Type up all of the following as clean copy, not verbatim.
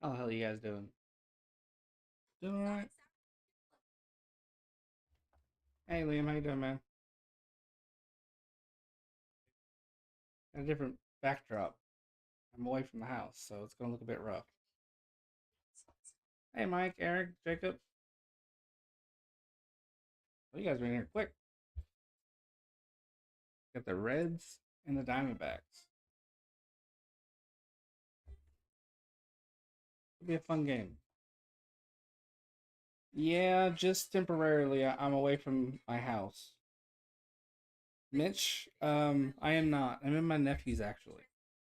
How the hell you guys doing? Doing all right? Hey Liam, how you doing, man? Got a different backdrop. I'm away from the house, so it's gonna look a bit rough. Hey Mike, Eric, Jacob. Well, you guys been here quick. Got the Reds and the Diamondbacks. It'll be a fun game. Yeah, just temporarily. I'm away from my house. Mitch, I am not. I'm in my nephew's actually.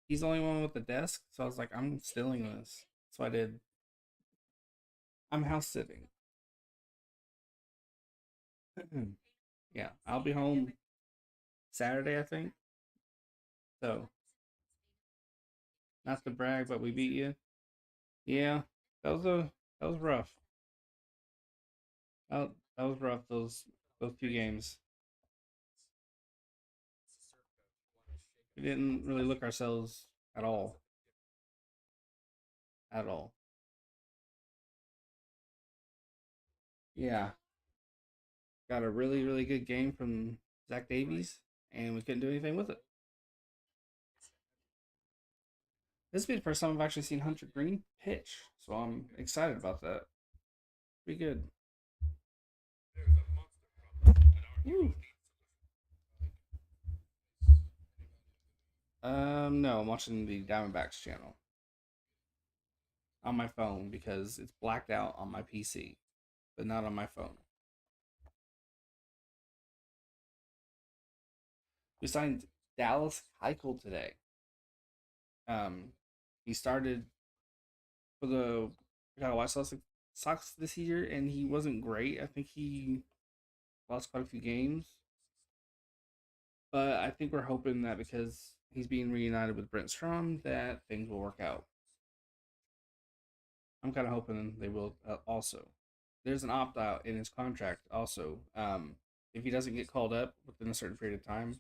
He's the only one with the desk, so I was like, I'm stealing this. So I did. I'm house sitting. Yeah, I'll be home Saturday, I think. So, not to brag, but we beat you. Yeah, that was rough. That was rough. Those two games. We didn't really look ourselves at all, at all. Yeah, got a really good game from Zach Davies, and we couldn't do anything with it. This will be the first time I've actually seen Hunter Green pitch, so I'm excited about that. Pretty good. Woo. No, I'm watching the Diamondbacks channel on my phone because it's blacked out on my PC, but not on my phone. We signed Dallas Keuchel today. Um, he started for the Chicago White Sox this year, and he wasn't great. I think he lost quite a few games, but I think we're hoping that because he's being reunited with Brent Strom, that things will work out. I'm kind of hoping they will also. There's an opt out in his contract also. If he doesn't get called up within a certain period of time,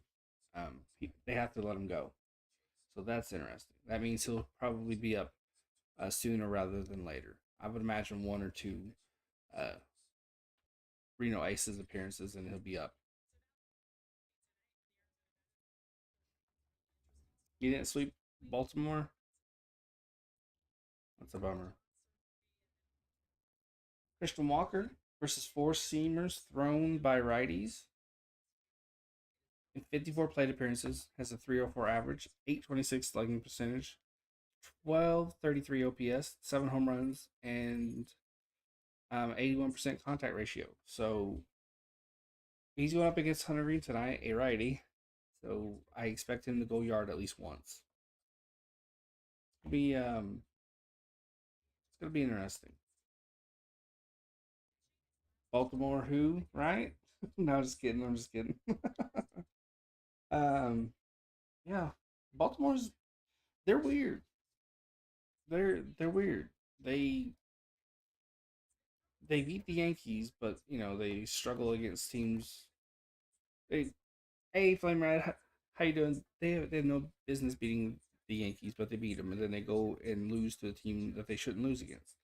they have to let him go. So that's interesting. That means he'll probably be up sooner rather than later. I would imagine one or two uh, Reno Aces appearances and he'll be up. He didn't sweep Baltimore. That's a bummer. Christian Walker versus four seamers thrown by righties in 54 plate appearances, has a 304 average, 826 slugging percentage, 1233 OPS, 7 home runs, and 81% contact ratio. So he's going up against Hunter Green tonight, a righty. So I expect him to go yard at least once. Be It's gonna be interesting. Baltimore, who right? No, just kidding. I'm just kidding. um, yeah, Baltimore's they're weird. They're weird. They they beat the Yankees, but they struggle against teams. They Hey Flame Red, how you doing? They have no business beating the Yankees, but they beat them, and then they go and lose to a team that they shouldn't lose against.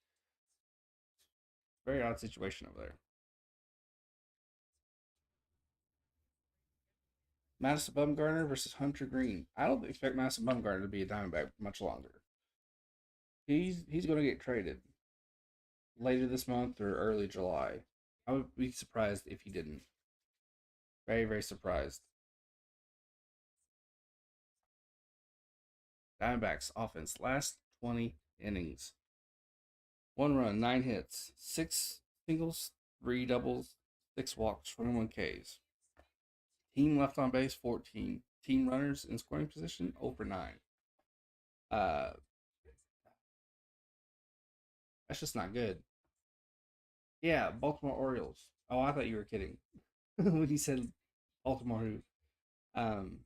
Very odd situation over there. Madison Bumgarner versus Hunter Green. I don't expect Madison Bumgarner to be a Diamondback much longer. He's going to get traded later this month or early July. I would be surprised if he didn't. Very surprised. Diamondbacks offense last 20 innings. 1 run, 9 hits, 6 singles, 3 doubles, 6 walks, 21 Ks. Team left on base 14. Team runners in scoring position over 9. Uh, that's just not good. Yeah, Baltimore Orioles. Oh, I thought you were kidding when you said Baltimore. Who? Um,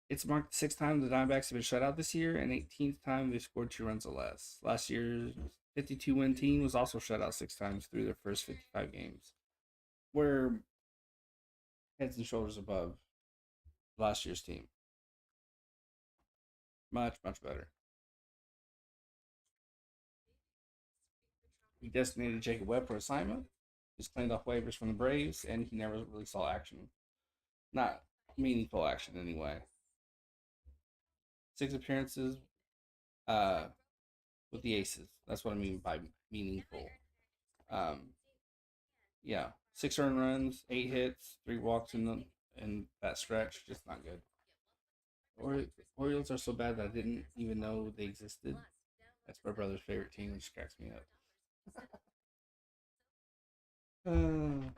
it's marked the sixth time the Diamondbacks have been shut out this year, and 18th time they've scored 2 runs or less. Last year's 52 win team was also shut out 6 times through their first 55 games. We're heads and shoulders above last year's team. Much better. We designated Jacob Webb for assignment. He's claimed off waivers from the Braves, and he never really saw action. Not meaningful action, anyway. 6 appearances uh, with the Aces. That's what I mean by meaningful. Um, yeah, 6 earned runs, 8 hits, 3 walks in that stretch. Just not good. Or Orioles are so bad that I didn't even know they existed. That's my brother's favorite team, which cracks me up. Uh,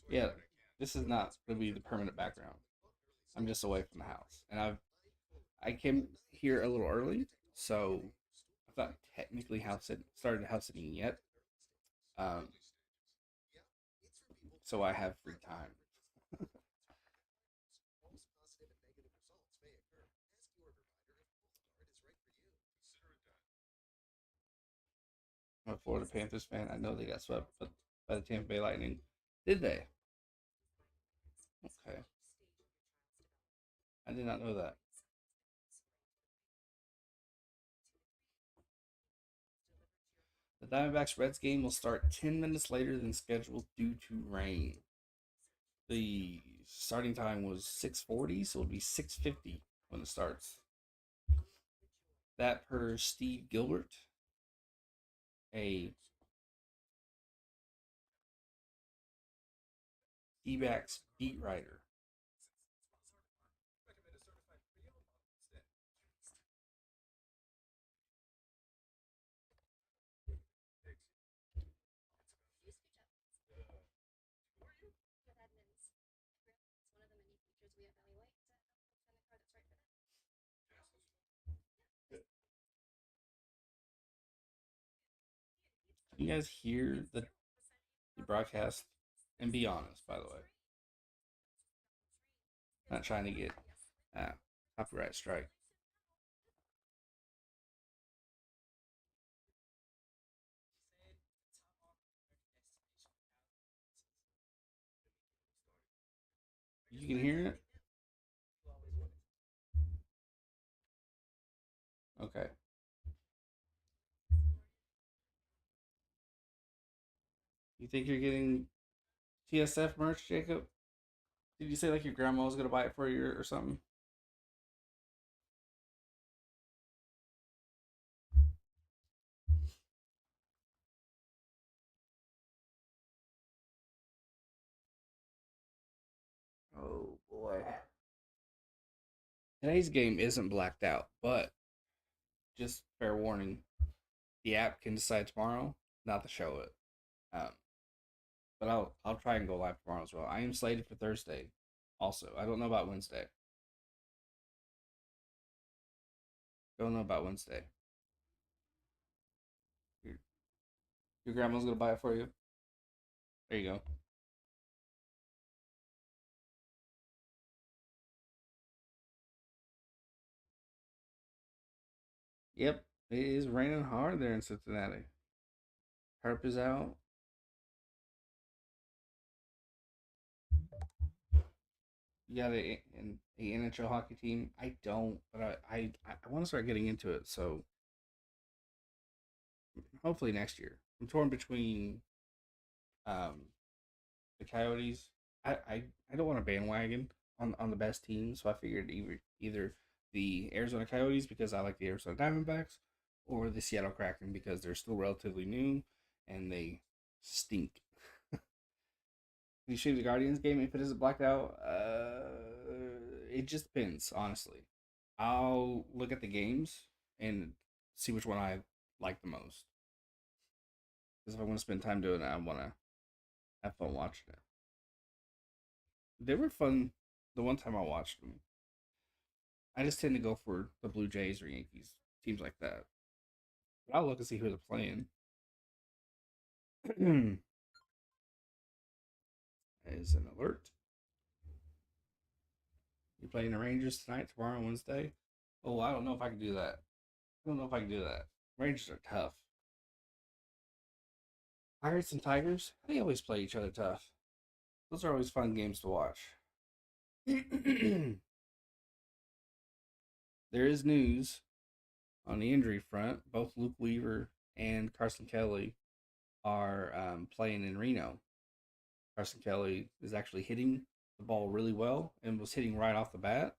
yeah, this is not going to be the permanent background. I'm just away from the house, and I came here a little early, so I'm not technically started house sitting yet. Um, so I have free time. I'm a Florida Panthers fan. I know they got swept by the Tampa Bay Lightning. Did they? Okay, I did not know that. The Diamondbacks Reds game will start 10 minutes later than scheduled due to rain. The starting time was 6:40, so it'll be 6:50 when it starts. That per Steve Gilbert, a D-backs beat writer. You guys hear the broadcast? And be honest, by the way. Not trying to get uh, copyright strike. You can hear it? Okay. You think you're getting TSF merch, Jacob? Did you say like your grandma was gonna buy it for you or something? Oh boy. Today's game isn't blacked out, but just fair warning, the app can decide tomorrow not to show it. Um, but I'll try and go live tomorrow as well. I am slated for Thursday. Also, I don't know about Wednesday. Don't know about Wednesday. Your, your grandma's gonna buy it for you. There you go. Yep, it is raining hard there in Cincinnati. Herp is out. You got a NHL hockey team. I don't, but I want to start getting into it. So hopefully next year. I'm torn between um the Coyotes. I don't want to bandwagon on the best team, so I figured either the Arizona Coyotes because I like the Arizona Diamondbacks, or the Seattle Kraken because they're still relatively new and they stink. You shoot the Guardians game if it isn't blacked out. It just depends, honestly. I'll look at the games and see which one I like the most. Because if I want to spend time doing it, I want to have fun watching it. They were fun the one time I watched them. I just tend to go for the Blue Jays or Yankees, teams like that. But I'll look and see who they're playing. As an alert, you playing the Rangers tonight, tomorrow, Wednesday? Oh, I don't know if I can do that. I don't know if I can do that. Rangers are tough. Pirates and Tigers, they always play each other tough. Those are always fun games to watch. There is news. On the injury front, both Luke Weaver and Carson Kelly are playing in Reno. Carson Kelly is actually hitting the ball really well and was hitting right off the bat.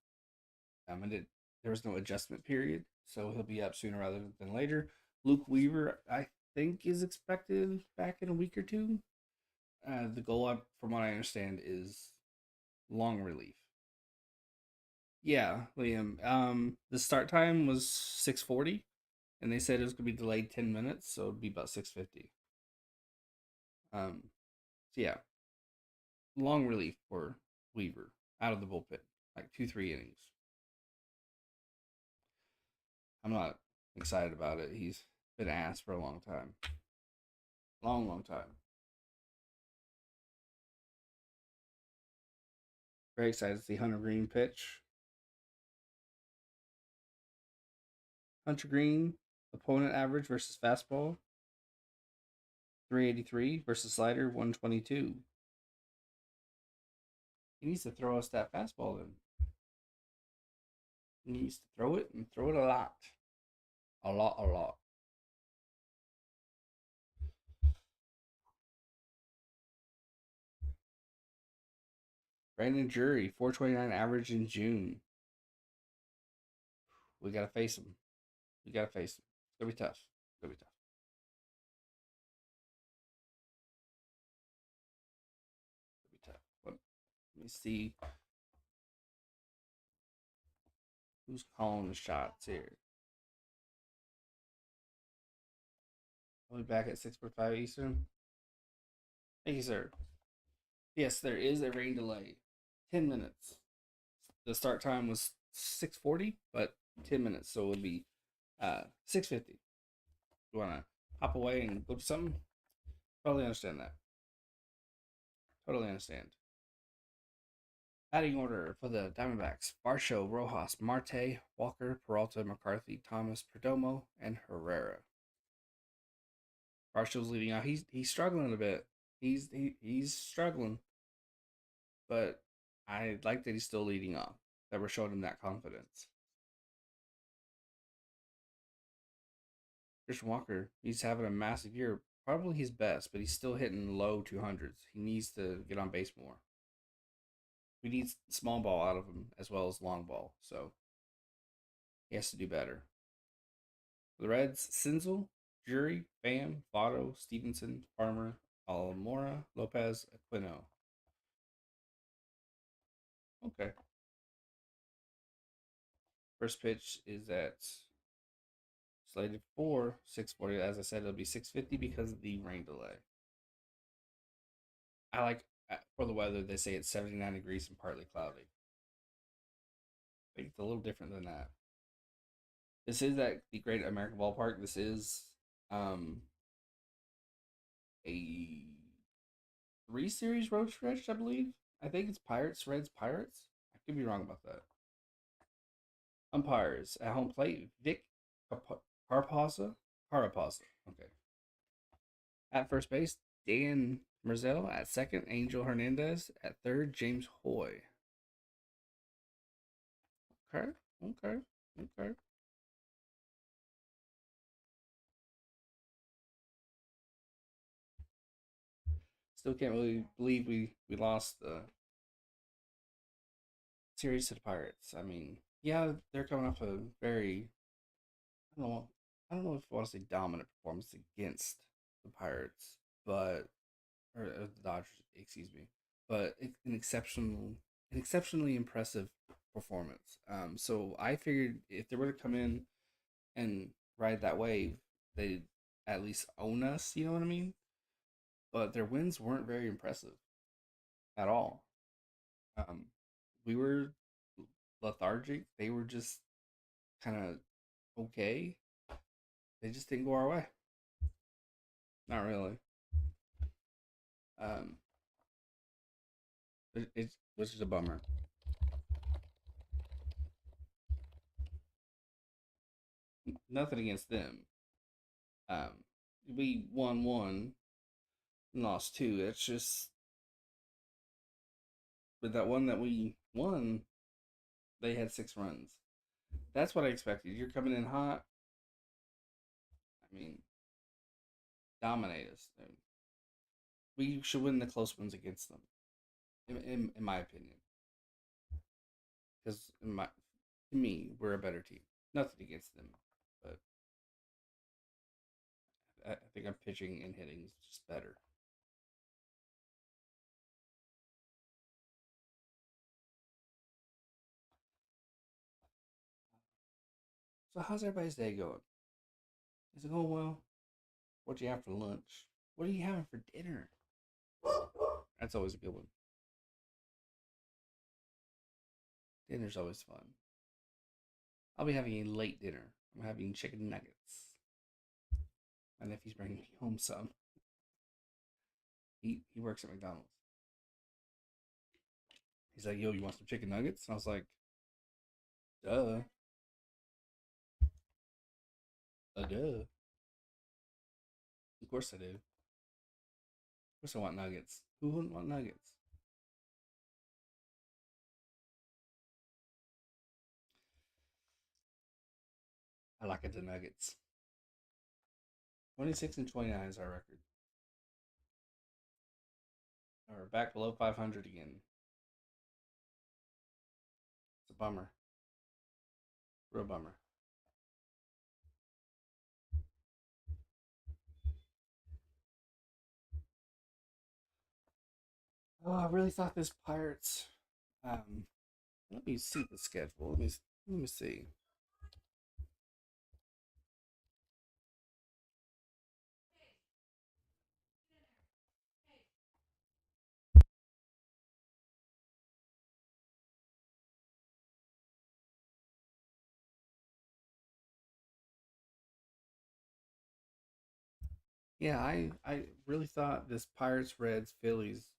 And there was no adjustment period, so he'll be up sooner rather than later. Luke Weaver, I think, is expected back in a week or two. The goal, from what I understand, is long relief. Yeah, Liam. The start time was 6:40, and they said it was gonna be delayed 10 minutes, so it'd be about 6:50. So yeah, long relief for Weaver out of the bullpen, like 2-3 innings. I'm not excited about it. He's been asked for a long time, long time. Very excited to see Hunter Green pitch. Hunter Green, opponent average versus fastball, 383 versus slider, 122. He needs to throw us that fastball then. He needs to throw it and throw it a lot. A lot, a lot. Brandon Jury, 429 average in June. We got to face him. We got to face him. It's going to be tough. It's going to be tough. It's going to be tough. Let me see who's calling the shots here. I'll be back at 6:45 Eastern. Thank you, sir. Yes, there is a rain delay. 10 minutes. The start time was 6:40, but 10 minutes, so it would be 6:50. You want to hop away and go to something? Totally understand that. Totally understand. Batting order for the Diamondbacks: Varsho, Rojas, Marte, Walker, Peralta, McCarthy, Thomas, Perdomo, and Herrera. Varsho's leading out. He's struggling a bit. He's struggling, but I like that he's still leading off. That we're showing him that confidence. Christian Walker, he's having a massive year. Probably his best, but he's still hitting low 200s. He needs to get on base more. We need small ball out of him as well as long ball. So he has to do better. For the Reds: Sinzel, Jury, Bam, Votto, Stevenson, Farmer, Almora, Lopez, Aquino. Okay. First pitch is at slated for 6:40. As I said, it'll be 6:50 because of the rain delay. I like for the weather. They say it's 79 degrees and partly cloudy. I think it's a little different than that. This is at the Great American Ballpark. This is um, a 3 series road stretch, I believe. I think it's Pirates, Reds, Pirates. I could be wrong about that. Umpires at home plate: Vic Carapazza. Carapazza. Okay. At first base: Dan Merzel. At second: Angel Hernandez. At third: James Hoy. Okay. Okay. Okay. Still can't really believe we lost the series to the Pirates. I mean, yeah, they're coming off a very I don't know I don't know if I want to say dominant performance against the Pirates, but or the Dodgers, excuse me, but an exceptionally impressive performance. So I figured if they were to come in and ride that wave, they'd at least own us. You know what I mean? But their wins weren't very impressive at all. Um, we were lethargic. They were just kind of okay. They just didn't go our way. Not really. Um, which is a bummer. Nothing against them. Um, we won one and lost two. It's just with that one that we won, they had 6 runs. That's what I expected. You're coming in hot. I mean, dominate us. We should win the close ones against them, in my opinion. Because to me, we're a better team. Nothing against them, but I think our pitching and hitting is just better. So how's everybody's day going? Is it going well? What do you have for lunch? What are you having for dinner? That's always a good one. Dinner's always fun. I'll be having a late dinner. I'm having chicken nuggets. My nephew's bringing me home some. He works at McDonald's. He's like, "Yo, you want some chicken nuggets?" And I was like, "Duh, duh. Of course I do. Of course I want nuggets. Who wouldn't want nuggets?" I like it, the nuggets. 26-29 is our record. We're back below 500 again. It's a bummer. Real bummer. Oh, I really thought this Pirates. Um, Let me see the schedule. Let me see. Yeah, I really thought this Pirates, Reds, Phillies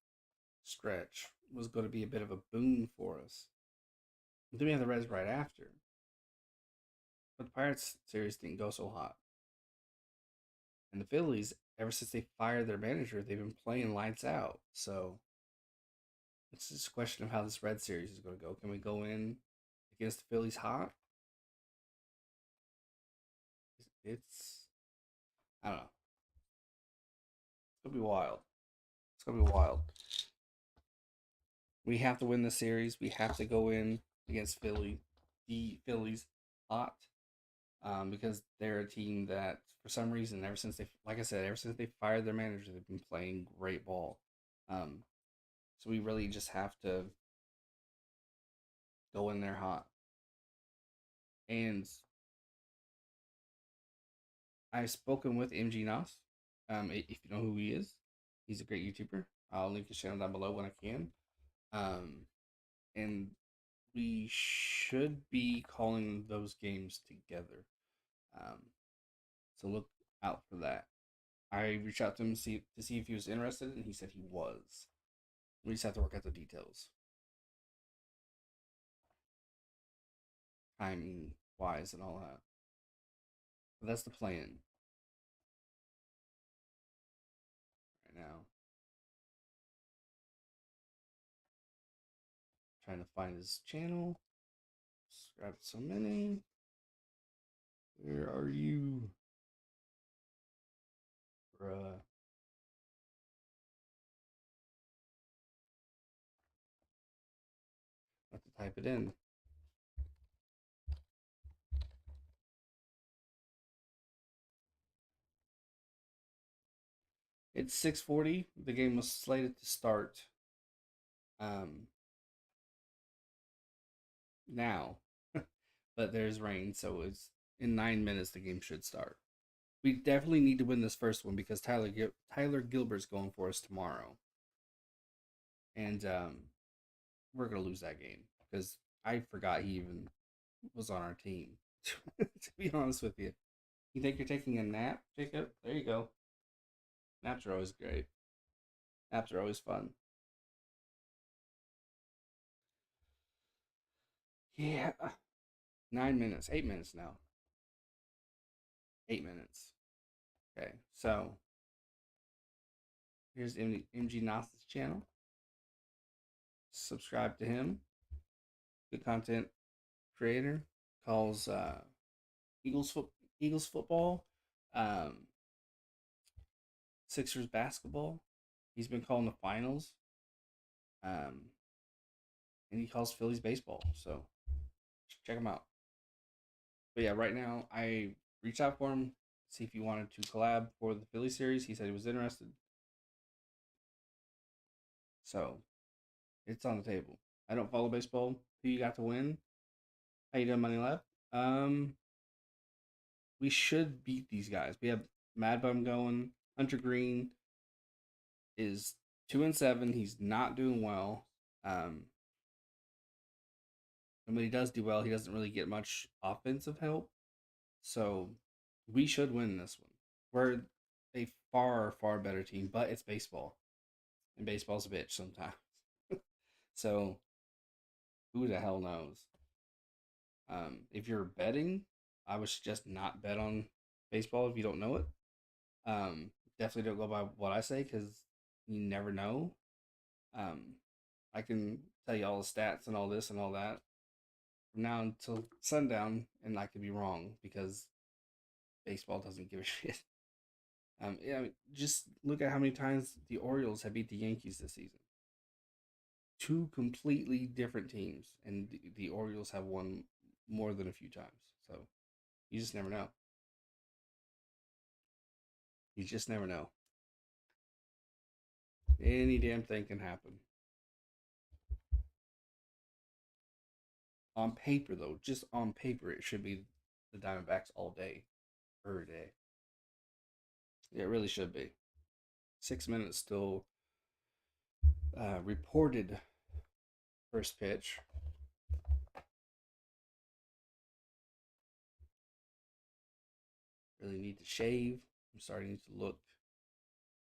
stretch was going to be a bit of a boon for us. And then we have the Reds right after, but the Pirates series didn't go so hot. And the Phillies, ever since they fired their manager, they've been playing lights out. So it's just a question of how this Red series is going to go. Can we go in against the Phillies hot? It's I don't know. It's gonna be wild. It's gonna be wild. We have to win the series. We have to go in against the Phillies hot, because they're a team that, for some reason, ever since like I said, ever since they fired their manager, they've been playing great ball. Um, so we really just have to go in there hot. And I've spoken with MG Nas. If you know who he is, he's a great YouTuber. I'll link his channel down below when I can. Um, and we should be calling those games together. Um, so look out for that. I reached out to him to see if he was interested, and he said he was. We just have to work out the details, timing wise, and all that. But that's the plan right now. Trying to find his channel. Subscribe to so many. Where are you, bruh? I have to type it in. It's 6:40. The game was slated to start um now, but there's rain, so it's in 9 minutes. The game should start. We definitely need to win this first one because Tyler Gilbert's going for us tomorrow, and we're gonna lose that game because I forgot he even was on our team. To be honest with you, you think you're taking a nap, Jacob? There you go. Naps are always great. Naps are always fun. Yeah, 9 minutes, 8 minutes now. 8 minutes. Okay, so here's MG Nas's channel. Subscribe to him. Good content creator. Calls Eagles football. Um, Sixers basketball. He's been calling the finals. Um, and he calls Phillies baseball. So check him out. But yeah, right now I reached out for him, see if he wanted to collab for the Philly series. He said he was interested. So it's on the table. I don't follow baseball. Who you got to win? How you doing, Money Lab? Um, we should beat these guys. We have Mad Bum going. Hunter Green is 2-7. He's not doing well. And when he does do well, he doesn't really get much offensive help. So we should win this one. We're a far, far better team, but it's baseball. And baseball's a bitch sometimes. So who the hell knows? If you're betting, I would suggest not bet on baseball if you don't know it. Definitely don't go by what I say because you never know. Um, I can tell you all the stats and all this and all that from now until sundown, and I could be wrong because baseball doesn't give a shit. Yeah, I mean, just look at how many times the Orioles have beat the Yankees this season. Two completely different teams, and the Orioles have won more than a few times. So you just never know. You just never know. Any damn thing can happen. On paper, though, just on paper, it should be the Diamondbacks all day, every day. Yeah, it really should be. 6 minutes still reported first pitch. Really need to shave. I'm starting to look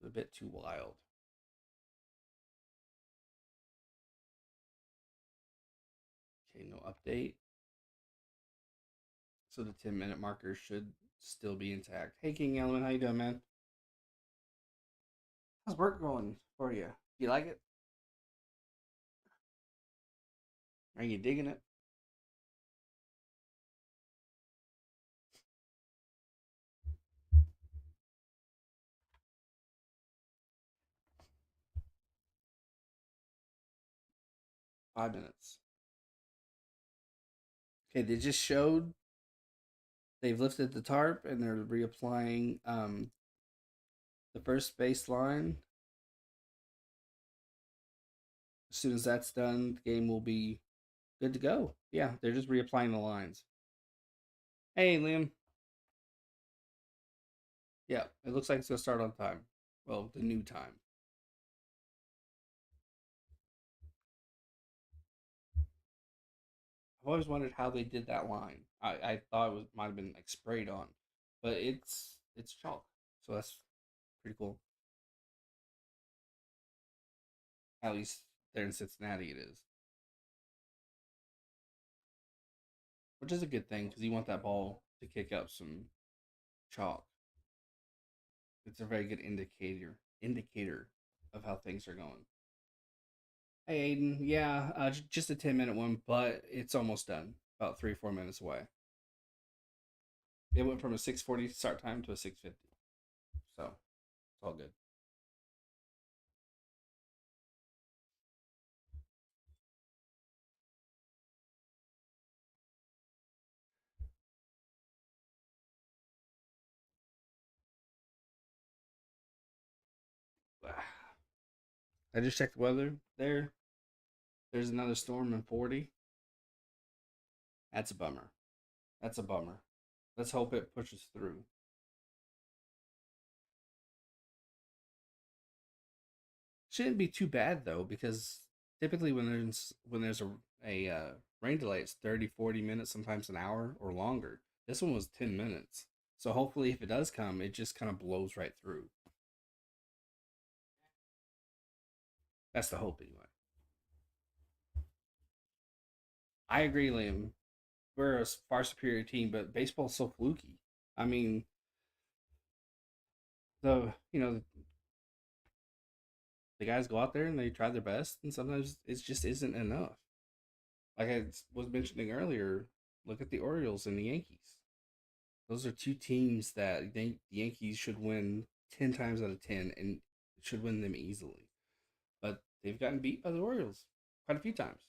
a bit too wild. Okay, no update. So the 10-minute marker should still be intact. Hey, King Element, how you doing, man? How's work going for you? You like it? Are you digging it? 5 minutes. Okay, they just showed they've lifted the tarp and they're reapplying the first baseline. As soon as that's done, the game will be good to go. Yeah, they're just reapplying the lines. Hey, Liam. Yeah, it looks like it's gonna start on time. Well, the new time. I've always wondered how they did that line. I thought it was might have been like sprayed on, but it's chalk, so that's pretty cool. At least there in Cincinnati, it is, which is a good thing because you want that ball to kick up some chalk. It's a very good indicator of how things are going. Hey, Aiden. Yeah, just a 10-minute one, but it's almost done. About 3 or 4 minutes away. It went from a 6:40 start time to a 6:50, so it's all good. I just checked the weather there. There's another storm in 40. That's a bummer. That's a bummer. Let's hope it pushes through. Shouldn't be too bad though, because typically when there's a rain delay, it's 30, 40 minutes, sometimes an hour or longer. This one was 10 minutes. So hopefully, if it does come, it just kind of blows right through. That's the hope anyway. I agree, Liam. We're a far superior team, but baseball's so fluky. I mean, the guys go out there and they try their best, and sometimes it just isn't enough. Like I was mentioning earlier, look at the Orioles and the Yankees. Those are two teams that the Yankees should win 10 times out of 10 and should win them easily. But they've gotten beat by the Orioles quite a few times.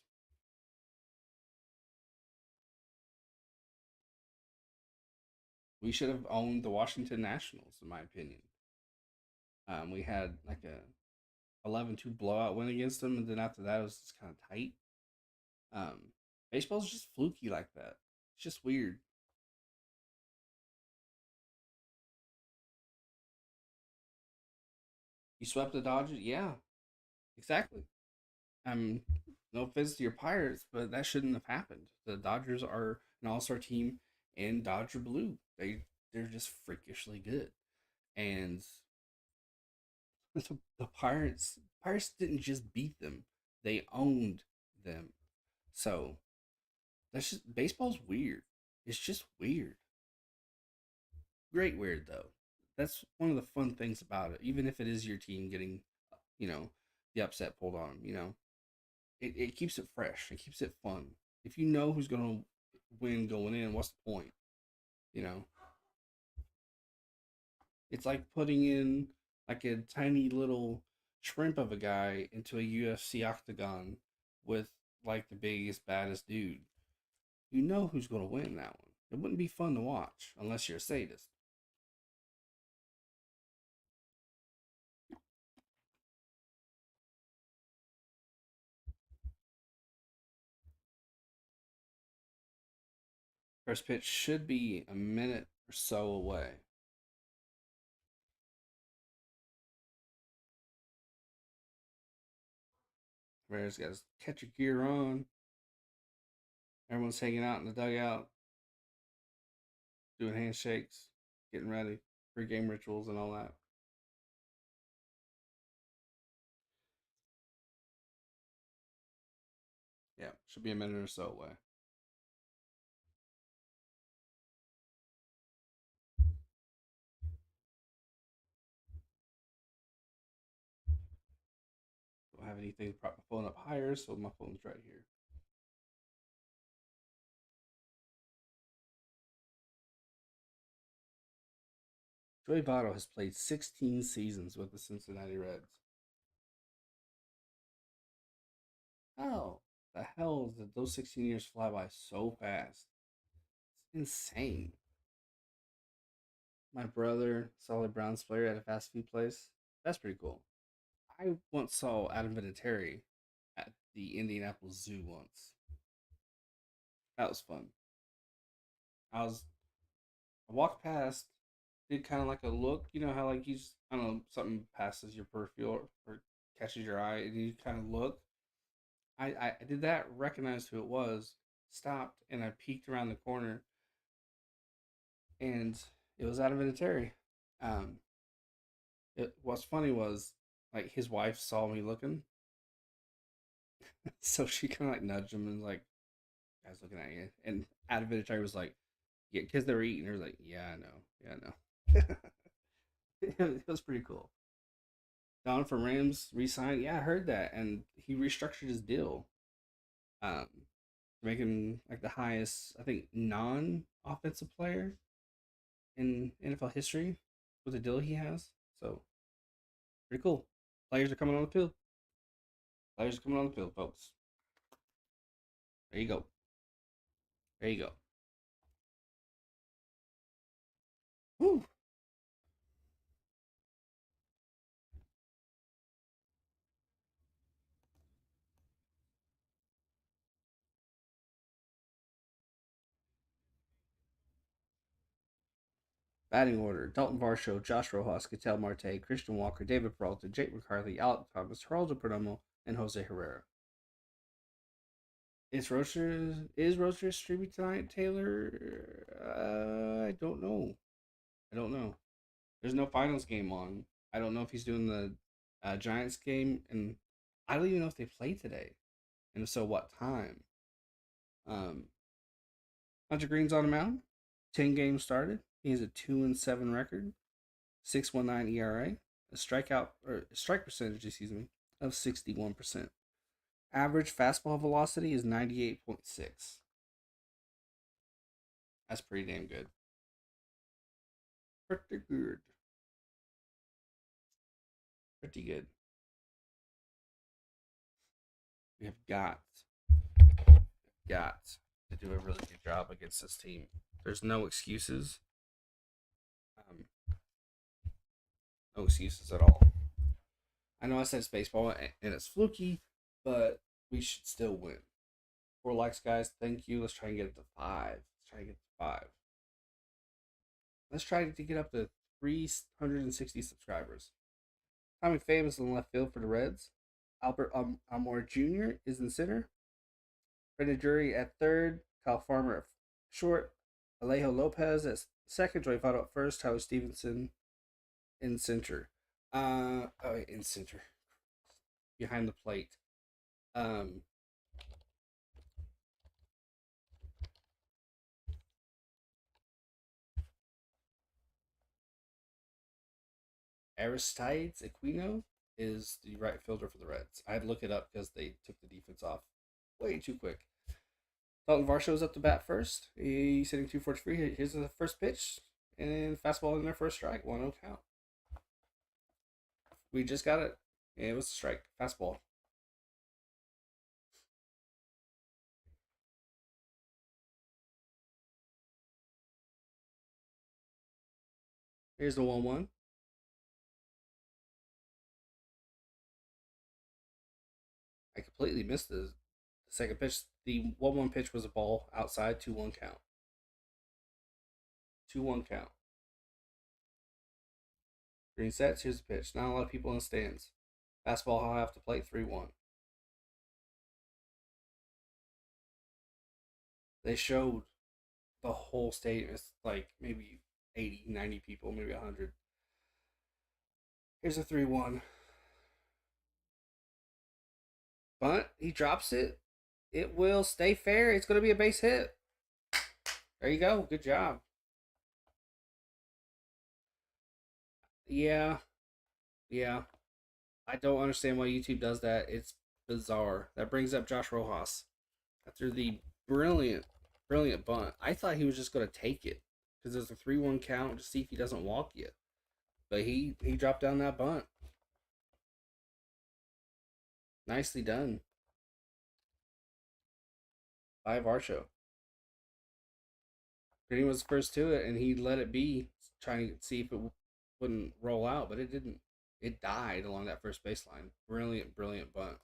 We should have owned the Washington Nationals, in my opinion. We had like a 11-2 blowout win against them, and then after that, it was just kind of tight. Um, Baseball's just fluky like that. It's just weird. You swept the Dodgers, yeah, exactly. Um, no offense to your Pirates, but that shouldn't have happened. The Dodgers are an all-star team in Dodger blue. They're just freakishly good, and the Pirates didn't just beat them; they owned them. So that's just baseball's weird. It's just weird. Great weird though. That's one of the fun things about it. Even if it is your team getting, you know, the upset pulled on them, it keeps it fresh. It keeps it fun. If you know who's gonna win going in, what's the point? You know, it's like putting in like a tiny little shrimp of a guy into a UFC octagon with like the biggest, baddest dude. You know who's gonna win that one. It wouldn't be fun to watch unless you're a sadist. First pitch should be a minute or so away. Raiders got his catcher gear on. Everyone's hanging out in the dugout, doing handshakes, getting ready, pre-game rituals, and all that. Yeah, should be a minute or so away. Don't have anything to prop my phone up higher, so my phone's right here. Joey Votto has played 16 seasons with the Cincinnati Reds. How the hell did those 16 years fly by so fast? It's insane. My brother saw a Browns player at a fast food place. That's pretty cool. I once saw Adam Vinatieri at the Indianapolis Zoo once. That was fun. I walked past, did kind of like a look. You know how like you just, I don't know, something passes your peripheral or catches your eye, and you kind of look. I did that, recognized who it was, stopped, and I peeked around the corner, and it was Adam Vinatieri. Um, what's funny was like his wife saw me looking, so she kind of like nudged him and was like, "Guys, looking at you." And Adam Vinatieri was like, "Yeah," because they were eating. He was like, "Yeah, I know. Yeah, I know." It was pretty cool. Don from Rams re-signed. Yeah, I heard that, and he restructured his deal, um, to make him like the highest, I think, non-offensive player in NFL history with the deal he has. So pretty cool. Players are coming on the field. Players are coming on the field, folks. There you go. There you go. Woo. Batting order: Dalton Varsho, Josh Rojas, Ketel Marte, Christian Walker, David Peralta, Jake McCarthy, Alec Thomas, Geraldo Perdomo, and Jose Herrera. Is Rocher streaming tonight, Taylor? I don't know. I don't know. There's no finals game on. I don't know if he's doing the Giants game, and I don't even know if they play today, and if so, what time. Um, Hunter Green's on the mound. 10 games started. He has a 2-7 record, 6.19 ERA, a strikeout or strike percentage, excuse me, of 61%. Average fastball velocity is 98.6. That's pretty damn good. Pretty good. Pretty good. We have got to do a really good job against this team. There's no excuses. Um, no excuses at all. I know I said it's baseball and it's fluky, but we should still win. 4 likes, guys. Thank you. Let's try and get it to 5. Let's try and get to 5. Let's try to get up to 360 subscribers. Tommy Pham is in left field for the Reds. Albert Almore Jr. is in center. Brendan Drury at third. Kyle Farmer at short. Alejo Lopez at second. Joey Votto at first. Tyler Stevenson in center. In center. Behind the plate. Aristides Aquino is the right fielder for the Reds. I had to look it up because they took the defense off way too quick. Dalton Varsho is up to bat first. He's hitting 243. Here's the first pitch. And fastball in their first strike. 1-0 count. We just got it. And it was a strike. Fastball. Here's the 1-1. I completely missed the second pitch. The 1-1 pitch was a ball outside. 2-1 count. 2-1 count. Green sets. Here's the pitch. Not a lot of people in the stands. Fastball high off the plate. 3-1. They showed the whole stadium. It's like maybe 80, 90 people, maybe 100. Here's a 3-1. Bunt. He drops it. It will stay fair. It's going to be a base hit. There you go. Good job. Yeah. Yeah. I don't understand why YouTube does that. It's bizarre. That brings up Josh Rojas after the brilliant, brilliant bunt. I thought he was just going to take it because there's a 3-1 count to see if he doesn't walk you. But he dropped down that bunt. Nicely done by Varsho. Green was first to it, and he let it be, trying to see if it wouldn't roll out, but it didn't. It died along that first baseline. Brilliant, brilliant bunt.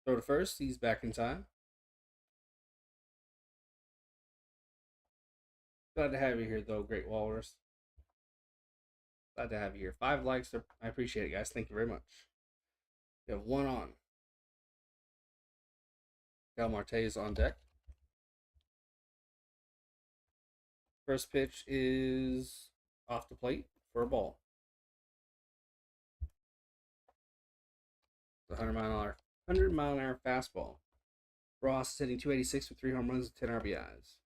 Throw to first. He's back in time. Glad to have you here, though, Great Walrus. Glad to have you here. 5 likes. I appreciate it, guys. Thank you very much. We have 1 on. Cal Marte is on deck. First pitch is off the plate for a ball. The 100-mile-an-hour fastball. Ross is hitting 286 with 3 home runs and 10 RBIs.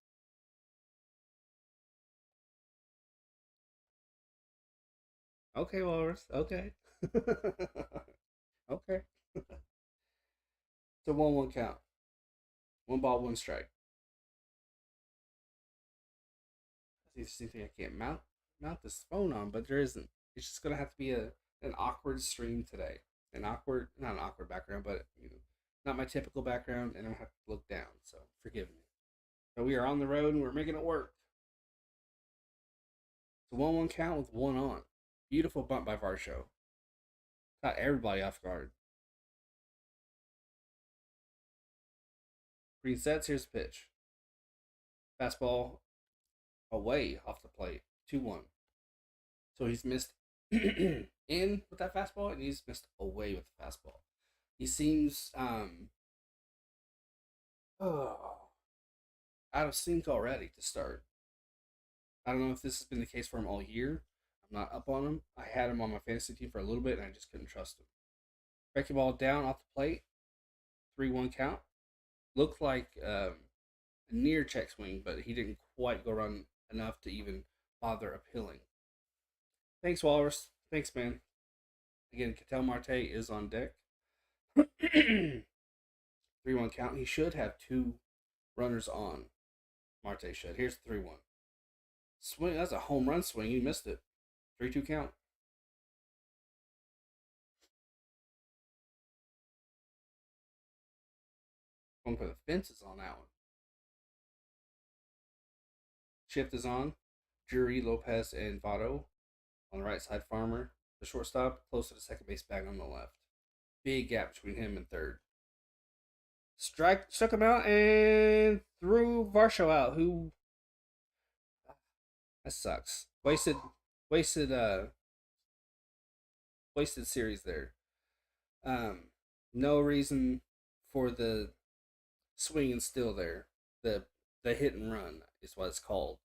Okay, Walrus. Okay. Okay. It's a 1-1 count. 1 ball, 1 strike. That's the thing I can't mount this phone on, but there isn't. It's just gonna have to be an awkward stream today. Not an awkward background, but not my typical background, and I'm gonna have to look down. So forgive me. But we are on the road and we're making it work. It's a 1-1 count with 1 on. Beautiful bunt by Varsho. Caught everybody off guard. Green sets. Here's the pitch. Fastball away off the plate. 2-1. So he's missed in with that fastball, and he's missed away with the fastball. He seems out of sync already to start. I don't know if this has been the case for him all year. I'm not up on him. I had him on my fantasy team for a little bit, and I just couldn't trust him. Breaking ball down off the plate. 3-1 count. Looked like a near check swing, but he didn't quite go run enough to even bother appealing. Thanks, Walrus. Thanks, man. Again, Ketel Marte is on deck. 3-1 count. He should have 2 runners on. Marte should. Here's 3-1. Swing. That's a home run swing. You missed it. 3-2 count. Going for the fences on that one. Shift is on. Jury, Lopez, and Votto on the right side. Farmer, the shortstop, close to the second base bag on the left. Big gap between him and third. Struck him out and threw Varsho out. Who that sucks. Wasted wasted series there. Um, no reason for the swing and still there. The hit and run is what it's called.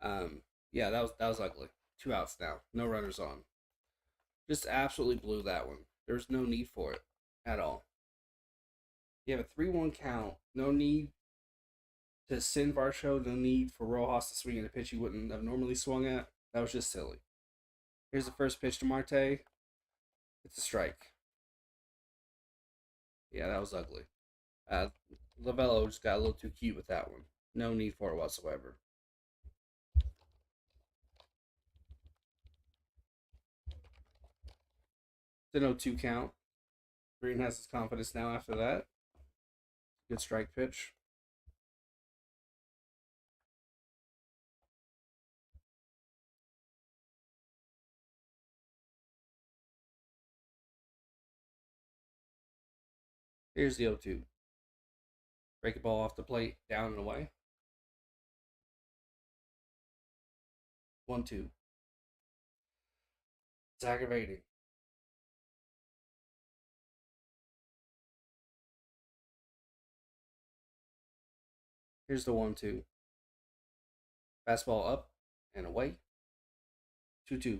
Yeah, that was ugly. 2 outs now. No runners on. Just absolutely blew that one. There's no need for it at all. You have a 3-1 count. No need to send Varsho. No need for Rojas to swing at a pitch he wouldn't have normally swung at. That was just silly. Here's the first pitch to Marte. It's a strike. Yeah, that was ugly. Uh, Lavello just got a little too cute with that one. No need for it whatsoever. It's an 0-2 count. Green has his confidence now after that. Good strike pitch. Here's the 0-2. Break the ball off the plate, down and away. 1-2. It's aggravating. Here's the 1-2. Fastball up and away. 2-2.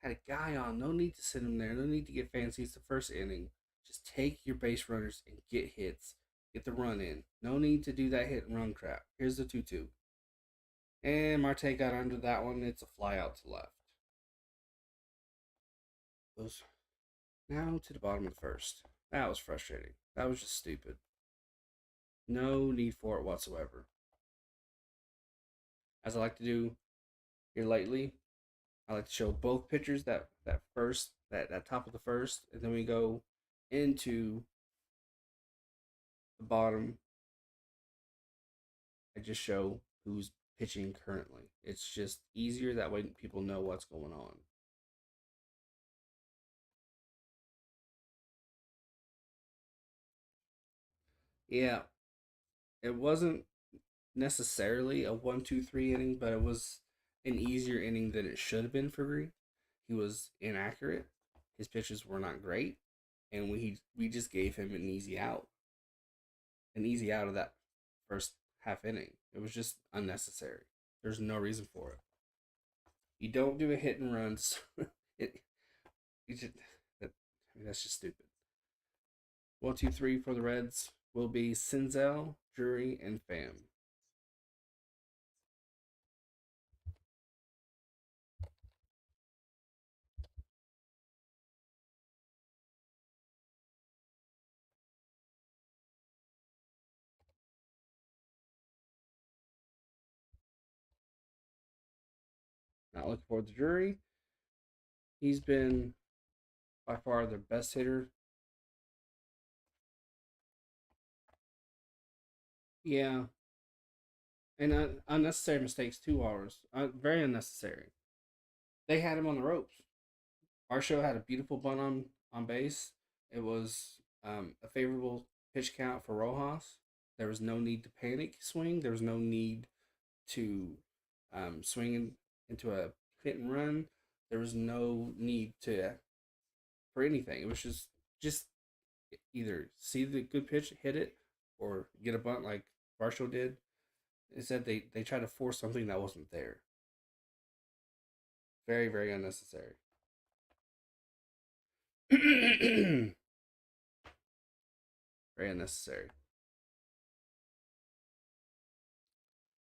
Had a guy on. No need to send him there. No need to get fancy. It's the first inning. Just take your base runners and get hits. Get the run in. No need to do that hit and run crap. Here's the 2-2. And Marte got under that one. It's a fly out to left. Goes now to the bottom of the first. That was frustrating. That was just stupid. No need for it whatsoever. As I like to do here lately, I like to show both pitchers that top of the first, and then we go into the bottom. I just show who's pitching currently. It's just easier that way people know what's going on. Yeah, it wasn't necessarily a 1-2-3 inning, but it was an easier inning than it should have been for Green. He was inaccurate. His pitches were not great, and we just gave him an easy out of that first half inning. It was just unnecessary. There's no reason for it. You don't do a hit and run. it, you just, that's just stupid. 1-2-3 for the Reds will be Senzel, Drury, and Pham. Not looking forward to Drury. He's been by far their best hitter. Yeah, and unnecessary mistakes 2 hours. Very unnecessary. They had him on the ropes. Our show had a beautiful bunt on base. It was a favorable pitch count for Rojas. There was no need to panic swing. There was no need to swing into a hit and run. There was no need to for anything. It was just either see the good pitch, hit it, or get a bunt like Varsho did. Instead, they tried to force something that wasn't there. Very, very unnecessary. Very unnecessary.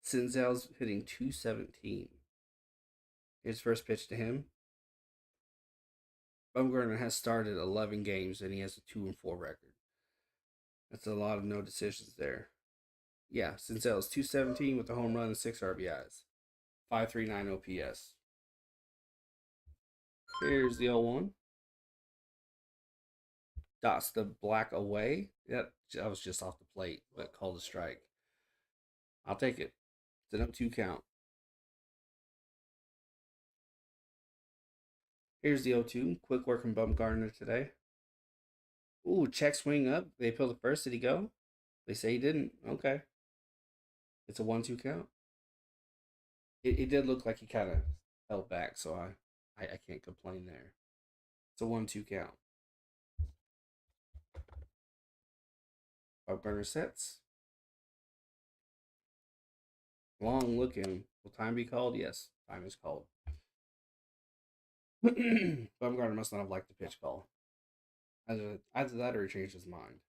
Sinzel's hitting 217. His first pitch to him. Bumgarner has started 11 games and he has a 2-4 record. That's a lot of no decisions there. Yeah, Senzel's 217 with a home run and 6 RBIs. 539 OPS. Here's the 0-1. Dots the black away. That was just off the plate, but called a strike. I'll take it. It's an 0-2 count. Here's the 0-2. Quick work from Bumgarner today. Ooh, check swing up. They appealed the first. Did he go? They say he didn't. Okay. It's a 1-2 count. It did look like he kind of held back, so I can't complain there. It's a 1-2 count. Bumgarner sets. Long looking. Will time be called? Yes, time is called. Bumgarner must not have liked the pitch call. Either that or he changed his mind,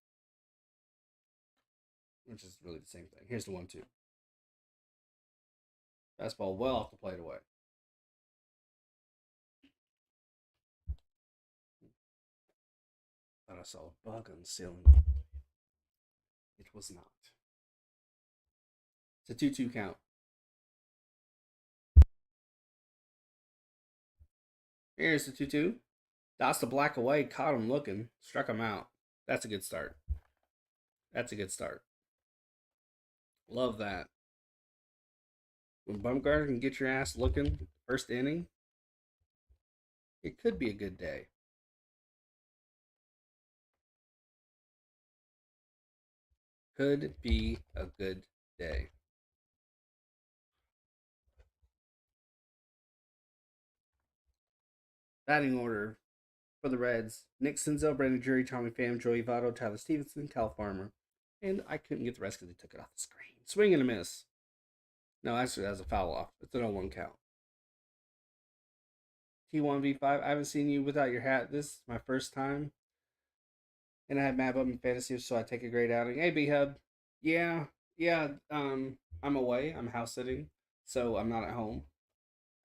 which is really the same thing. Here's the 1-2. Fastball well off the plate away. Thought I saw a bug on the ceiling. It was not. It's a 2-2 count. Here's the 2-2. Dots the black away, caught him looking, struck him out. That's a good start. That's a good start. Love that. When Bumgarner can get your ass looking first inning, it could be a good day. Could be a good day. Batting order for the Reds: Nick Senzel, Brandon Drury, Tommy Pham, Joey Votto, Tyler Stevenson, Cal Farmer. And I couldn't get the rest because they took it off the screen. Swing and a miss. No, actually, that's a foul off. It's an 0-1 count. T1V5, I haven't seen you without your hat. This is my first time. And I have Mad Bum in fantasy, so I take a great outing. Hey, B Hub. Yeah, yeah. I'm away. I'm house sitting, so I'm not at home.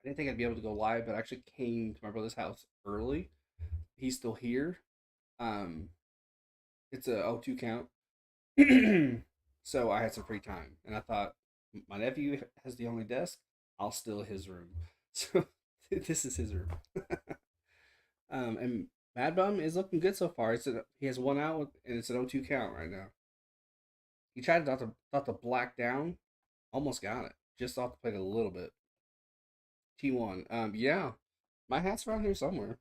I didn't think I'd be able to go live, but I actually came to my brother's house early. He's still here. Um, it's a 0-2 count. So I had some free time, and I thought my nephew has the only desk. I'll steal his room. So this is his room. And Mad Bum is looking good so far. He has one out, and it's an 0-2 count right now. He tried to thought the black down, almost got it, just off the plate a little bit. T1. Yeah, my hat's around here somewhere.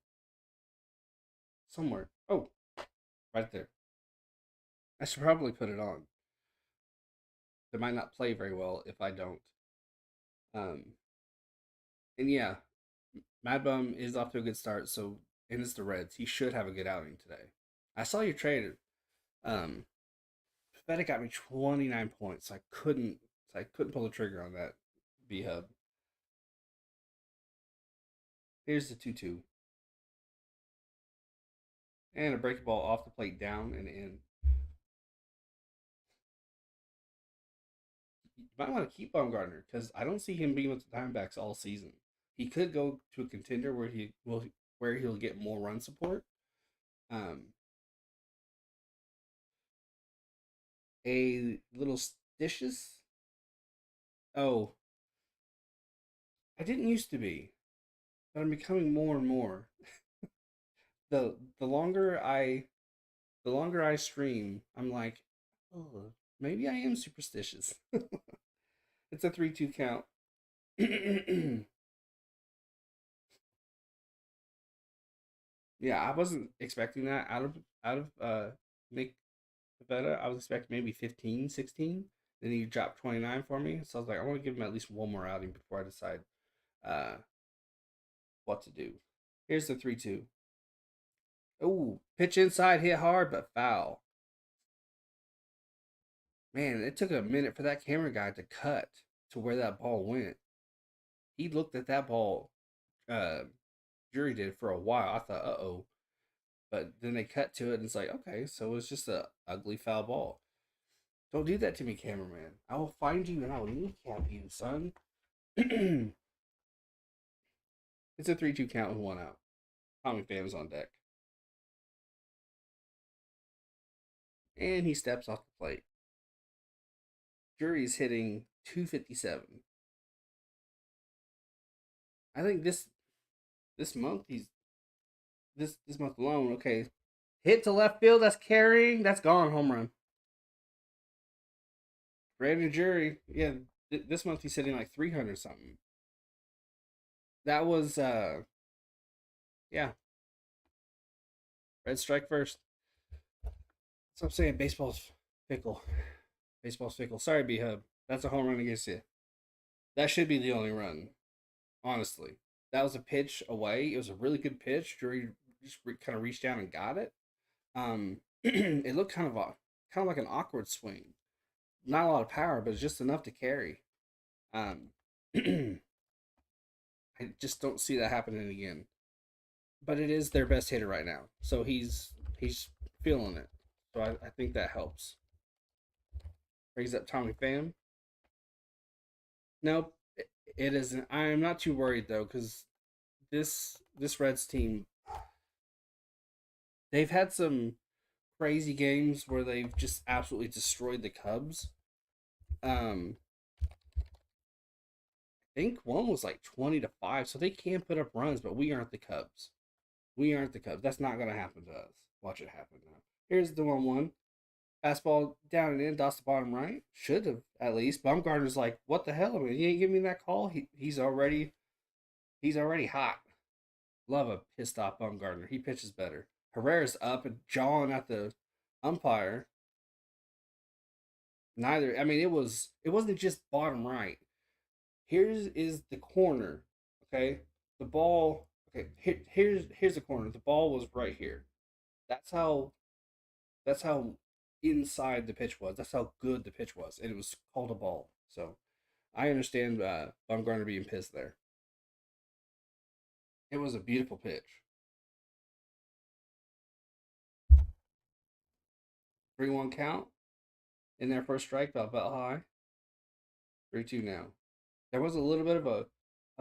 Somewhere. Oh, right there. I should probably put it on. It might not play very well if I don't. Um, and yeah, Mad Bum is off to a good start. So, and it's the Reds. He should have a good outing today. I saw your trade. Um, Feta got me 29 points. I couldn't pull the trigger on that. B Hub. Here's the 2-2. And a breaking ball off the plate, down and in. You might want to keep Baumgartner because I don't see him being with the Diamondbacks all season. He could go to a contender where he'll get more run support. Um, a little stitious. Oh, I didn't used to be, but I'm becoming more and more. The longer I stream, I'm like, oh, maybe I am superstitious. It's a 3-2 count. Yeah, I wasn't expecting that out of Nick Pavetta. I was expecting maybe 15, 16. Then he dropped 29 for me. So I was like, I want to give him at least one more outing before I decide uh what to do. Here's the 3-2. Oh, pitch inside, hit hard, but foul. Man, it took a minute for that camera guy to cut to where that ball went. He looked at that ball, uh, Jury did for a while. I thought, oh. But then they cut to it and it's like, okay, so it was just a ugly foul ball. Don't do that to me, cameraman. I will find you and I will kneecap you, son. It's a 3-2 count with one out. Tommy Pham's on deck. And he steps off the plate. Jury's hitting 257. I think this month he's this month alone. Okay, hit to left field. That's carrying. That's gone. Home run. Brandon Jury. Yeah, this month he's hitting like 300 something. That was yeah. Red strike first. So I'm saying baseball's fickle. Baseball's fickle. Sorry, B Hub. That's a home run against you. That should be the only run. Honestly, that was a pitch away. It was a really good pitch. Drury just kind of reached down and got it. It looked kind of like an awkward swing. Not a lot of power, but it's just enough to carry. Um, I just don't see that happening again. But it is their best hitter right now, so he's feeling it. So I think that helps. Brings up Tommy Pham. Nope, it isn't. I'm not too worried though, because this Reds team, they've had some crazy games where they've just absolutely destroyed the Cubs. I think one was like 20-5, so they can put up runs, but we aren't the Cubs. We aren't the Cubs. That's not gonna happen to us. Watch it happen now. Here's the 1-1. Fastball down and in, dots the bottom right. Should have at least. Bumgarner's like, what the hell? I mean, you ain't giving me that call. He's already hot. Love a pissed off Bumgarner. He pitches better. Herrera's up and jawing at the umpire. Neither. I mean, it wasn't just bottom right. Here's is the corner. Okay, the ball. Okay, here's the corner. The ball was right here. That's how that's how inside the pitch was. That's how good the pitch was, and it was called a ball. So I understand Bumgarner being pissed there. It was a beautiful pitch. 3-1 count in their first strike, about high. 3-2 now. There was a little bit of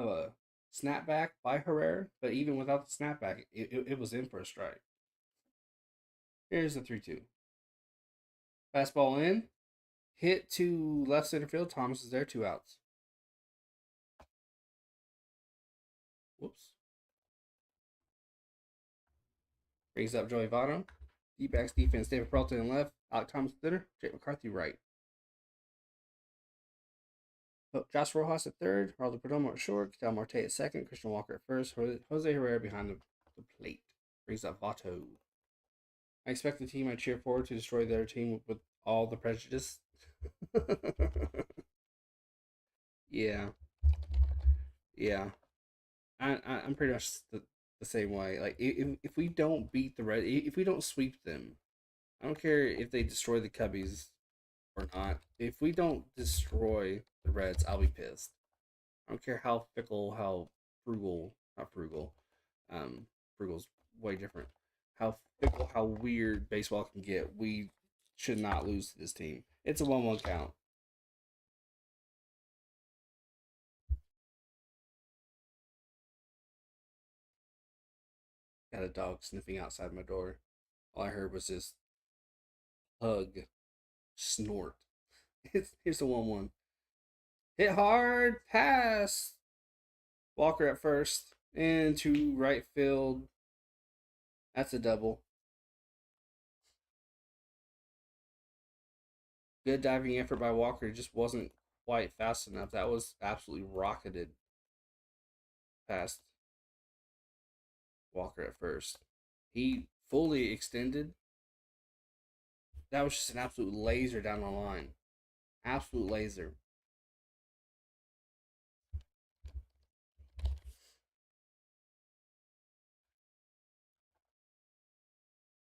a snapback by Herrera, but even without the snapback, it was in for a strike. Here's the 3-2. Fastball in, hit to left center field. Thomas is there, 2 outs. Whoops. Brings up Joey Votto. D-backs defense, David Peralta in left, Alec Thomas center, Jake McCarthy right. Josh Rojas at third, Rolando Perdomo at short, Del Marte at second, Christian Walker at first, Jose Herrera behind the plate. Brings up Votto. I expect the team I cheer for to destroy their team with all the prejudice. Yeah, yeah. I'm pretty much the same way. Like if we don't beat the Red, if we don't sweep them, I don't care if they destroy the Cubbies or not. If we don't destroy the Reds, I'll be pissed. I don't care how fickle, how frugal, not frugal. Frugal's way different. How fickle, how weird baseball can get. We should not lose to this team. It's a 1-1 count. Got a dog sniffing outside my door. All I heard was this hug, snort. Here's the 1-1. Hit hard, pass. Walker at first, into right field. That's a double. Good diving effort by Walker. Just wasn't quite fast enough. That was absolutely rocketed past Walker at first. He fully extended. That was just an absolute laser down the line. Absolute laser.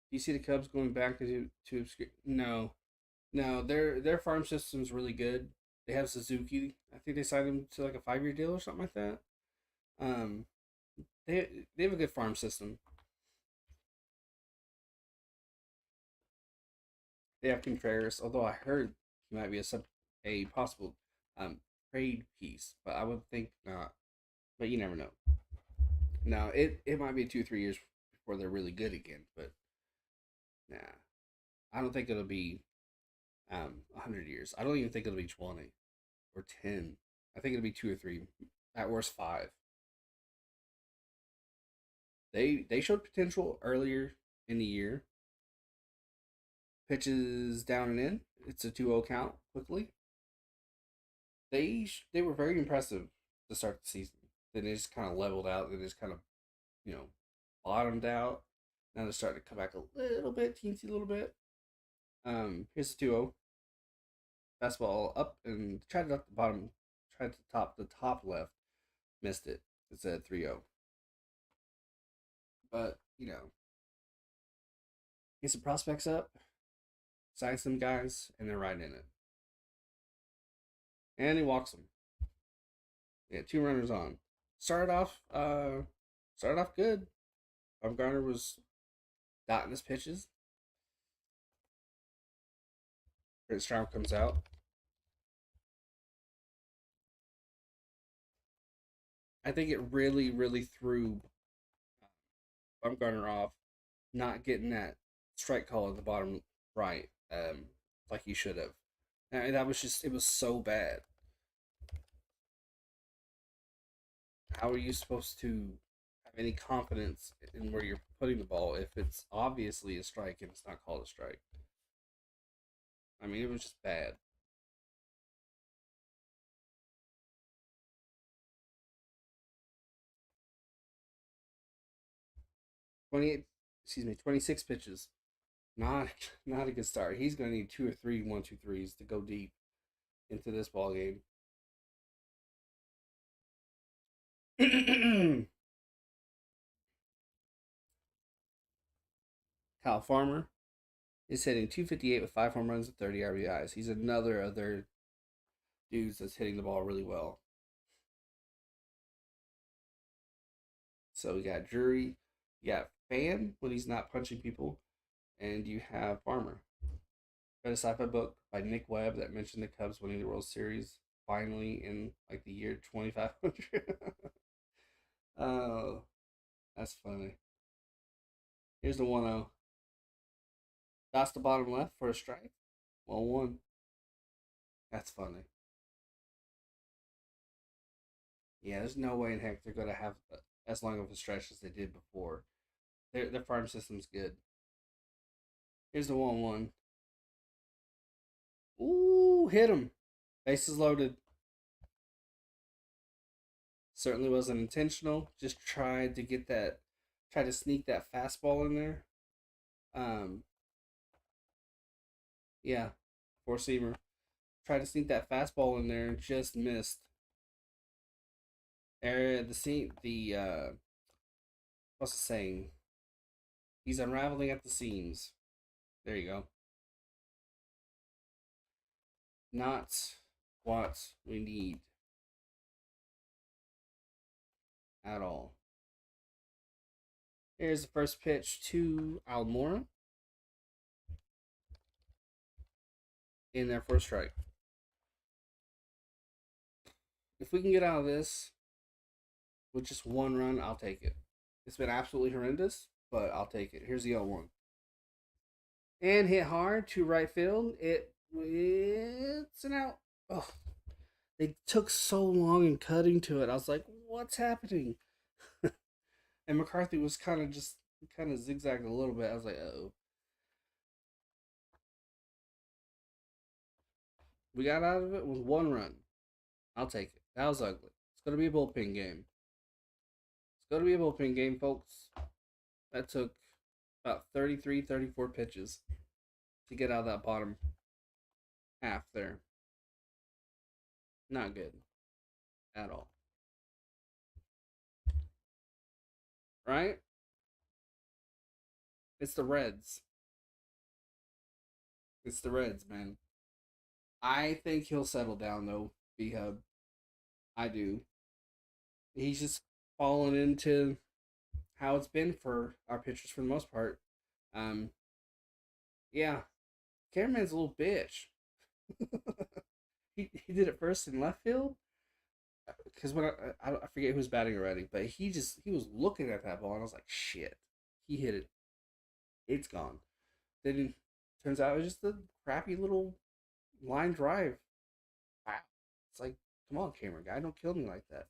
Do you see the Cubs going back to obscure? No, no. Their farm system's really good. They have Suzuki. I think they signed him to like a 5-year deal or something like that. Um, they have a good farm system. They have Contreras, although I heard he might be a possible trade piece, but I would think not. But you never know. No, it might be 2-3 years before they're really good again, but nah, I don't think it'll be 100 years. I don't even think it'll be 20 or 10. I think it'll be 2 or 3, at worst 5. They showed potential earlier in the year. Pitches down and in. It's a 2-0 count quickly. They were very impressive to start the season. Then they just kind of leveled out. They just kind of, you know, bottomed out. Now they're starting to come back a little bit, teensy little bit. Here's the 2-0. Fastball up and tried it up the bottom, tried to top the top left, missed it. It's a 3-0. But, get some prospects up, sign some guys, and they're right in it. And he walks them. Yeah, 2 runners on. Started off good. Bumgarner was dotting his pitches. Brent Strom comes out. I think it really, really threw Bumgarner off, not getting that strike call at the bottom right, like he should have. And that was just, it was so bad. How are you supposed to have any confidence in where you're putting the ball if it's obviously a strike and it's not called a strike? I mean, it was just bad. 28, 26 pitches. Not not a good start. He's going to need 2 or 3 1-2-3s to go deep into this ball game. Kyle Farmer is hitting 258 with 5 home runs and 30 RBIs. He's another other dudes that's hitting the ball really well. So we got Drury, you got Fan when he's not punching people, and you have Farmer. Read a sci-fi book by Nick Webb that mentioned the Cubs winning the World Series finally in like the year 2500. Oh, that's funny. Here's the 1-0. That's the bottom left for a strike. 1-1. That's funny. Yeah, there's no way in heck they're gonna have as long of a stretch as they did before. Their farm system's good. Here's the 1-1. Ooh, hit him. Bases loaded. Certainly wasn't intentional. Just tried to sneak that fastball in there. Um, yeah, four seamer. Tried to sneak that fastball in there and just missed. What's the saying? He's unraveling at the seams. There you go. Not what we need at all. Here's the first pitch to Almora in there for a strike. If we can get out of this with just 1 run, I'll take it. It's been absolutely horrendous, but I'll take it. Here's the 0-1. And hit hard to right field. It's an out. Oh, they took so long in cutting to it. I was like, what's happening? And McCarthy was kind of zigzagged a little bit. I was like, oh. We got out of it with 1 run. I'll take it. That was ugly. It's going to be a bullpen game. It's going to be a bullpen game, folks. That took about 33, 34 pitches to get out of that bottom half there. Not good at all. Right? It's the Reds. It's the Reds, man. I think he'll settle down though, B Hub. I do. He's just fallen into how it's been for our pitchers for the most part. Um, yeah, Cameraman's a little bitch. He did it first in left field because when I forget who's batting already, but he was looking at that ball and I was like, shit, he hit it. It's gone. Then turns out it was just a crappy little line drive. Wow. It's like, come on, camera guy, don't kill me like that.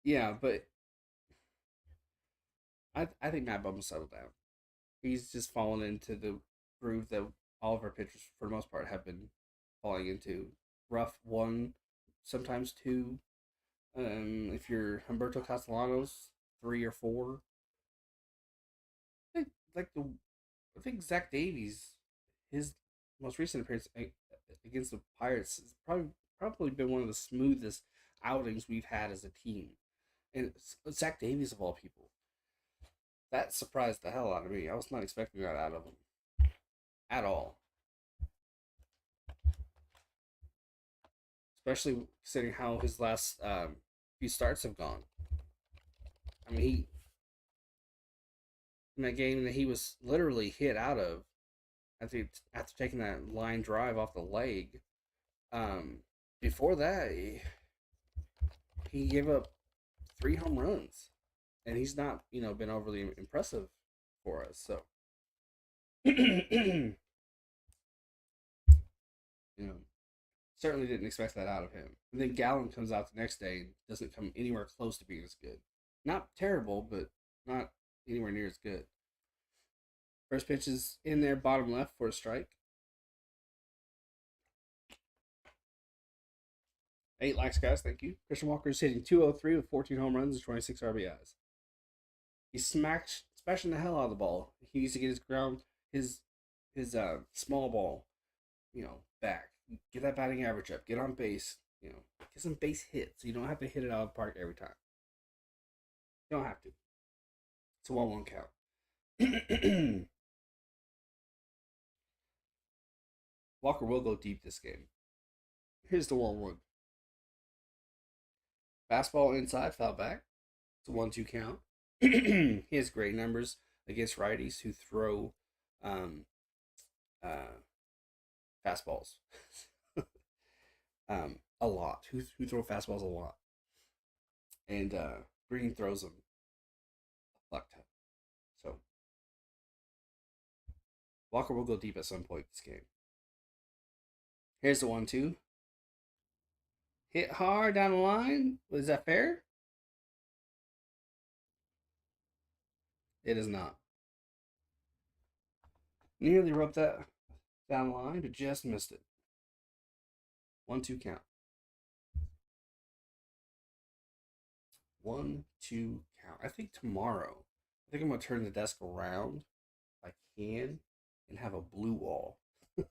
Yeah, but I think Matt Bum will settle down. He's just fallen into the groove that all of our pitchers, for the most part, have been falling into. Rough one, sometimes two. If you're Humberto Castellanos, three or four. I think like the I think Zach Davies, his most recent appearance against the Pirates has probably been one of the smoothest outings we've had as a team. And Zach Davies of all people, that surprised the hell out of me. I was not expecting that out of him at all, especially considering how his last few starts have gone. I mean, he in that game that he was literally hit out of after taking that line drive off the leg. Um, Before that, he gave up 3 home runs, and he's not been overly impressive for us. So you know certainly didn't expect that out of him. And then Gallon comes out the next day and doesn't come anywhere close to being as good. Not terrible, but not anywhere near as good. First pitch is in there, bottom left for a strike. 8 likes, guys. Thank you. Christian Walker is hitting 203 with 14 home runs and 26 RBIs. He's smashing the hell out of the ball. He needs to get his small ball, back. Get that batting average up. Get on base. Get some base hits. So you don't have to hit it out of the park every time. You don't have to. It's a 1-1 count. Walker will go deep this game. Here's the 1-1. Fastball inside, foul back. It's a 1-2 count. He has great numbers against righties who throw uh, fastballs a lot. Who throw fastballs a lot, and Green throws them a fuck ton. So Walker will go deep at some point this game. Here's the 1-2. Hit hard down the line. Was that fair? It is not. Nearly rubbed that down the line, but just missed it. 1-2 count. 1-2 count. I think tomorrow, I'm gonna turn the desk around if I can and have a blue wall. It's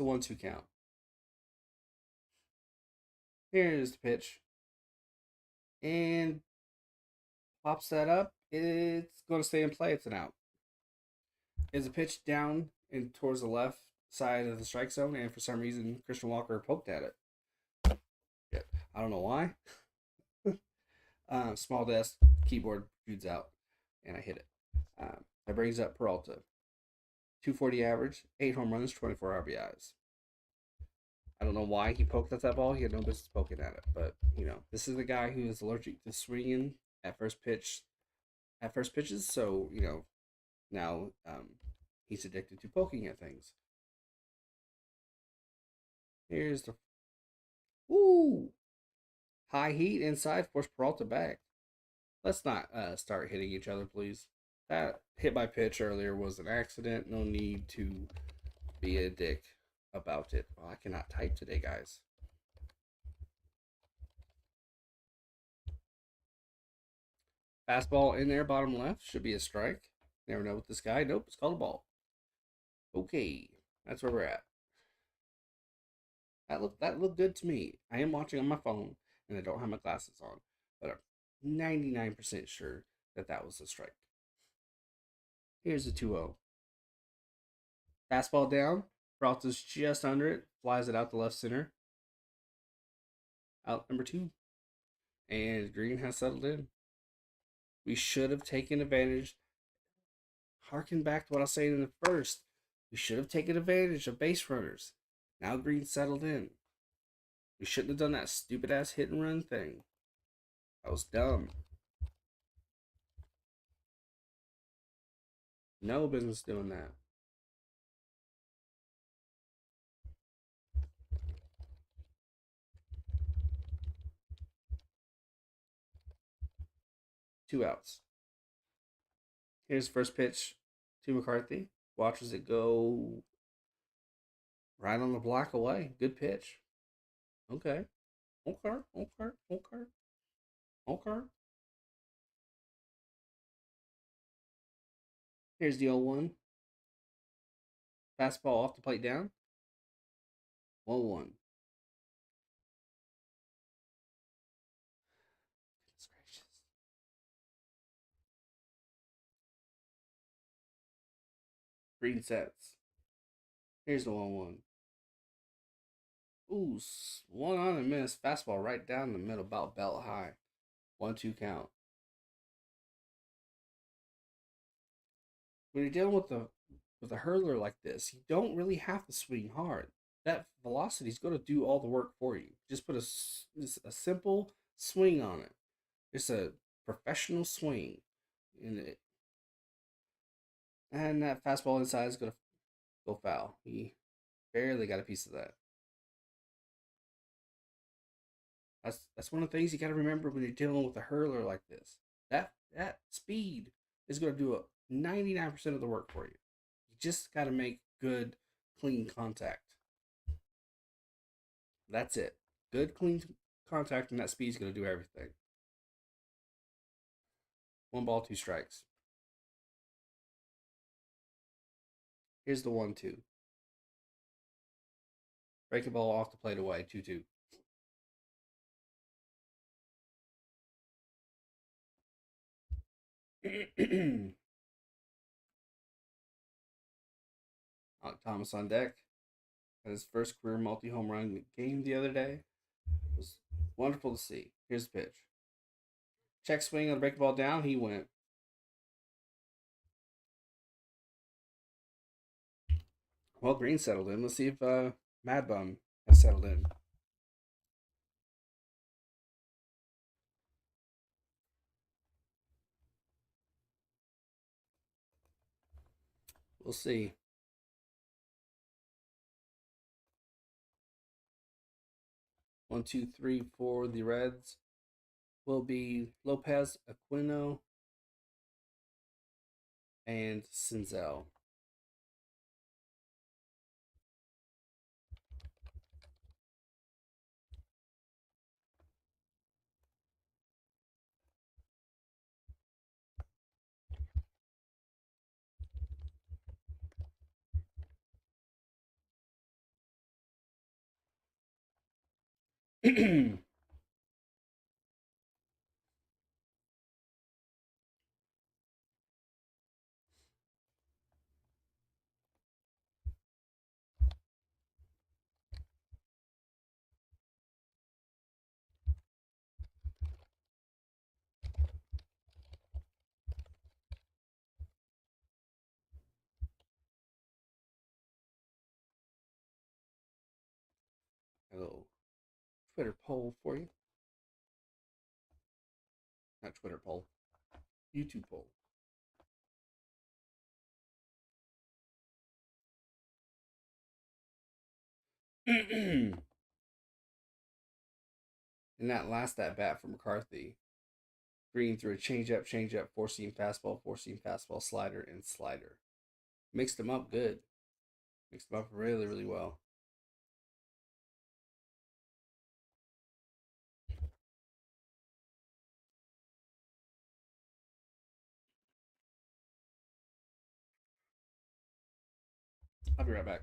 a 1-2 count. Here's the pitch. And pops that up. It's going to stay in play. It's an out. Is a pitch down and towards the left side of the strike zone, and for some reason Christian Walker poked at it. Yeah, I don't know why. Small desk, keyboard shoots out, and I hit it. That brings up Peralta. 240 average, 8 home runs, 24 RBIs. I don't know why he poked at that ball. He had no business poking at it, but this is the guy who is allergic to swinging at first pitches. So now he's addicted to poking at things. Here's the high heat inside, force Peralta back. Let's not start hitting each other, please. That hit by pitch earlier was an accident. No need to be a dick about it. Oh, I cannot type today, guys. Fastball in there, bottom left. Should be a strike. Never know with this guy. Nope, it's called a ball. Okay, that's where we're at. That looked good to me. I am watching on my phone, and I don't have my glasses on, but I'm 99% sure that was a strike. Here's the 2-0. Fastball down. Peralta's just under it. Flies it out to left center. Out number 2. And Green has settled in. We should have taken advantage. Harken back to what I was saying in the first. We should have taken advantage of base runners. Now Green settled in. We shouldn't have done that stupid ass hit and run thing. That was dumb. No business doing that. Two outs. Here's first pitch to McCarthy. Watches it go right on the block away. Good pitch. Okay. Okay. Okay. Okay. Okay. Here's the 0-1. Fastball off the plate down. 1-1. Goodness gracious. Green sets. Here's the 1-1. Ooh, one on and miss. Fastball right down the middle, about belt high. 1-2 count. When you're dealing with a hurler like this, you don't really have to swing hard. That velocity is going to do all the work for you. Just put a simple swing on it. It's a professional swing, and that fastball inside is going to go foul. He barely got a piece of that. That's one of the things you got to remember when you're dealing with a hurler like this. That speed is going to do 99% of the work for you. You just got to make good, clean contact. That's it. Good, clean contact, and that speed is going to do everything. 1 ball, 2 strikes. Here's the 1-2. Breaking ball off the plate away. 2-2. Thomas on deck. Had his first career multi-home run game the other day. It was wonderful to see. Here's the pitch. Check swing on the breaking ball down. He went. Well, Green settled in. Let's see if Mad Bum has settled in. We'll see. 1, 2, 3 for the Reds will be Lopez, Aquino, and Senzel. A little Twitter poll for you. Not Twitter poll. YouTube poll. In that last at bat for McCarthy, Green threw a changeup, four seam fastball, slider, and slider. Mixed them up good. Mixed them up really, really well. I'll be right back.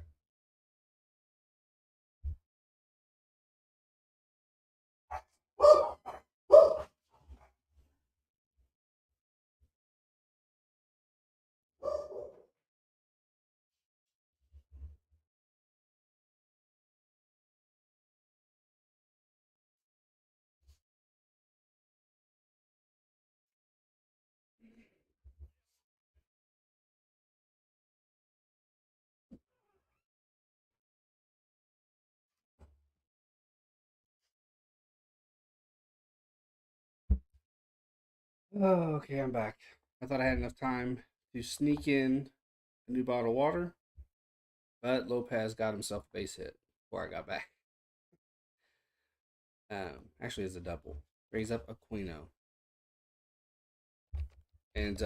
Oh, okay, I'm back. I thought I had enough time to sneak in a new bottle of water, but Lopez got himself a base hit before I got back. Actually, it's a double. Brings up Aquino. And,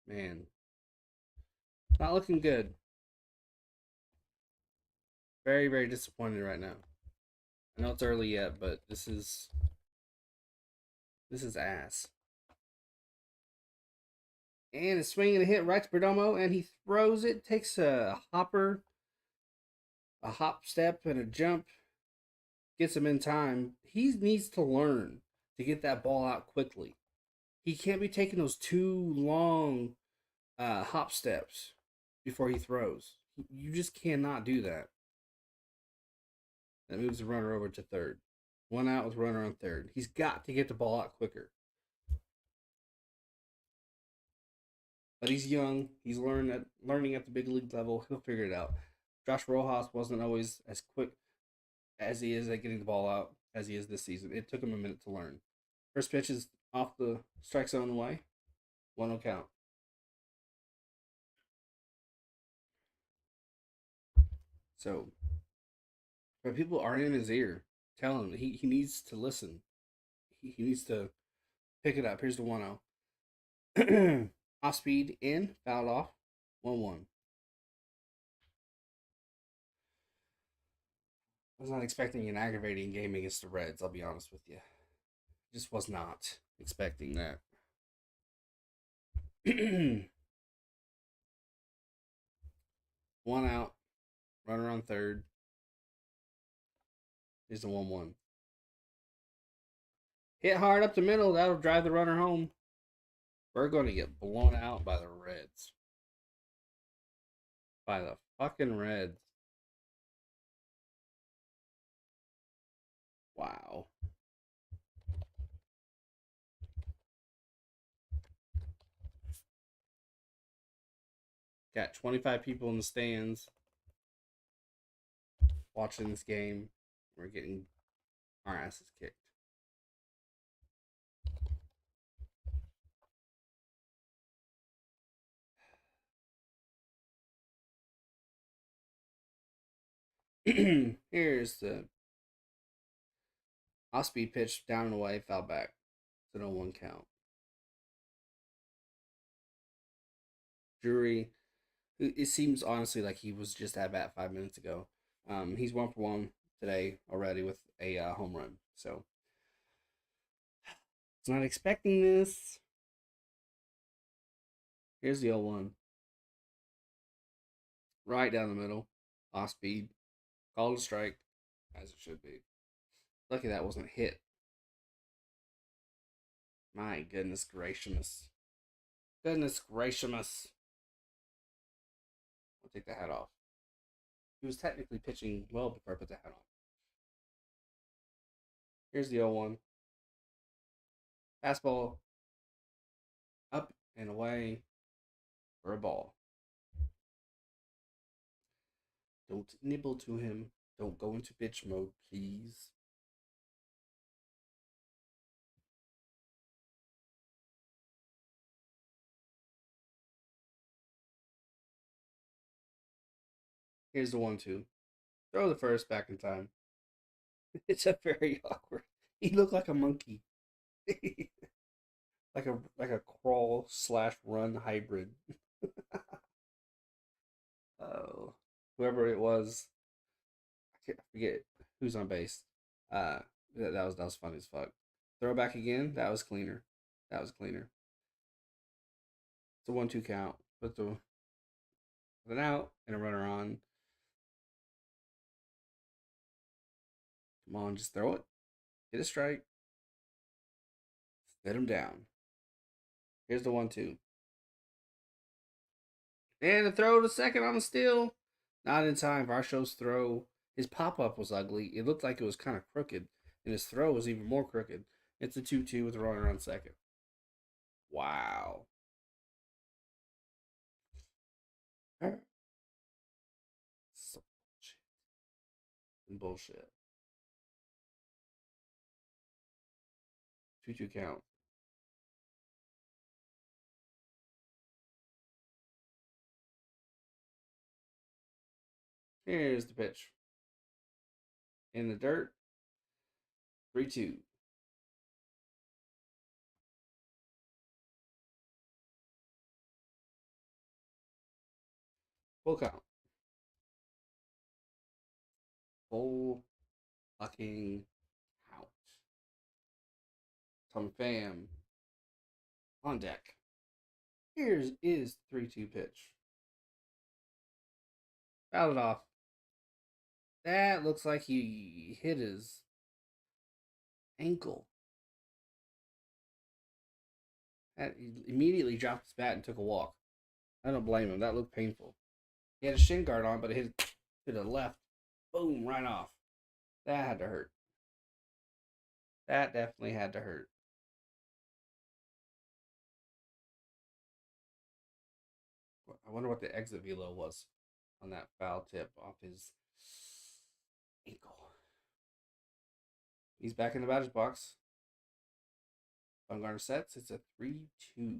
man, not looking good. Very, very disappointed right now. I know it's early yet, but this is ass. And a swing and a hit right to Perdomo, and he throws it, takes a hopper, a hop step, and a jump, gets him in time. He needs to learn to get that ball out quickly. He can't be taking those too long hop steps before he throws. You just cannot do that. That moves the runner over to third. One out with runner on third. He's got to get the ball out quicker. But he's young. He's learning at the big league level. He'll figure it out. Josh Rojas wasn't always as quick as he is at getting the ball out as he is this season. It took him a minute to learn. First pitch is off the strike zone away. 1-0 count. So, but people are in his ear. Tell him he needs to listen. He needs to pick it up. Here's the 1-0. Off speed in, fouled off. 1-1. I was not expecting an aggravating game against the Reds, I'll be honest with you. Just was not expecting that. One out, runner on third. Here's the 1-1. Hit hard up the middle, that'll drive the runner home. We're going to get blown out by the Reds. By the fucking Reds. Wow. Got 25 people in the stands watching this game. We're getting our asses kicked. Here's the off speed pitch down and away, foul back. So no 1 count. Drury, it seems honestly like he was just at bat 5 minutes ago. He's 1 for 1 today already with a home run. So, was not expecting this. Here's the 0-1. Right down the middle. Off speed. Called a strike, as it should be. Lucky that wasn't hit. My goodness gracious. Goodness gracious. I'll take the hat off. He was technically pitching well before I put the hat on. Here's the 0-1. Fastball up and away for a ball. Don't nibble to him. Don't go into bitch mode, please. Here's the 1-2. Throw the first back in time. It's a very awkward. He looked like a monkey. like a crawl slash run hybrid. Oh, whoever it was, I forget who's on base. That was funny as fuck. Throw back again. That was cleaner. That was cleaner. It's a 1-2 count. With an out and a runner on. Come on, just throw it. Get a strike. Let him down. Here's the 1-2. And the throw to second on the steal. Not in time. Varsho's throw. His pop up was ugly. It looked like it was kind of crooked. And his throw was even more crooked. It's a 2-2 with a runner on second. Wow. So bullshit. 2-2 count. Here's the pitch. In the dirt. 3-2. Full count. Full fucking count. Tom Pham on deck. Here's is 3-2 pitch. Fouled it off. That looks like he hit his ankle. That, he immediately dropped his bat and took a walk. I don't blame him. That looked painful. He had a shin guard on, but it hit to the left. Boom, right off. That had to hurt. That definitely had to hurt. I wonder what the exit velo was on that foul tip off his ankle. He's back in the batter's box. Bumgarner sets. It's a 3-2.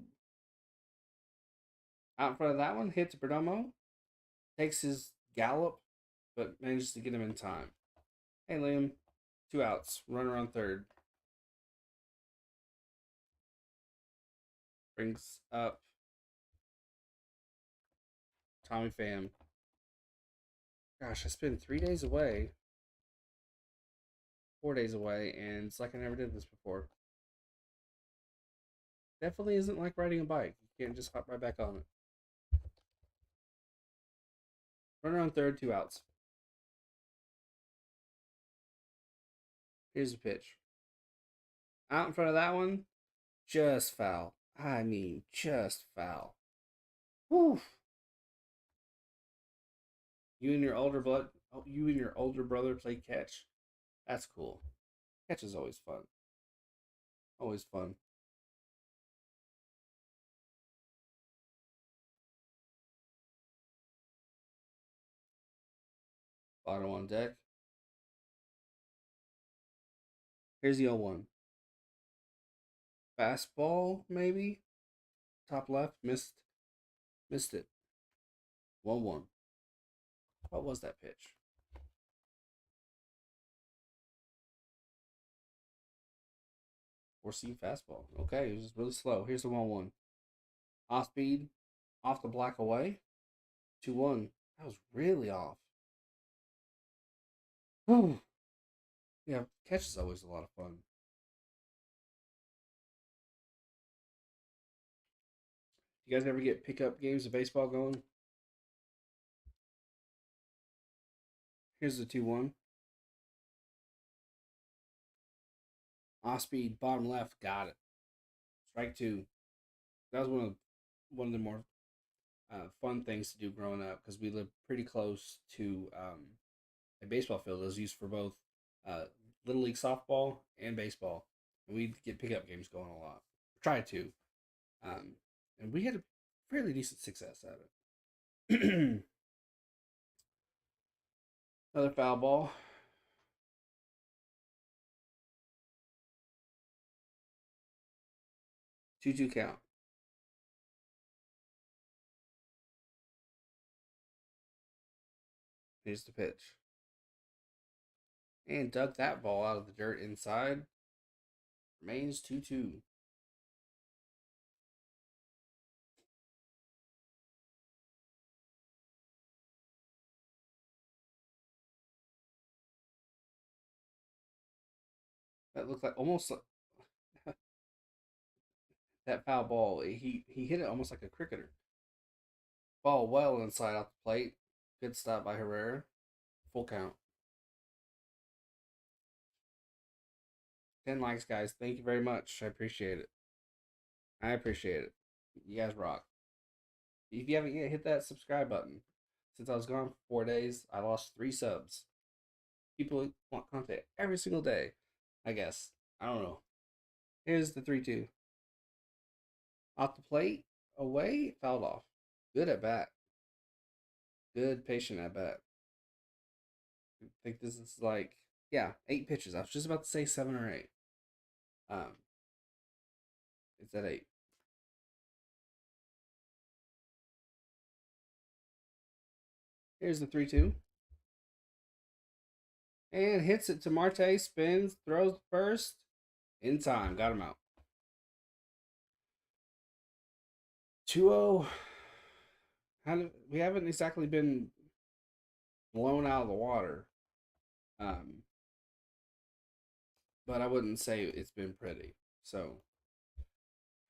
Out in front of that one, hits Perdomo. Takes his gallop, but manages to get him in time. Hey, Liam. 2 outs. Runner on third. Brings up Tommy Pham. Gosh, I spent 3 days away. 4 days away, and it's like I never did this before. Definitely isn't like riding a bike. You can't just hop right back on it. Runner on third, 2 outs. Here's the pitch. Out in front of that one, just foul. I mean, just foul. Whew. You and your older brother played catch. That's cool. Catch is always fun. Always fun. Bottom on deck. Here's the 0-1. Fastball, maybe? Top left. Missed it. 1-1. What was that pitch? Four-seam fastball. Okay, it was just really slow. Here's the 1-1. Off speed. Off the black away. 2-1. That was really off. Whew. Yeah, catch is always a lot of fun. You guys ever get pickup games of baseball going? Here's the 2-1. Off speed, bottom left, got it. Strike 2. That was one of the more fun things to do growing up because we lived pretty close to a baseball field that was used for both uh, little league softball and baseball, and we'd get pickup games going a lot. Try to, and we had a fairly decent success at it. Another foul ball. 2-2 count. Here's the pitch. And dug that ball out of the dirt inside. Remains 2-2. That looked like almost like that foul ball. He hit it almost like a cricketer. Ball well inside off the plate. Good stop by Herrera. Full count. 10 likes, guys. Thank you very much. I appreciate it. I appreciate it. You guys rock. If you haven't yet, hit that subscribe button. Since I was gone for 4 days, I lost 3 subs. People want content every single day, I guess. I don't know. Here's the 3-2. Off the plate, away, fouled off. Good at bat. Good patient at bat. I think this is like, yeah, 8 pitches. I was just about to say 7 or 8. It's at 8. Here's the 3-2. And hits it to Marte, spins, throws first. In time, got him out. 2-0. We haven't exactly been blown out of the water. Um, but I wouldn't say it's been pretty. So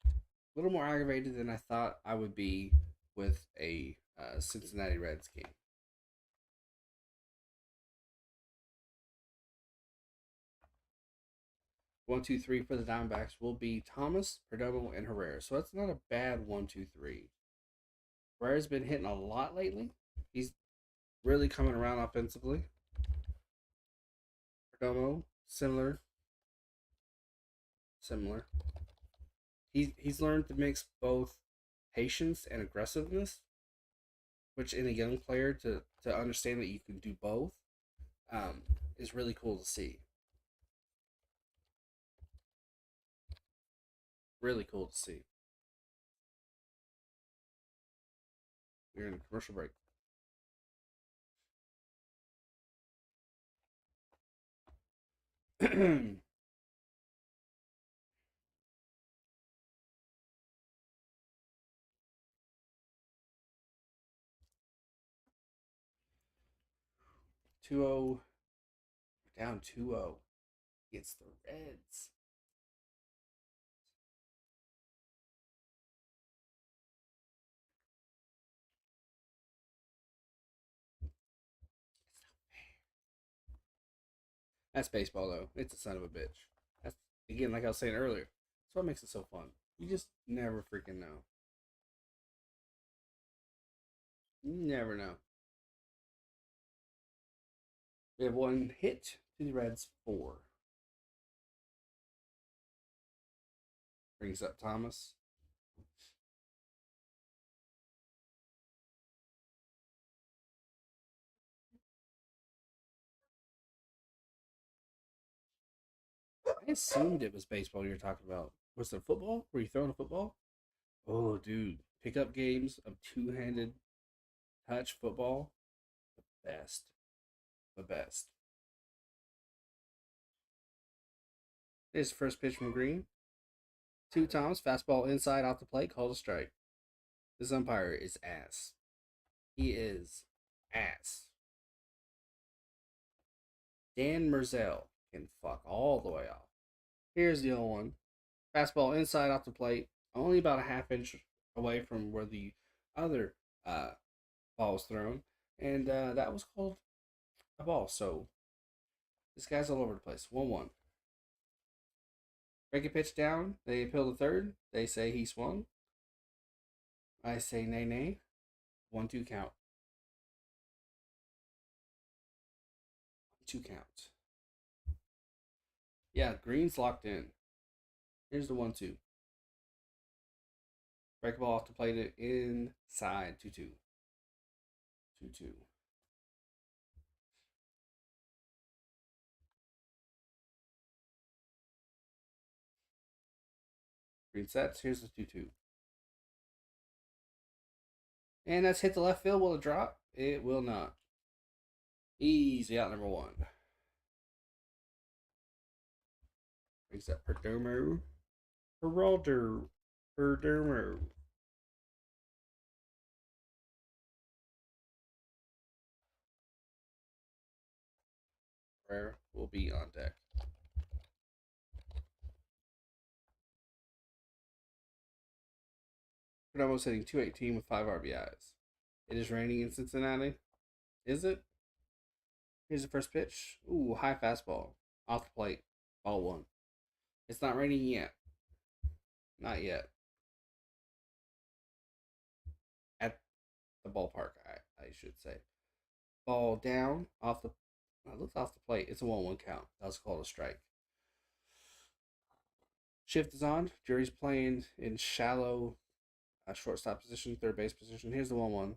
a little more aggravated than I thought I would be with a Cincinnati Reds game. 1-2-3 for the Diamondbacks will be Thomas, Perdomo, and Herrera. So that's not a bad 1-2-3. Herrera's been hitting a lot lately. He's really coming around offensively. Perdomo, similar. He's learned to mix both patience and aggressiveness, which in a young player to understand that you can do both is really cool to see. Really cool to see. We're in a commercial break. Two zero down 2-0 against the Reds. That's baseball though. It's a son of a bitch. That's again, like I was saying earlier. That's what makes it so fun. You just never freaking know. You never know. We have one hit to the Reds, 4. Brings up Thomas. I assumed it was baseball you were talking about. Was it football? Were you throwing a football? Oh, dude. Pickup games of two-handed touch football. The best. The best. Here's the first pitch from Green. 2 times. Fastball inside off the plate. Called a strike. This umpire is ass. He is ass. Dan Merzel can fuck all the way off. Here's the other one. Fastball inside off the plate. Only about a half inch away from where the other ball was thrown. And that was called a ball. So this guy's all over the place. 1-1. Break a pitch down. They appeal to third. They say he swung. I say nay, nay. 1-2 count. 2 count. Yeah, Green's locked in. Here's the 1-2. Break a ball off the plate inside. 2-2. 2-2. Green sets. Here's the 2-2. And that's hit the left field. Will it drop? It will not. Easy out number 1. Brings up Perdomo. Perdomo. Rare will be on deck. Perdomo's hitting 218 with 5 RBIs. It is raining in Cincinnati. Is it? Here's the first pitch. Ooh, high fastball. Off the plate. Ball 1. It's not raining yet. Not yet. At the ballpark, I should say. Ball down. Off the. It looks off the plate. It's a 1-1 count. That was called a strike. Shift is on. Jury's playing in shallow shortstop position, third base position. Here's the 1-1.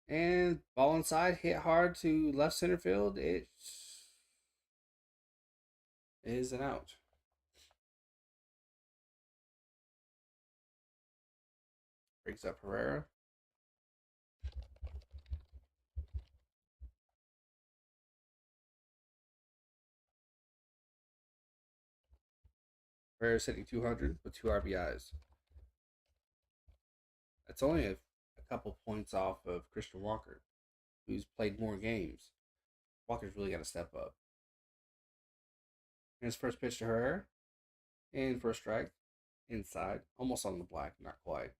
And ball inside, hit hard to left center field. It is an out. Brings up Herrera. Reyes hitting 200 with two RBIs. That's only a couple points off of Christian Walker, who's played more games. Walker's really got to step up. And his first pitch to her, and first strike, inside, almost on the black, not quite.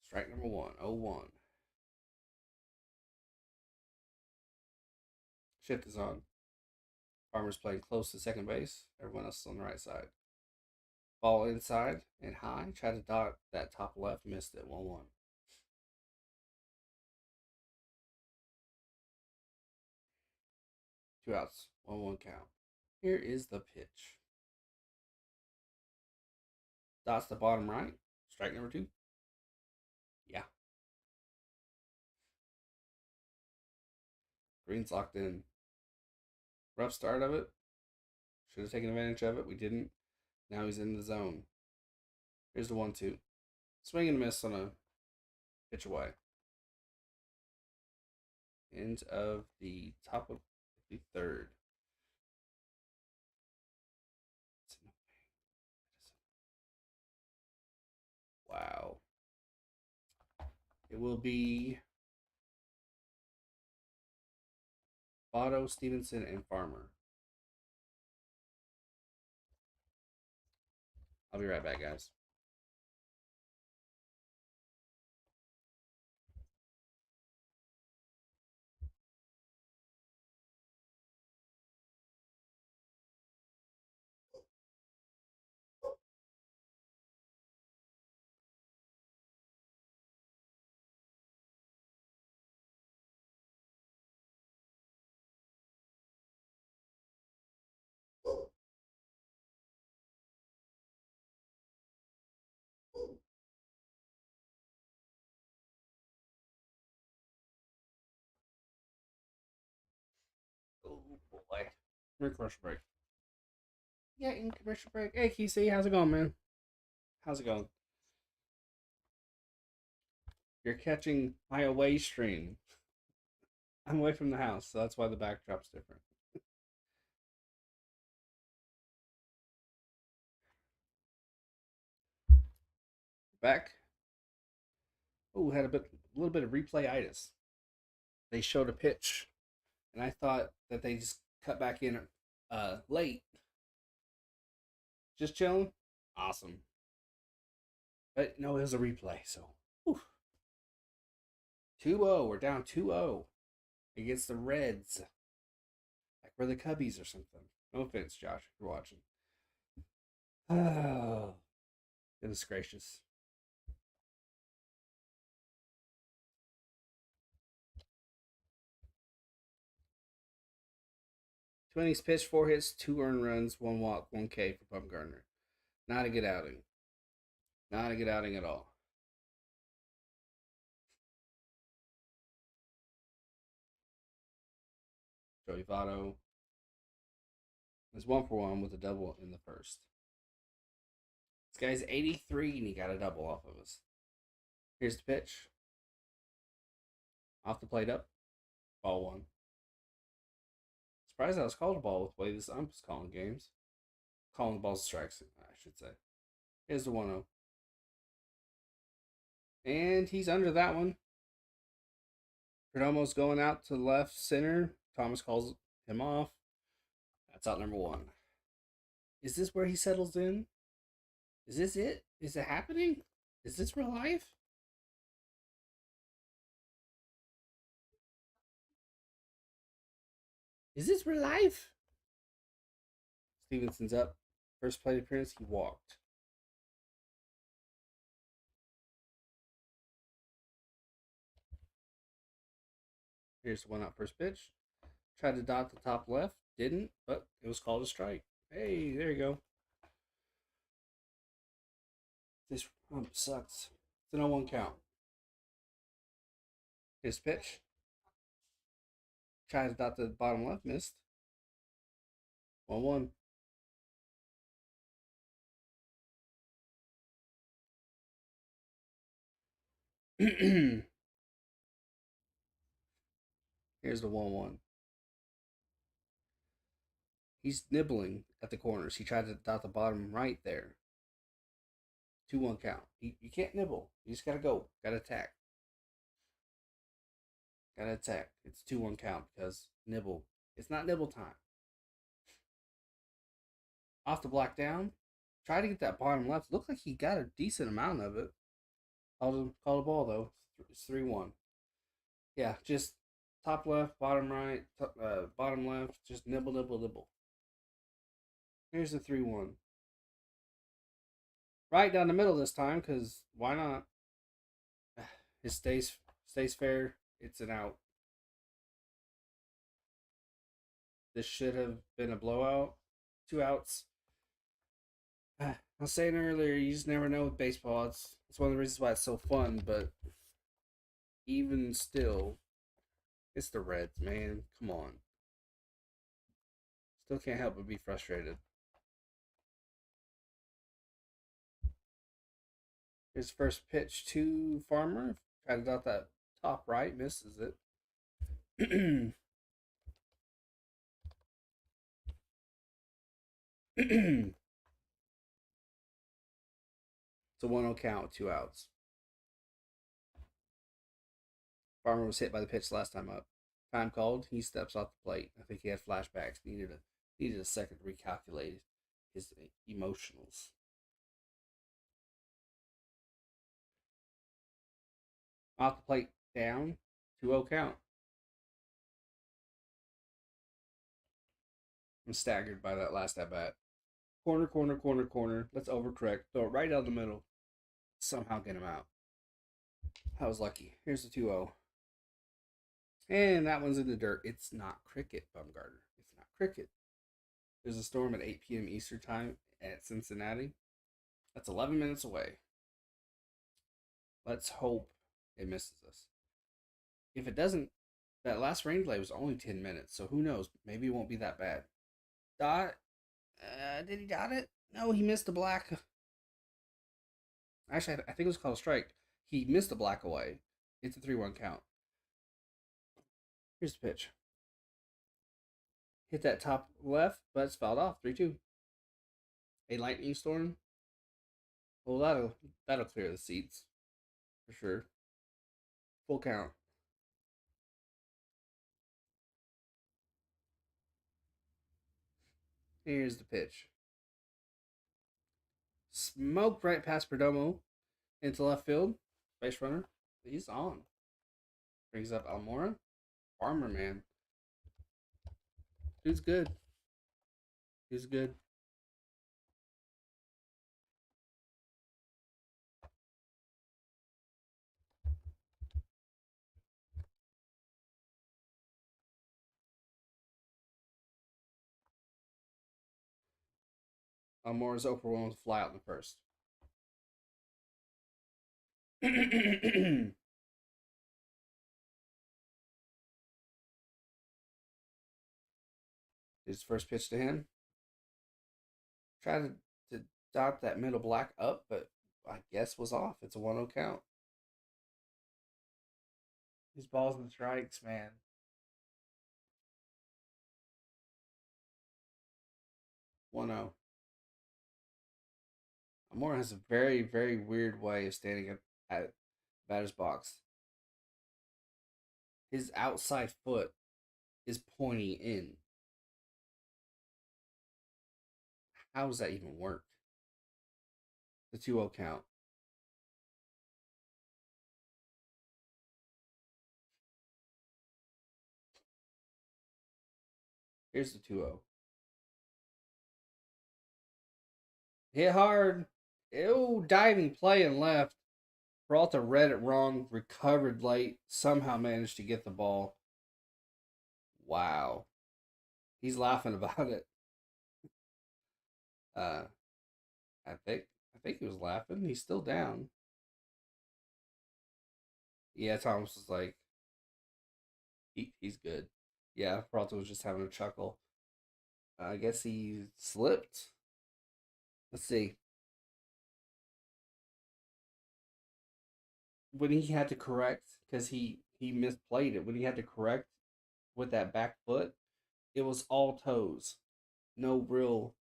Strike number 1, 0-1. Shift is on. Farmer's playing close to second base. Everyone else is on the right side. Ball inside and high. Tried to dot that top left. Missed it. 1-1. Two outs. 1-1 count. Here is the pitch. Dots the bottom right. Strike number 2. Yeah. Green's locked in. Rough start of it. Should have taken advantage of it. We didn't. Now he's in the zone. Here's the 1-2. Swing and miss on a pitch away. End of the top of the third. Wow. It will be Votto, Stevenson, and Farmer. I'll be right back, guys. Oh boy. We're in commercial break. Yeah, in commercial break. Hey, Kesey, how's it going, man? How's it going? You're catching my away stream. I'm away from the house, so that's why the backdrop's different. Back. Oh, had a little bit of replay-itis. They showed a pitch, and I thought that they just cut back in late. Just chilling. Awesome. But no, it was a replay, so. Whew. 2-0. We're down 2-0 against the Reds. Like we're the Cubbies or something. No offense, Josh, if you're watching. Oh, goodness gracious. 20's pitched, 4 hits, 2 earned runs, 1 walk, 1 K for Bumgarner. Not a good outing. Not a good outing at all. Joey Votto is 1-for-1 with a double in the first. This guy's 83 and he got a double off of us. Here's the pitch. Off the plate up. Ball 1. Surprised I was called a ball with the way this ump is calling games. Calling the balls strikes, I should say. Here's the 1-0. And he's under that one. Perdomo's going out to left center. Thomas calls him off. That's out number 1. Is this where he settles in? Is this it? Is it happening? Is this real life? Is this real life? Stevenson's up. First plate appearance, he walked. Here's the 1-out first pitch. Tried to dot the top left. Didn't, but it was called a strike. Hey, there you go. This rump sucks. It's an 0-1 count. His pitch. Tried to dot the bottom left. Missed. 1-1. Here's the 1-1. He's nibbling at the corners. He tried to dot the bottom right there. 2-1 count. You can't nibble. You just gotta go. Gotta attack. Gotta attack. It's 2-1 count because nibble. It's not nibble time. Off the block down. Try to get that bottom left. Looked like he got a decent amount of it. Called a ball though. It's 3-1. Yeah, just top left, bottom right, bottom left. Just nibble, nibble, nibble. Here's the 3-1. Right down the middle this time, because why not? It stays fair. It's an out. This should have been a blowout. 2 outs. I was saying earlier, you just never know with baseball. It's one of the reasons why it's so fun, but even still, it's the Reds, man. Come on. Still can't help but be frustrated. His first pitch to Farmer. Tried to dot that top right, misses it. It's a 1-0 count with 2 outs. Farmer was hit by the pitch last time up. Time called. He steps off the plate. I think he had flashbacks. Needed a second to recalculate his emotionals. Off the plate down. 2-0 count. I'm staggered by that last at bat. Corner, corner, corner, corner. Let's overcorrect. Throw it right down the middle. Somehow get him out. I was lucky. Here's the 2-0. And that one's in the dirt. It's not cricket, Bumgarner. It's not cricket. There's a storm at 8 p.m. Eastern Time at Cincinnati. That's 11 minutes away. Let's hope it misses us. If it doesn't, that last rain delay was only 10 minutes, so who knows? Maybe it won't be that bad. Dot. Did he dot it? No, he missed the black. Actually, I think it was called a strike. He missed the black away. It's a 3-1 count. Here's the pitch. Hit that top left, but it's fouled off. 3-2. A lightning storm. Well, that'll clear the seats for sure. Full count. Here's the pitch. Smoked right past Perdomo into left field. Base runner. He's on. Brings up Almora. Farmer, man. Dude's good. He's good. Almora's overwhelmed with a fly out in the first. His first pitch to him. Tried to dot that middle black up, but I guess was off. It's a 1-0 count. These balls and strikes, man. 1-0. Amora has a very, very weird way of standing at batter's box. His outside foot is pointing in. How does that even work? The 2-0 count. Here's the 2-0. Hit hard. Ew, diving play and left. Peralta read it wrong, recovered late, somehow managed to get the ball. Wow. He's laughing about it. Uh I think he was laughing. He's still down. Yeah, Thomas was like, he's good. Yeah, Peralta was just having a chuckle. I guess he slipped. Let's see. When he had to correct, because he misplayed it, when he had to correct with that back foot, it was all toes. no real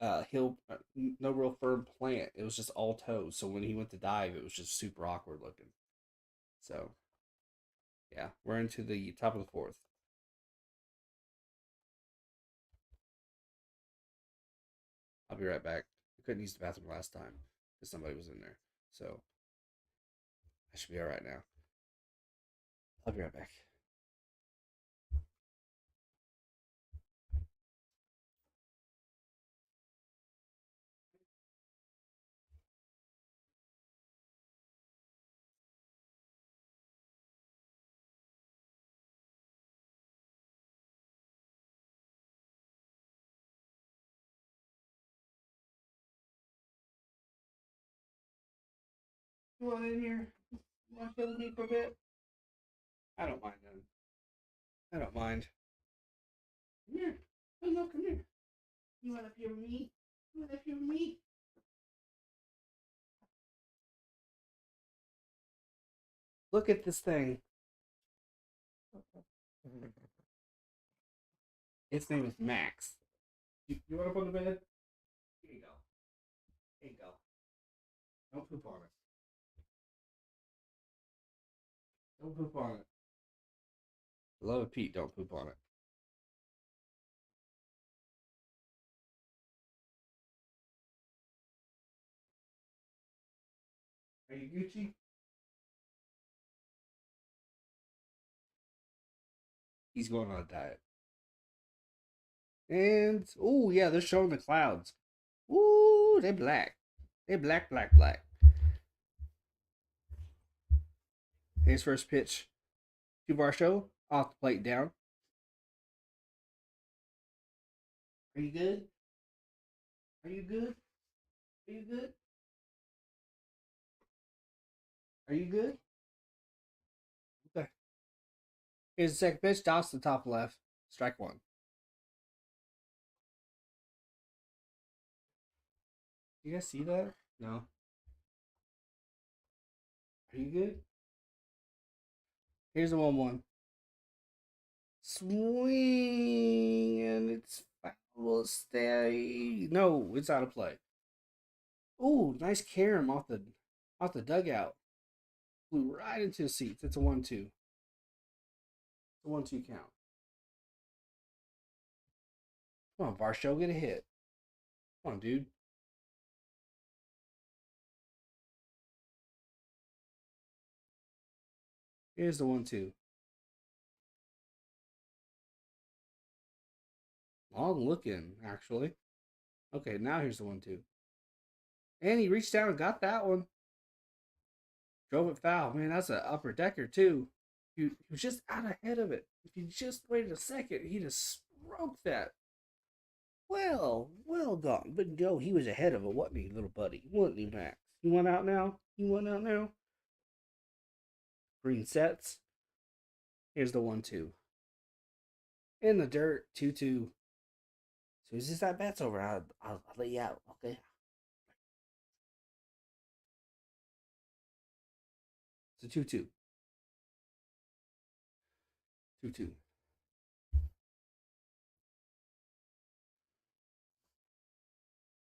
no real firm plant. It was just all toes. So when he went to dive, it was just super awkward looking. So yeah, we're into the top of the fourth. I'll be right back. I couldn't use the bathroom last time because somebody was in there. So I should be all right now. I'll be right back. You want in here? You want to chill with me for a bit? I don't mind then. I don't mind. Come here. Hey, no, come here. You want up here with me? You want up here with me? Look at this thing. Its name is Max. You want up on the bed? Here you go. Here you go. Don't poop on it. Don't poop on it. Love it, Pete. Don't poop on it. Are you Gucci? He's going on a diet. And oh yeah, they're showing the clouds. Ooh, they're black. They're black, black, black. His first pitch to Varsho. Off the plate down. Are you good? Are you good? Are you good? Are you good? Okay. Here's the second pitch. Toss to the top left. Strike one. You guys see that? No. Are you good? Here's the 1-1. Swing and it's foul. Stay. No, it's out of play. Ooh, nice carom off the dugout. Flew right into the seats. It's a 1-2. It's a 1-2 count. Come on, Varsho, get a hit. Come on, dude. Here's the 1-2. Long looking, actually. Okay, now here's the 1-2. And he reached down and got that one. Drove it foul. Man, that's an upper decker, too. He was just out ahead of it. If he just waited a second, he'd have stroked that. Well done. But no, he was ahead of it, wasn't he, little buddy? Wasn't he, Max? You want out now? You want out now? Green sets. Here's the 1-2. In the dirt, 2-2. So as soon as that bat's over, I'll let you out, okay? It's a 2-2. 2-2.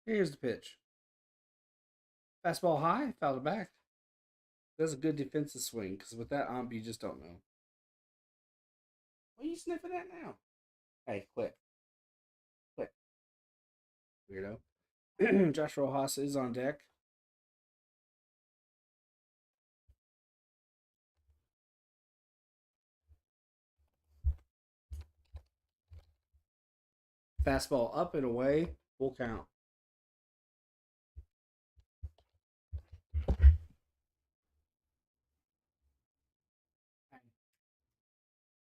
Here's the pitch. Fastball high, fouled it back. That's a good defensive swing, because with that ump, you just don't know. What are you sniffing at now? Hey, quit. Quit. Weirdo. Josh Rojas is on deck. Fastball up and away. Full count.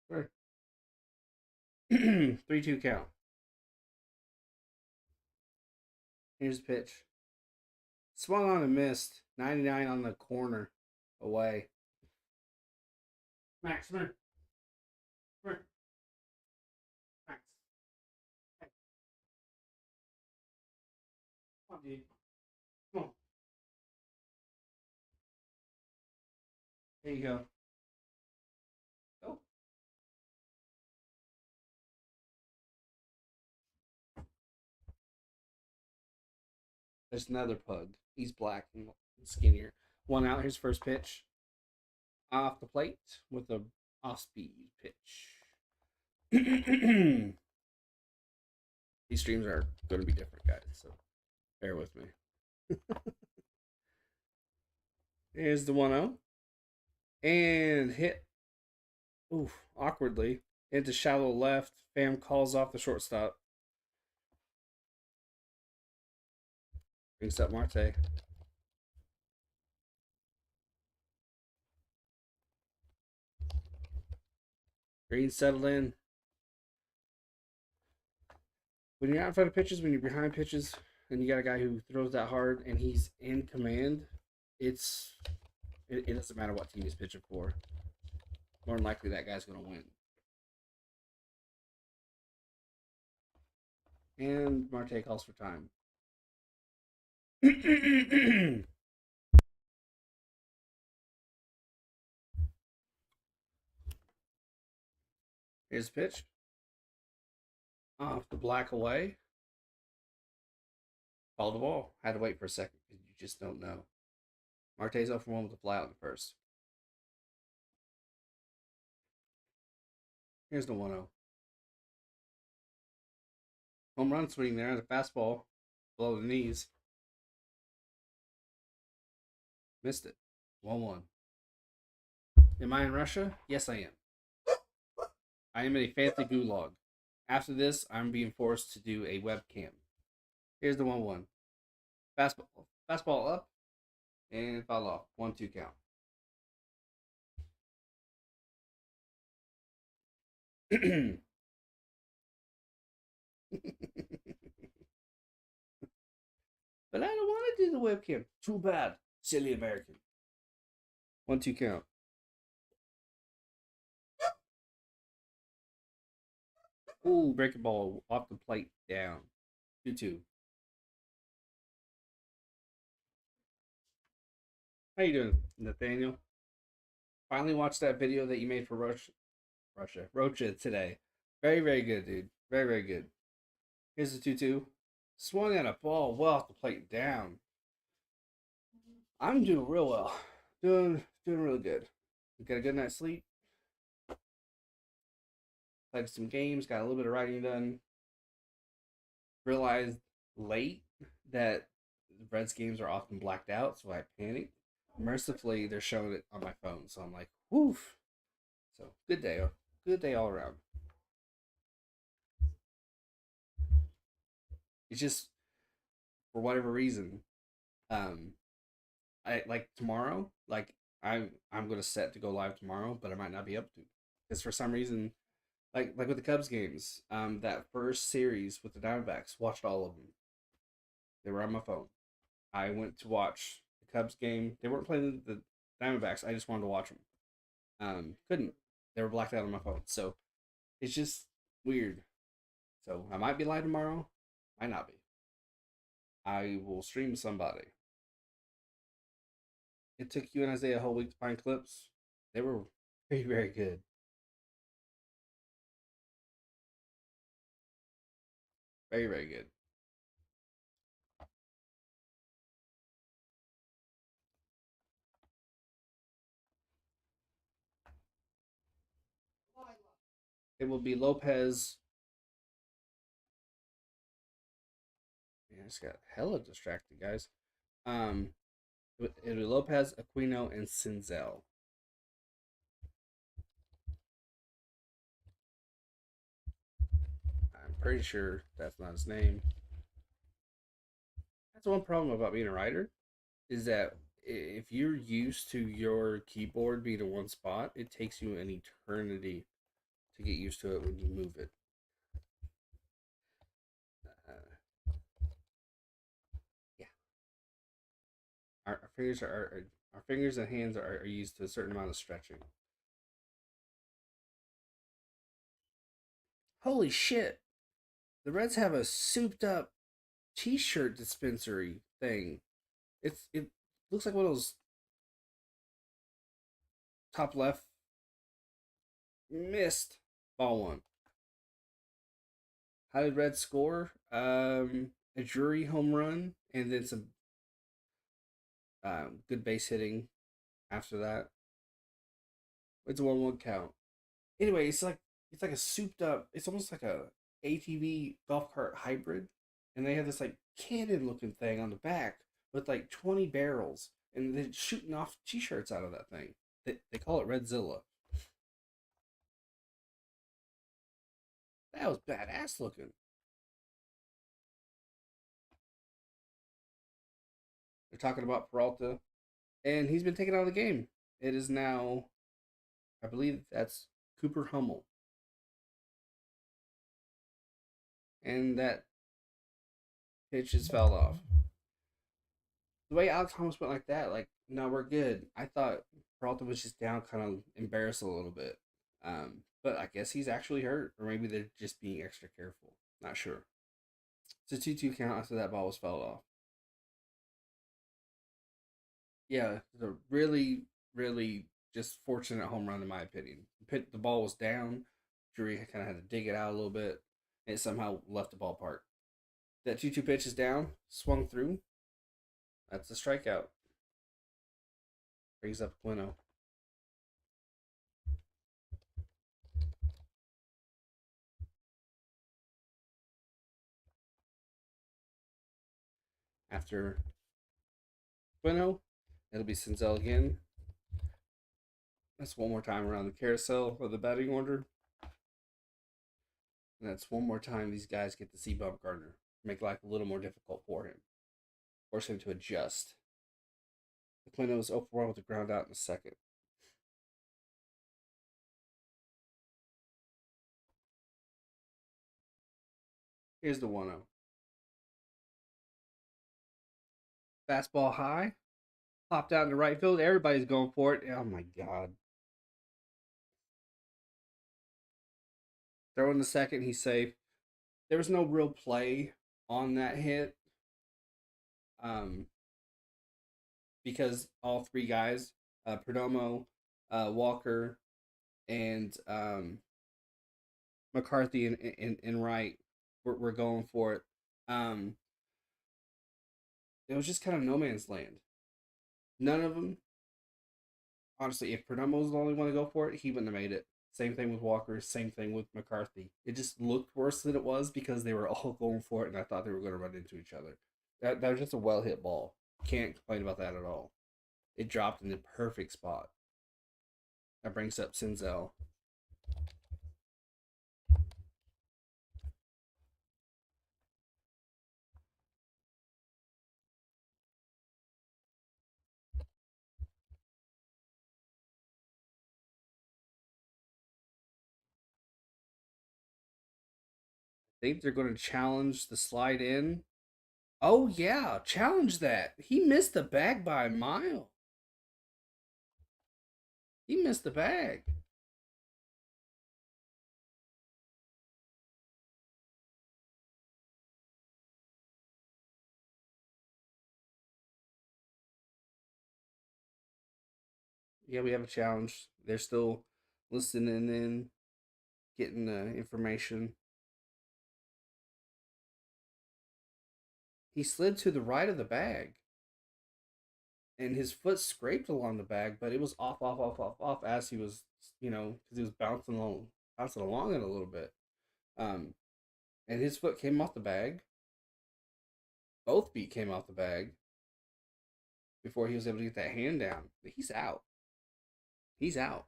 Sure. 3-2 count. Here's the pitch. Swung on and missed. 99 on the corner. Away. Max, come here. Come here. Max. Hey. Come on, dude. Come on. There you go. Go. There's another pug. He's black and skinnier. One out. Here's first pitch off the plate with a off speed pitch. These streams are going to be different, guys. So bear with me. Here's the 1-0 and hit. Oof, awkwardly into shallow left. Fam calls off the shortstop. Brings up Marte. Green settled in. When you're out in front of pitches, when you're behind pitches, and you got a guy who throws that hard and he's in command, it doesn't matter what team he's pitching for. More than likely, that guy's going to win. And Marte calls for time. Here's the pitch. Off the black away. Called the ball. Had to wait for a second because you just don't know. Marte's up for one with a fly out in the first. Here's the 1-0. Home run swing there. The fastball below the knees. Missed it. 1-1. Am I in Russia? Yes, I am. I am in a fancy gulag. After this, I'm being forced to do a webcam. Here's the 1-1. Fastball up and foul off. 1-2 count. But I don't want to do the webcam. Too bad. Silly American. 1-2 count. Ooh, breaking ball off the plate down. 2-2. How you doing, Nathaniel? Finally watched that video that you made for Rocha today. Very, very good, dude. Very, very good. Here's the 2-2. Swung at a ball well off the plate down. I'm doing real well. Doing really good. Got a good night's sleep. Played some games. Got a little bit of writing done. Realized late that the Reds games are often blacked out, so I panicked. Mercifully, they're showing it on my phone, so I'm like, woof. So good day all around. It's just for whatever reason, I like tomorrow, like I'm gonna set to go live tomorrow, but I might not be up to because for some reason, like with the Cubs games, that first series with the Diamondbacks, watched all of them. They were on my phone. I went to watch the Cubs game. They weren't playing the Diamondbacks. I just wanted to watch them. Couldn't. They were blacked out on my phone. So it's just weird. So I might be live tomorrow. Might not be. I will stream somebody. It took you and Isaiah a whole week to find clips. They were very, very good. Very, very good. It will be Lopez. Yeah, I just got hella distracted, guys. Um, it'll be Lopez, Aquino, and Sinzel. I'm pretty sure that's not his name. That's one problem about being a writer is that if you're used to your keyboard being in one spot, it takes you an eternity to get used to it when you move it. Uh, yeah, our fingers our fingers and hands are used to a certain amount of stretching. Holy shit! The Reds have a souped up T-shirt dispensary thing. It looks like one of those top left missed ball one. How did Red score? a Drury home run, and then some good base hitting after that. It's a 1-1 count. Anyway, it's like a souped up. It's almost like a ATV golf cart hybrid, and they have this like cannon looking thing on the back with like 20 barrels, and they're shooting off T-shirts out of that thing. They call it Redzilla. That was badass looking. They're talking about Peralta, and he's been taken out of the game. It is now, I believe that's Cooper Hummel, and that pitch just fell off. The way Alex Thomas went like that, like, no, we're good. I thought Peralta was just down, kind of embarrassed a little bit. But I guess he's actually hurt, or maybe they're just being extra careful. Not sure. It's a 2-2 count after that ball was fouled off. Yeah, it's a really, really just fortunate home run, in my opinion. The ball was down. Drury kind of had to dig it out a little bit, and it somehow left the ballpark. That 2-2 pitch is down, swung through. That's a strikeout. Brings up Quino. After Quino, it'll be Senzel again. That's one more time around the carousel of the batting order. And that's one more time these guys get to see Bumgarner. Make life a little more difficult for him. Force him to adjust. Aquino was 0-for-1 with a ground out in the second. Here's the 1-0. Fastball high. Popped out into right field. Everybody's going for it. Oh my God. Throw in the second. He's safe. There was no real play on that hit. Because all three guys, Perdomo, Walker, and McCarthy and Wright were going for it. It was just kind of no man's land. None of them, honestly, if Perdomo was the only one to go for it, he wouldn't have made it. Same thing with Walker, same thing with McCarthy. It just looked worse than it was because they were all going for it, and I thought they were going to run into each other. That was just a well hit ball. Can't complain about that at all. It dropped in the perfect spot. That brings up Senzel. I think they're going to challenge the slide in. Oh, yeah, challenge that. He missed the bag by a mile. He missed the bag. Yeah, we have a challenge. They're still listening in, getting the information. He slid to the right of the bag, and his foot scraped along the bag, but it was off as he was, because he was bouncing along it a little bit. Um, and his foot came off the bag. Both feet came off the bag before he was able to get that hand down. But he's out. He's out.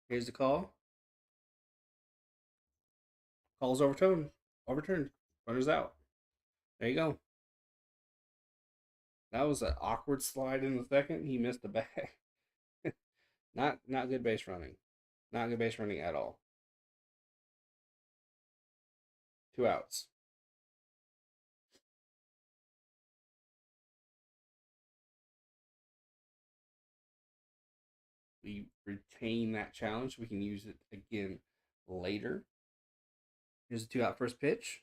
Here's the call. Call's overturned. Overturned. Runner's out. There you go. That was an awkward slide in the second. He missed the bag. Not good base running. Not good base running at all. 2 outs. We retain that challenge. We can use it again later. Here's a 2-out first pitch.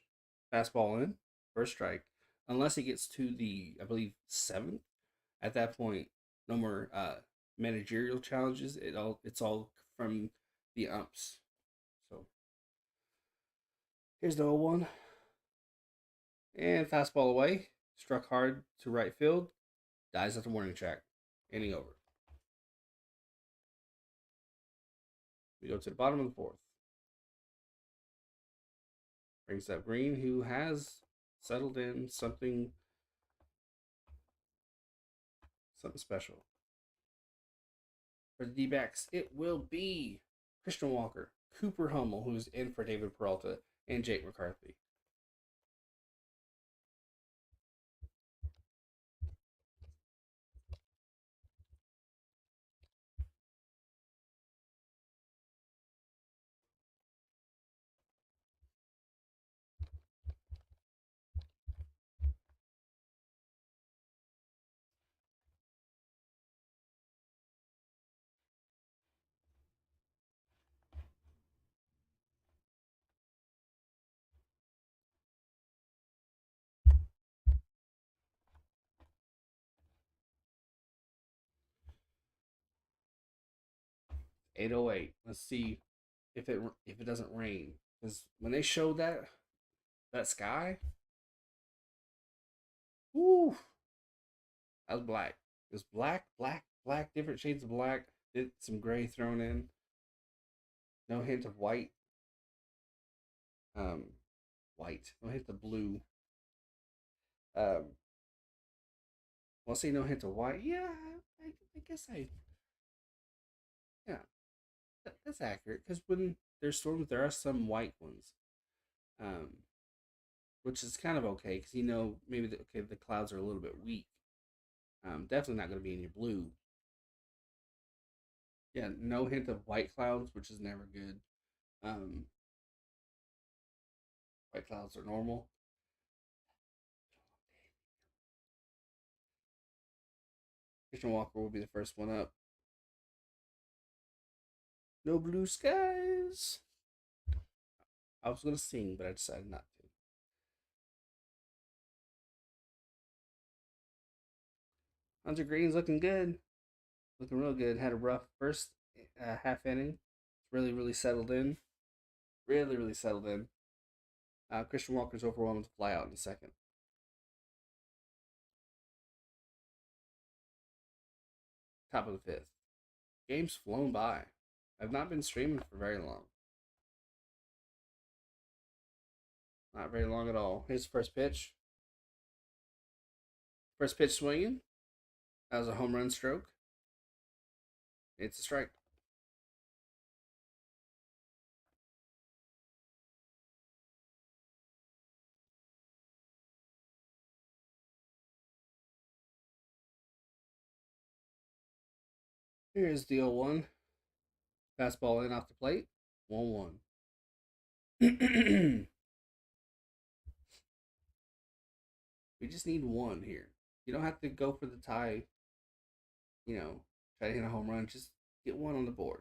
Fastball in. First strike. Unless it gets to the, I believe, seventh. At that point, no more managerial challenges. It's all from the umps. So here's the 0-1. And fastball away. Struck hard to right field. Dies at the warning track. Inning over. We go to the bottom of the fourth. Brings up Green, who has settled in something special. For the D-backs, it will be Christian Walker, Cooper Hummel, who's in for David Peralta, and Jake McCarthy. .808. Let's see if it doesn't rain, because when they showed that sky, whoo, that was black. It was black, black, black, different shades of black. Did some gray thrown in. No hint of white. Um, white. No hint of blue. Um, I'll say no hint of white. Yeah, I guess yeah, that's accurate. Because when there's storms, there are some white ones. Um, which is kind of okay because maybe the clouds are a little bit weak. Definitely not going to be in your blue. Yeah, no hint of white clouds, which is never good. Um, White clouds are normal. Christian Walker will be the first one up. No blue skies. I was going to sing, but I decided not to. Hunter Green's looking good. Looking real good. Had a rough first half inning. Really, really settled in. Really, really settled in. Christian Walker's overwhelmed to fly out in the second. Top of the fifth. Game's flown by. I've not been streaming for very long. Not very long at all. Here's the first pitch. First pitch swinging. That was a home run stroke. It's a strike. Here's the 0-1. Fastball in off the plate. 1-1. We just need one here. You don't have to go for the tie, try to hit a home run. Just get one on the board.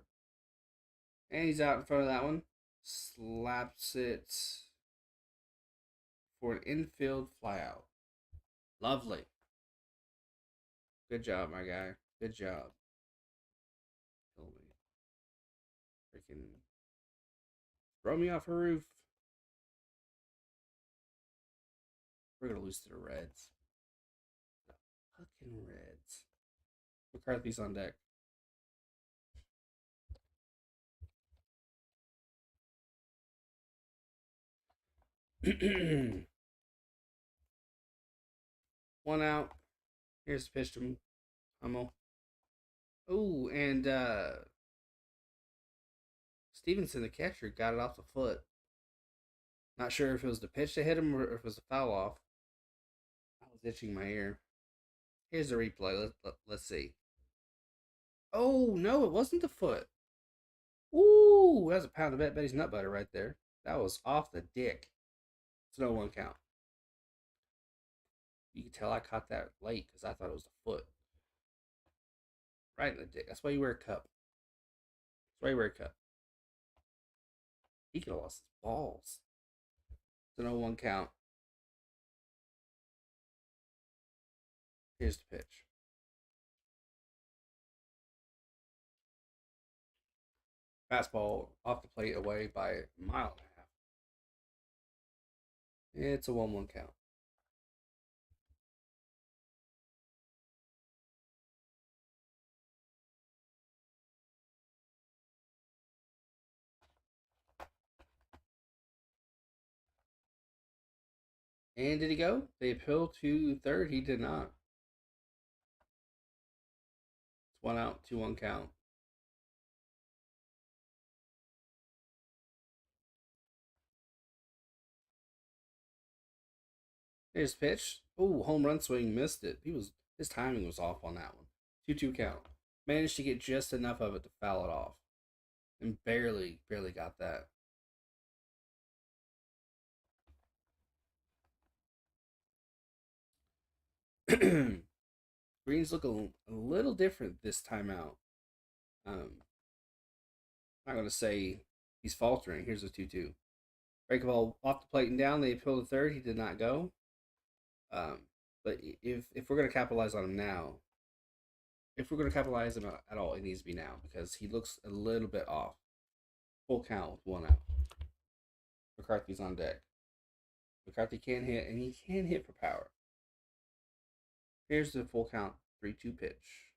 And he's out in front of that one. Slaps it for an infield flyout. Lovely. Good job, my guy. Good job. Kill me. Freaking throw me off a roof. We're gonna lose to the Reds. The fucking Reds. McCarthy's on deck. One out. Here's the pitch to Hummel. Oh, and Stevenson, the catcher, got it off the foot. Not sure if it was the pitch that hit him or if it was a foul off. I was itching my ear. Here's the replay. Let's see. Oh, no, it wasn't the foot. Ooh, that's a pound of Betty's nut butter right there. That was off the dick. It's no one count. You can tell I caught that late because I thought it was the foot. Right in the dick. That's why you wear a cup. That's why you wear a cup. He could have lost his balls. It's no one count. Here's the pitch. Fastball off the plate away by a mile and a half. It's a 1-1 count. And did he go? They appealed to third. He did not. It's one out, 2-1 count. His pitch. Oh, home run swing, missed it. His timing was off on that one. 2-2 count. Managed to get just enough of it to foul it off. And barely got that. Greens look a little different this time out. I'm not going to say he's faltering. Here's a 2-2. Break ball off the plate and down. They appeal to third. He did not go. Um, but if we're going to capitalize on him now, if we're going to capitalize him at all, it needs to be now because he looks a little bit off. Full count with one out. McCarthy's on deck. McCarthy can hit, and he can hit for power. Here's the full count 3-2 pitch.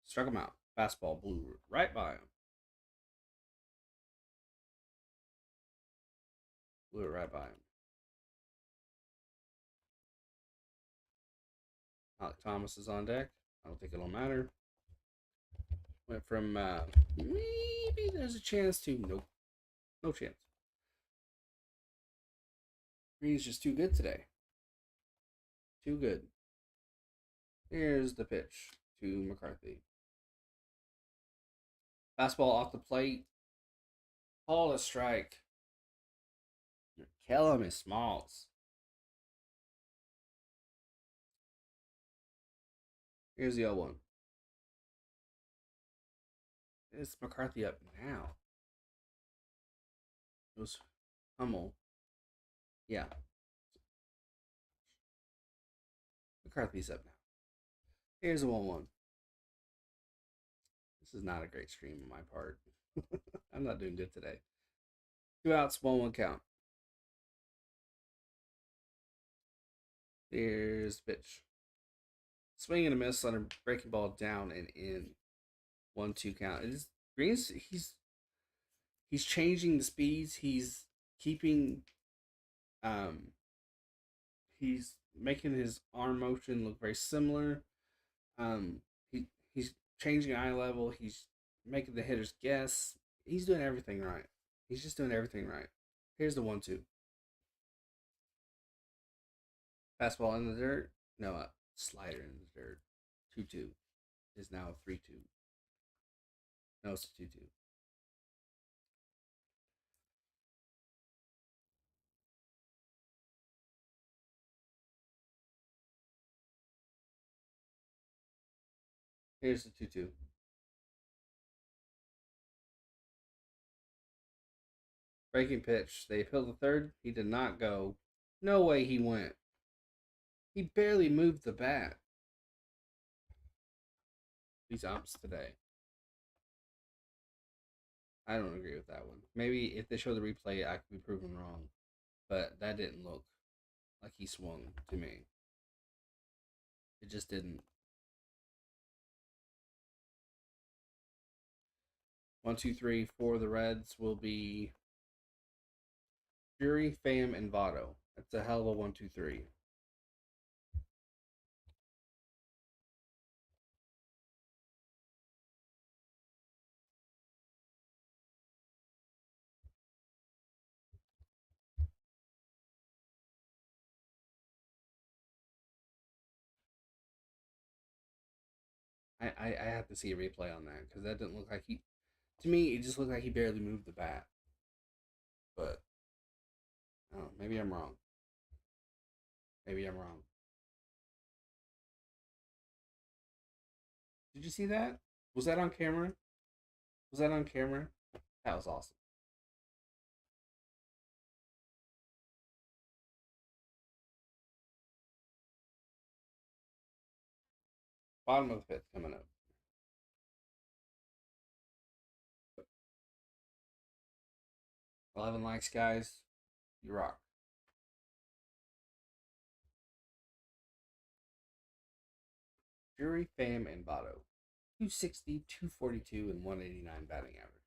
Struck him out. Fastball blew right by him. Blew it right by him. Alec Thomas is on deck. I don't think it'll matter. Went from maybe there's a chance to nope. No chance. Green's just too good today. Too good. Here's the pitch to McCarthy. Fastball off the plate. Call a strike. You're killing me, Smalls. Here's the 0-1. It's McCarthy up now. It was Hummel. Yeah. McCarthy's up now. Here's a 1-1. This is not a great stream on my part. I'm not doing good today. 2 outs, 1-1 count. Here's the pitch. Swing and a miss on a breaking ball down and in. 1-2 count. It is Green's he's changing the speeds. He's keeping he's making his arm motion look very similar. He's changing eye level. He's making the hitters guess. He's doing everything right. He's just doing everything right. Here's the 1-2. Fastball in the dirt. No, slider in the dirt. 2-2 is now 3-2. No, it's 2-2. Here's the 2-2. Breaking pitch. They appealed the third. He did not go. No way he went. He barely moved the bat. These umps today. I don't agree with that one. Maybe if they show the replay, I could be proven wrong. But that didn't look like he swung to me. It just didn't. 1, 2, 3 for the Reds will be Fury, Pham, and Votto. That's a hell of a 1, 2, 3. I have to see a replay on that because that didn't look like he. To me, it just looked like he barely moved the bat. But oh, maybe I'm wrong. Maybe I'm wrong. Did you see that? Was that on camera? Was that on camera? That was awesome. Bottom of the fifth coming up. 11 likes, guys. You rock. Fury, Pham, and Votto. 260, 242, and 189 batting averages.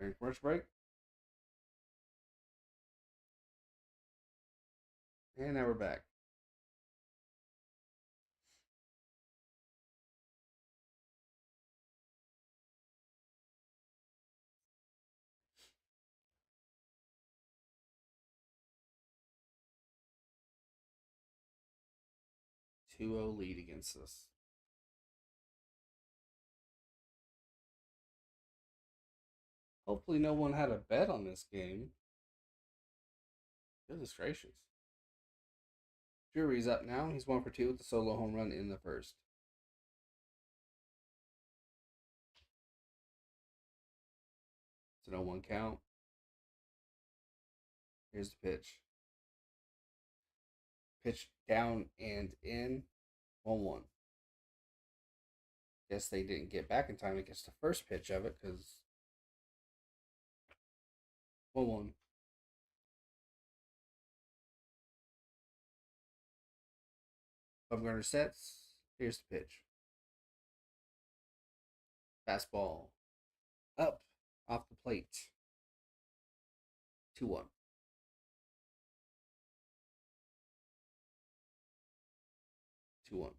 During commercial break. And now we're back. Two 0 lead against us. Hopefully, no one had a bet on this game. Goodness gracious. Drury's up now. He's 1 for 2 with the solo home run in the first. It's an 0-1 count. Here's the pitch. Pitch down and in. 1-1. Guess they didn't get back in time to catch the first pitch of it because 1-1. Bumgarner sets. Here's the pitch. Fastball. Up. Off the plate. 2-1. 2-1.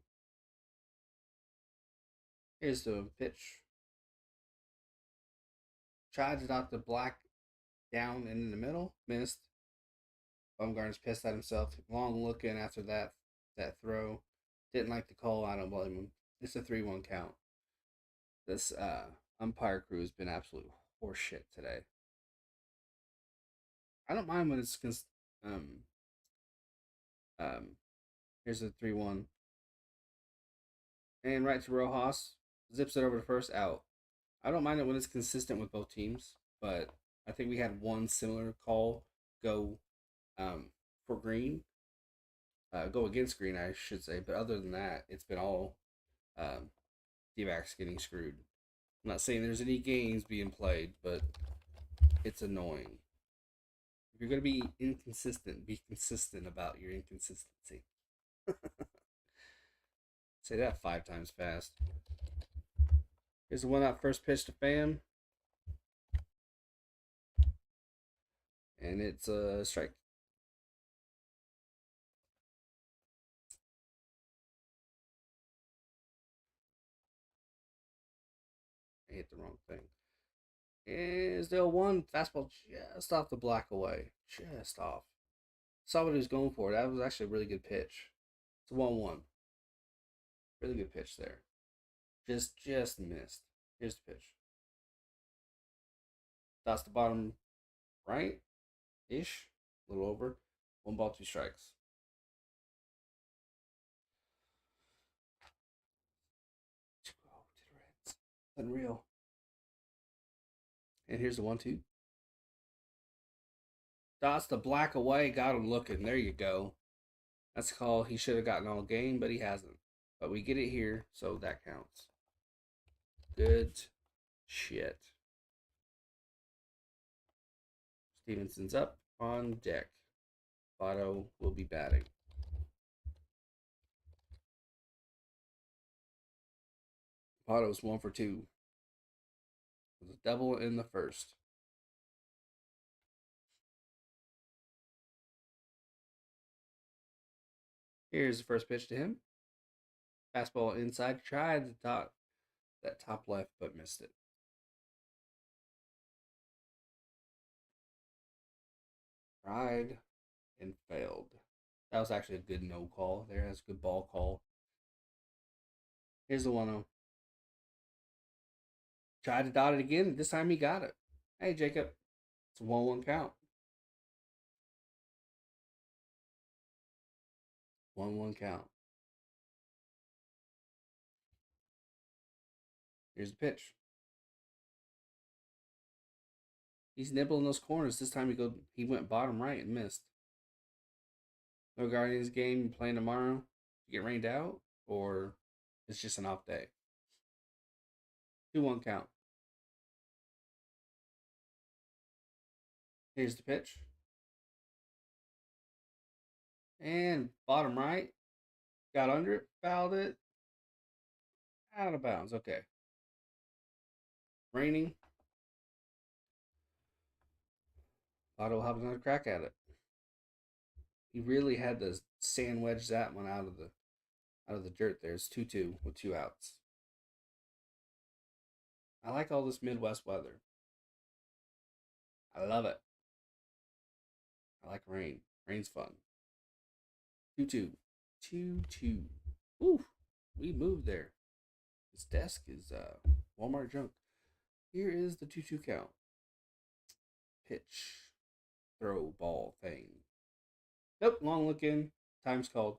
Here's the pitch. Tried to dot the black down and in the middle. Missed. Bumgarner's pissed at himself. Long looking after that throw. Didn't like the call. I don't blame him. It's a 3-1 count. This umpire crew has been absolute horseshit today. I don't mind when it's here's a 3-1. And right to Rojas. Zips it over to first, out. I don't mind it when it's consistent with both teams, but I think we had one similar call go for Green. Go against Green, I should say. But other than that, it's been all D-backs getting screwed. I'm not saying there's any games being played, but it's annoying. If you're going to be inconsistent, be consistent about your inconsistency. Say that 5 times fast. Here's the 1-out first pitch to Pham. And it's a strike. I hit the wrong thing. Is there one fastball just off the black away? Just off. Saw what he was going for. That was actually a really good pitch. It's a 1-1. Really good pitch there. Just missed. Here's the pitch. Dots the bottom right ish. A little over. 1 ball, 2 strikes. Unreal. And here's the 1-2. Dots the black away. Got him looking. There you go. That's a call he should have gotten all game, but he hasn't. But we get it here, so that counts. Good shit. Stevenson's up on deck. Votto will be batting. Votto's 1 for 2. With a double in the first. Here's the first pitch to him. Fastball inside. Tried to dot that top left, but missed it. Tried and failed. That was actually a good no call. There has a good ball call. Here's the 1-0. Tried to dot it again. This time he got it. Hey, Jacob. It's a 1-1 count. 1-1 count. Here's the pitch. He's nibbling those corners. This time he went bottom right and missed. No Guardians game playing tomorrow. You get rained out, or it's just an off day. 2-1 count. Here's the pitch. And bottom right. Got under it, fouled it. Out of bounds. Okay. Raining. Otto will have another crack at it. He really had to sand wedge that one out of the dirt. There's 2-2 with 2 outs. I like all this Midwest weather. I love it. I like rain. Rain's fun. 2-2. 2-2. Ooh, we moved there. This desk is Walmart junk. Here is the 2-2 count. Pitch. Throw ball thing. Nope, long look in. Time's called.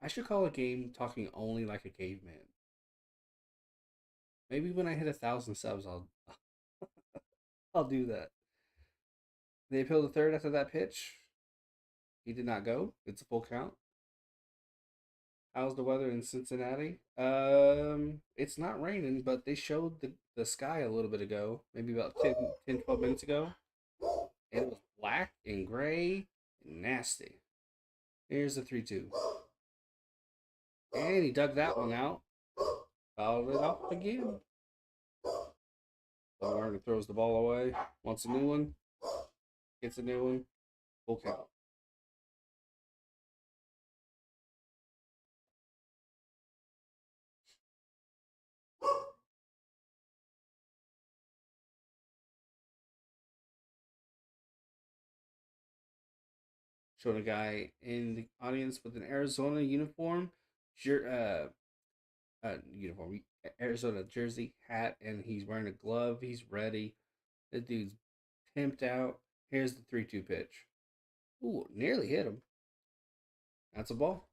I should call a game talking only like a caveman. Maybe when I hit 1,000 subs, I'll do that. They appealed the third after that pitch. He did not go. It's a full count. How's the weather in Cincinnati? It's not raining, but they showed the sky a little bit ago, maybe about 12 minutes ago. It was black and gray and nasty. Here's the 3-2. And he dug that one out. Fouled it off again. Warner throws the ball away. Wants a new one. Gets a new one. Full count. Showing a guy in the audience with an Arizona uniform, uniform, Arizona jersey, hat, and he's wearing a glove. He's ready. The dude's pimped out. Here's the 3-2 pitch. Ooh, nearly hit him. That's a ball.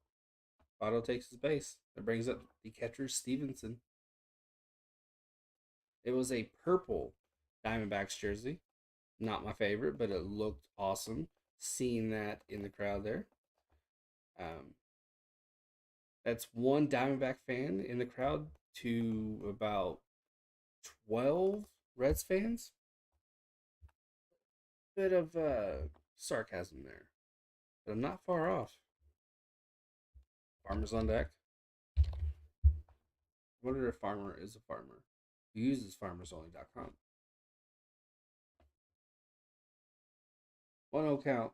Otto takes his base. That brings up the catcher, Stevenson. It was a purple Diamondbacks jersey. Not my favorite, but it looked awesome. Seeing that in the crowd there. Um, that's one Diamondback fan in the crowd to about 12 Reds fans. Bit of sarcasm there, but I'm not far off. Farmer's on deck. I wonder if Farmer is a farmer who uses farmersonly.com. 1-0 count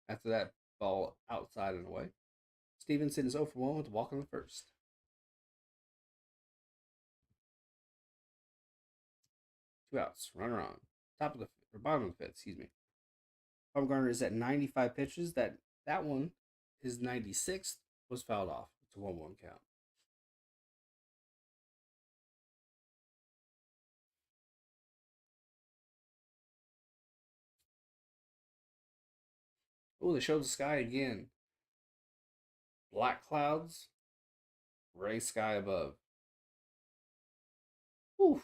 after that ball outside and away. Stevenson is 0 for 1 with a walk on the first. 2 outs. Runner on. Top of the or bottom of the fifth, excuse me. Bumgarner is at 95 pitches. That one, his 96th, was fouled off. It's a 1-1 count. Oh, they showed the sky again. Black clouds, gray sky above. Whew.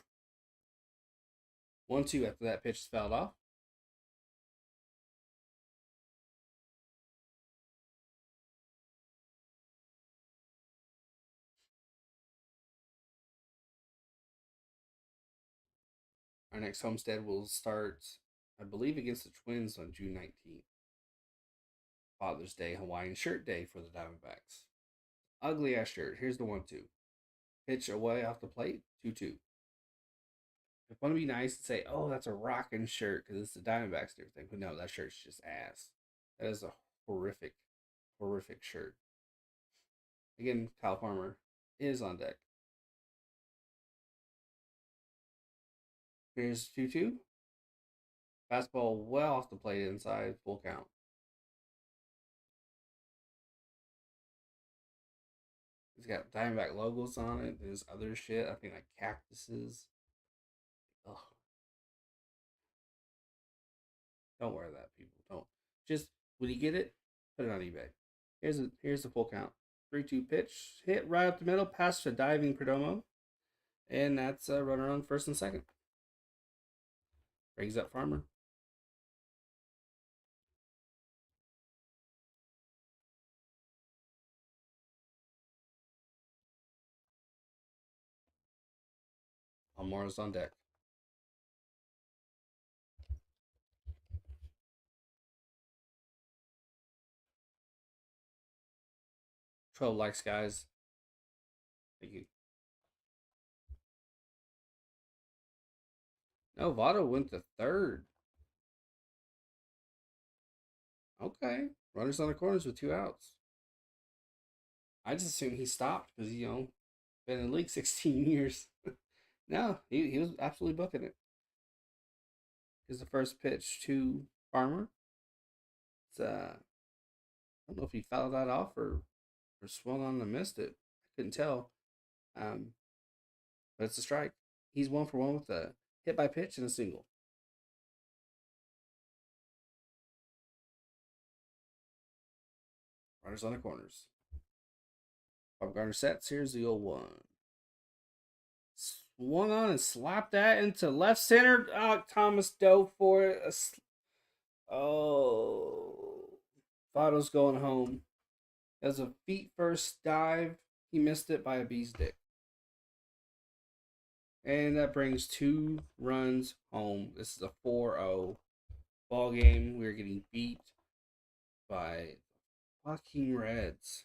1-2 after that pitch is fouled off. Our next homestead will start, I believe, against the Twins on June 19th. Father's Day Hawaiian shirt day for the Diamondbacks. Ugly ass shirt. Here's the 1-2. Pitch away off the plate. 2-2. I want to be nice and say, oh, that's a rocking shirt because it's the Diamondbacks and everything. But no, that shirt's just ass. That is a horrific, horrific shirt. Again, Kyle Farmer is on deck. Here's 2-2. Fastball well off the plate inside. Full count. It's got Diamondback logos on it. There's other shit. I think like cactuses. Ugh. Don't wear that, people. Don't. Just when you get it, put it on eBay. Here's the full count. 3-2 pitch. Hit right up the middle, past a diving Perdomo. And that's a runner on first and second. Brings up Farmer. Almora's on deck. 12 likes, guys. Thank you. No, Votto went to third. Okay. Runners on the corners with 2 outs. I just assumed he stopped because, been in the league 16 years. No, he was absolutely booking it. Here's the first pitch to Farmer. It's, I don't know if he fouled that off or swung on and missed it. I couldn't tell. Um, but it's a strike. He's 1 for 1 with a hit by pitch and a single. Runners on the corners. Bob Garner sets. Here's the 0-1. Swung on and slapped that into left center. Oh, Thomas dove for it. Oh, Votto's going home. As a feet first dive, he missed it by a bee's dick. And that brings 2 runs home. This is a 4-0 ball game. We're getting beat by fucking Reds.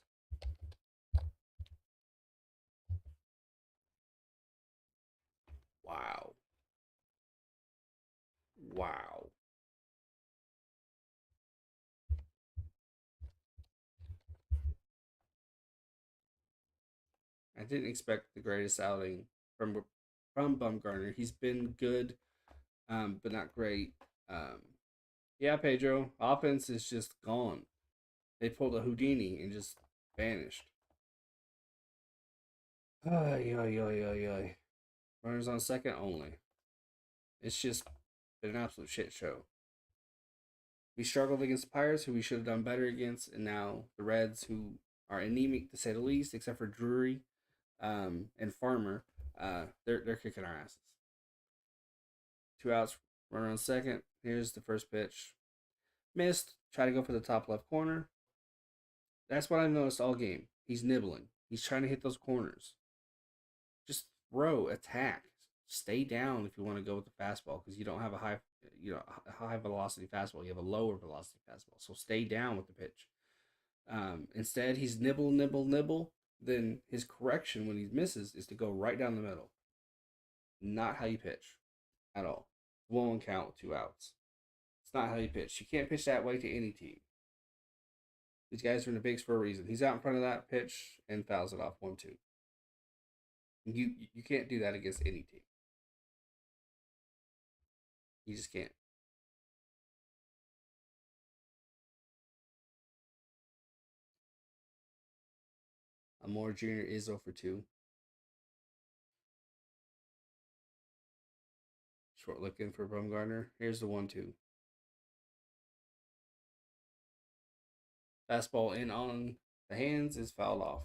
Wow. Wow. I didn't expect the greatest outing from Bumgarner. He's been good, but not great. Yeah, Pedro. Offense is just gone. They pulled a Houdini and just vanished. Ay, ay, ay, ay, ay. Runners on second only. It's just been an absolute shit show. We struggled against the Pirates, who we should have done better against, and now the Reds, who are anemic to say the least, except for Drury and Farmer. They're kicking our asses. 2 outs, runner on second. Here's the first pitch. Missed. Try to go for the top left corner. That's what I've noticed all game. He's nibbling. He's trying to hit those corners. Just throw, attack. Stay down if you want to go with the fastball because you don't have a high velocity fastball. You have a lower velocity fastball. So stay down with the pitch. Instead, he's nibble, nibble, nibble. Then his correction when he misses is to go right down the middle. Not how you pitch at all. 1 count with 2 outs. It's not how you pitch. You can't pitch that way to any team. These guys are in the bigs for a reason. He's out in front of that pitch and fouls it off 1-2. You can't do that against any team. You just can't. Amore Jr. is 0 for 2. Short looking for Bumgarner. Here's the 1-2. Fastball in on the hands is fouled off.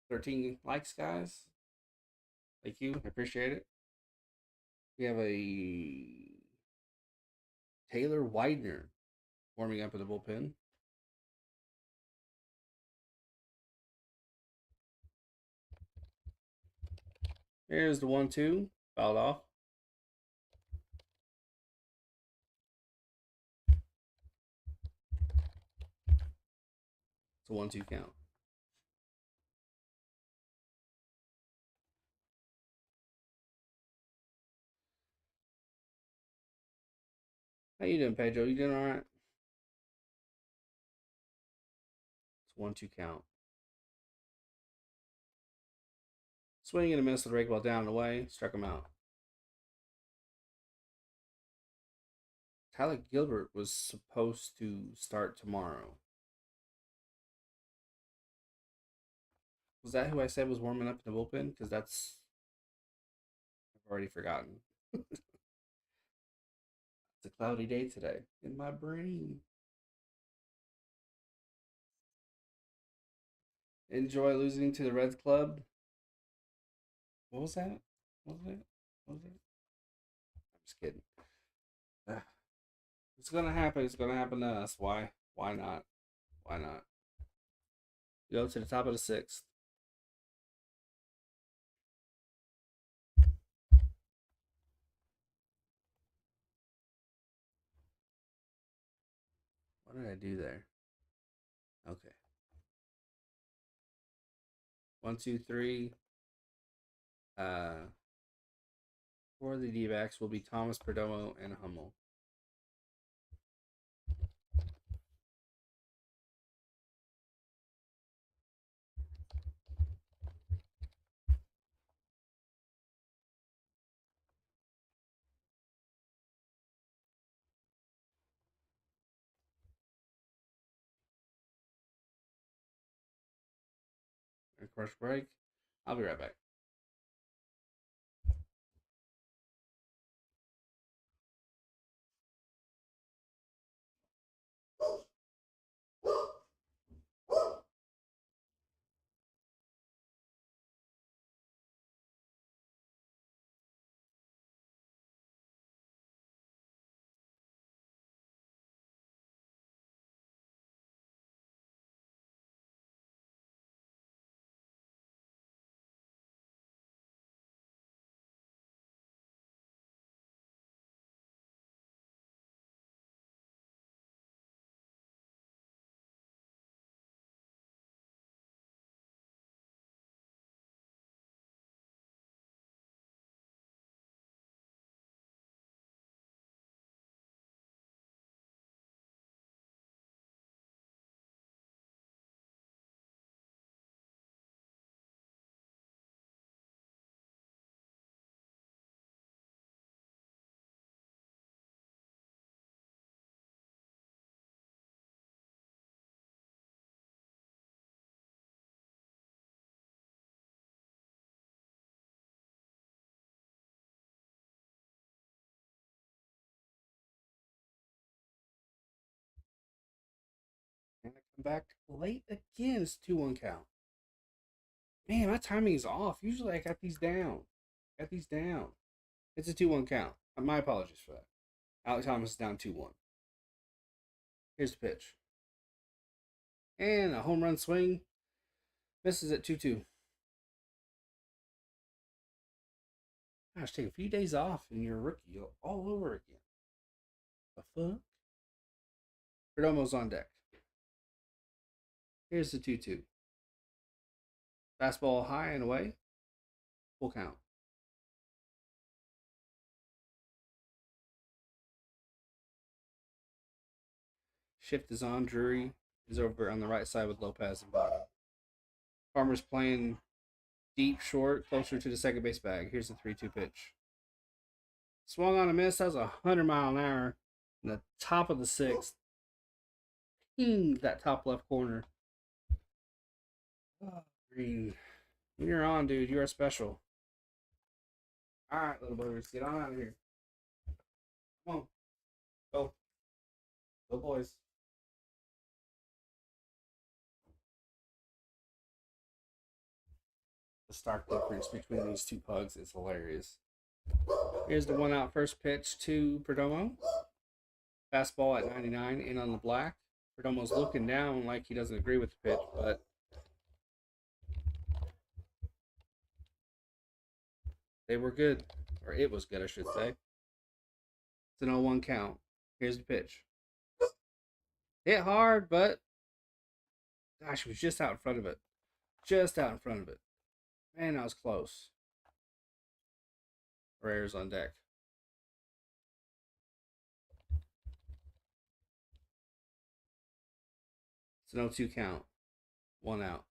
13 likes, guys. Thank you. I appreciate it. We have a Taylor Widener warming up in the bullpen. Here's the 1-2. Fouled off. It's a 1-2 count. How you doing, Pedro? You doing all right? It's 1-2 count. Swing and a miss with the rake ball down and away. Struck him out. Tyler Gilbert was supposed to start tomorrow. Was that who I said was warming up in the bullpen? Because I've already forgotten. It's a cloudy day today in my brain. Enjoy losing to the Reds club. What was that? What was it? What was it? I'm just kidding. It's gonna happen. It's gonna happen to us. Why? Why not? Why not? Go to the top of the sixth. What did I do there? Okay. 1, 2, 3. For the D-backs will be Thomas, Perdomo, and Hummel. And commercial break. I'll be right back. And I come back late again. It's 2-1 count. Man, my timing is off. Usually I got these down. Got these down. It's a 2-1 count. My apologies for that. Alex Thomas is down 2-1. Here's the pitch. And a home run swing. Misses at 2-2. Gosh, take a few days off and you're a rookie all over again. The fuck? Perdomo's on deck. Here's the 2-2. Fastball high and away. Full count. Shift is on. Drury is over on the right side with Lopez and bottom. Farmer's playing deep short, closer to the second base bag. Here's the 3-2 pitch. Swung on a miss. That was 100-mile-an-hour. In the top of the sixth. Pinged that top left corner. Oh, Green. When you're on, dude, you are special. All right, little boys, get on out of here. Come on. Go. Go, boys. The stark difference between these two pugs is hilarious. Here's the 1-out first pitch to Perdomo. Fastball at 99 in on the black. Perdomo's looking down like he doesn't agree with the pitch, but they were good. Or it was good, I should say. It's an 0-1 count. Here's the pitch. Hit hard, but gosh, it was just out in front of it. Just out in front of it. Man, that was close. Herrera's on deck. It's an 0-2 count. 1 out.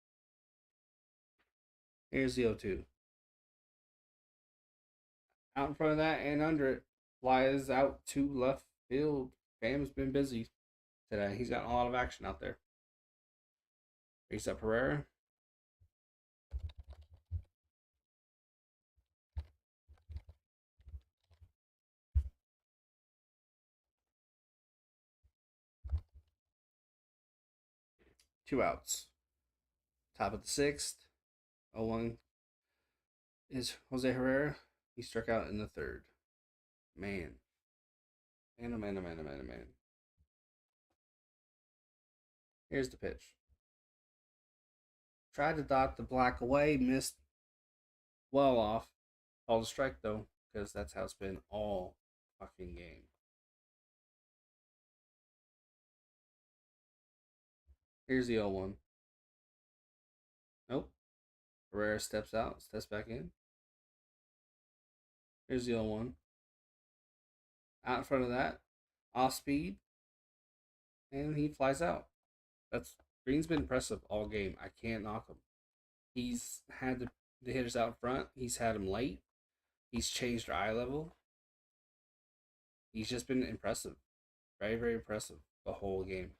Here's the 0-2. Out in front of that and under it. Flies out to left field. Bam's been busy today. He's got a lot of action out there. He's up Herrera. Two outs. Top of the sixth. 0-1 is Jose Herrera. He struck out in the third. Man. Man, oh man, oh man, oh man, oh man. Here's the pitch. Tried to dot the black away, missed well off. Called a strike though, because that's how it's been all fucking game. Here's the 0-1. Nope. Herrera steps out, steps back in. Here's the other one. Out in front of that, off speed, and he flies out. That's Green's been impressive all game. I can't knock him. He's had the hitters out front. He's had them late. He's changed their eye level. He's just been impressive. Very, very impressive the whole game.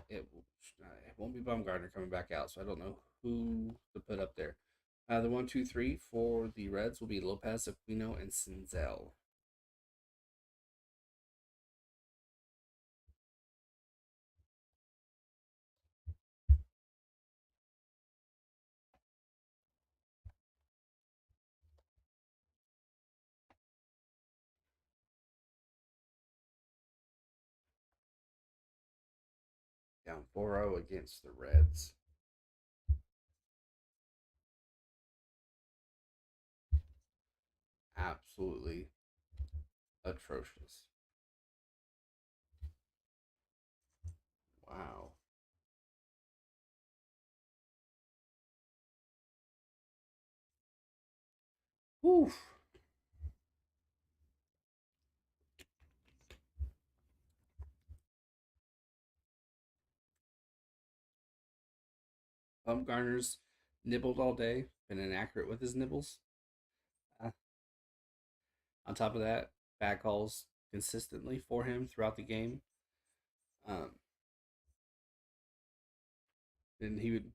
It won't be Bumgarner coming back out, so I don't know who to put up there. The 1, 2, 3 for the Reds will be Lopez, Aquino, and Senzel. Down 4-0 against the Reds. Absolutely atrocious. Wow. Whew. Bumgarner's nibbled all day, been inaccurate with his nibbles. Uh, on top of that, bad calls consistently for him throughout the game. Um, and he would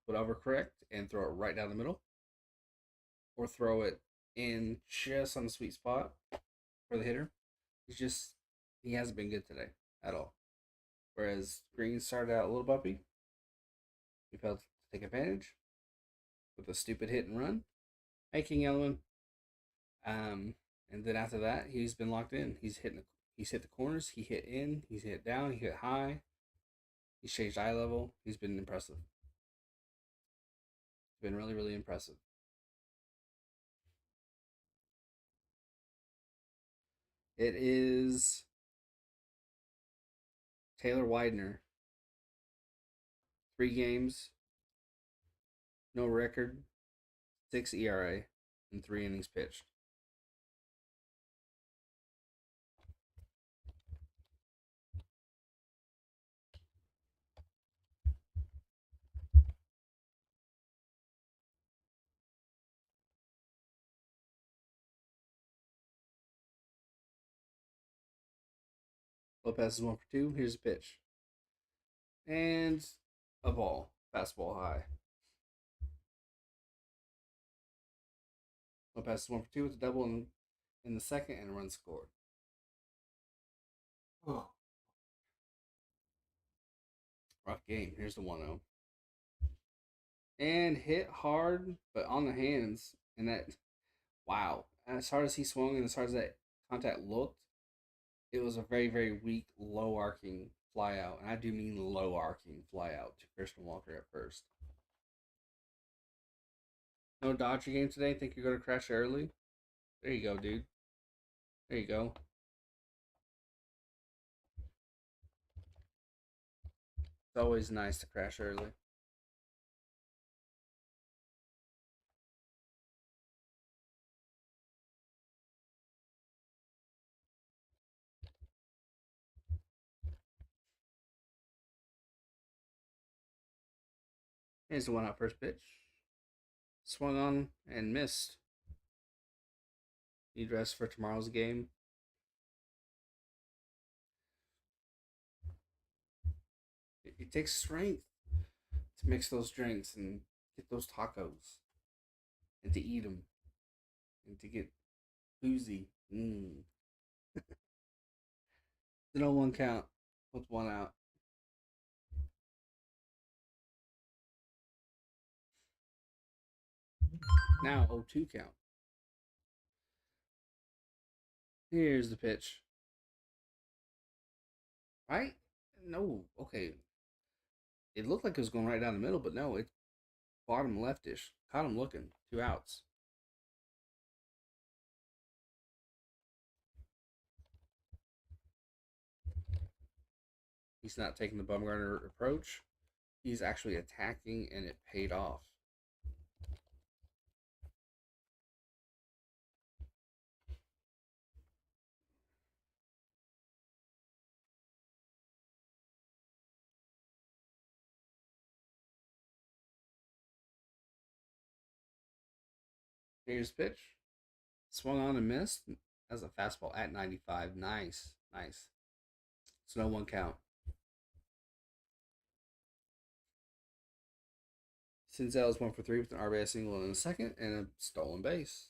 overcorrect and throw it right down the middle, or throw it in just on the sweet spot for the hitter. He hasn't been good today at all. Whereas Green started out a little bumpy, he failed to take advantage with a stupid hit and run. Hey, King Elwin. And then after that, he's been locked in. He's hit the corners. He hit in. He's hit down. He hit high. He's changed eye level. He's been impressive. Been really, really impressive. It is Taylor Widener. 3 games, no record, 6 ERA, and 3 innings pitched. Lopez is 1 for 2. Here's a pitch. And a ball. Fastball high. Lopez is 1 for 2 with a double in the second and a run scored. Oh. Rough game. Here's the 1-0. And hit hard, but on the hands. And that, wow. As hard as he swung and as hard as that contact looked, it was a very, very weak, low arcing fly out. And I do mean low arcing fly out to Christian Walker at first. No Dodger game today? Think you're going to crash early? There you go, dude. There you go. It's always nice to crash early. Here's the 1-out first pitch. Swung on and missed. Need rest for tomorrow's game. It takes strength to mix those drinks and get those tacos and to eat them and to get boozy. The 0-1 count with 1 out. Now 0-2 count. Here's the pitch. Right? No. Okay. It looked like it was going right down the middle, but no, it's bottom leftish. Caught him looking. 2 outs. He's not taking the Bumgarner approach. He's actually attacking, and it paid off. Here's pitch. Swung on and missed. As a fastball at 95. Nice. Nice. It's no one count. Senzel is 1 for 3 with an RBI single in the second and a stolen base.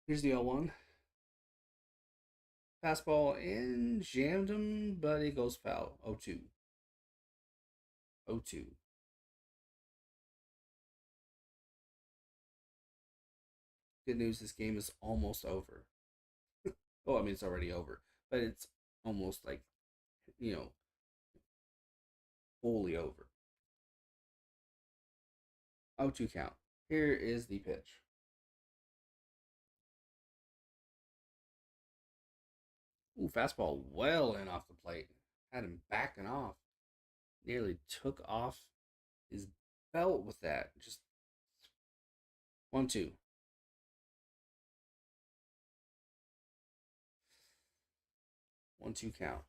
Here's the 0-1. Fastball in, jammed him, but it goes foul. 0-2. 0-2. Good news, this game is almost over. Well, I mean, it's already over, but it's almost like, you know, fully over. 0-2 count. Here is the pitch. Ooh, fastball well in off the plate. Had him backing off. Nearly took off his belt with that. Just 1-2. 1-2 count.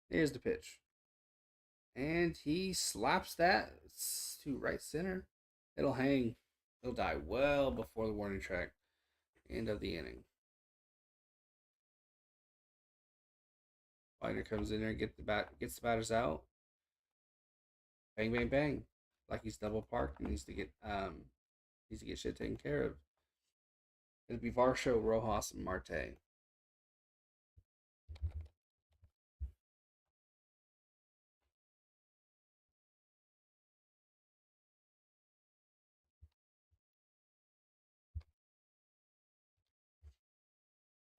Here's the pitch. And he slaps that to right center. It'll hang. It'll die well before the warning track. End of the inning. Fighter comes in there and gets the batters out. Bang, bang, bang. Like he's double parked and needs to get shit taken care of. It'll be Varsho, Rojas, and Marte.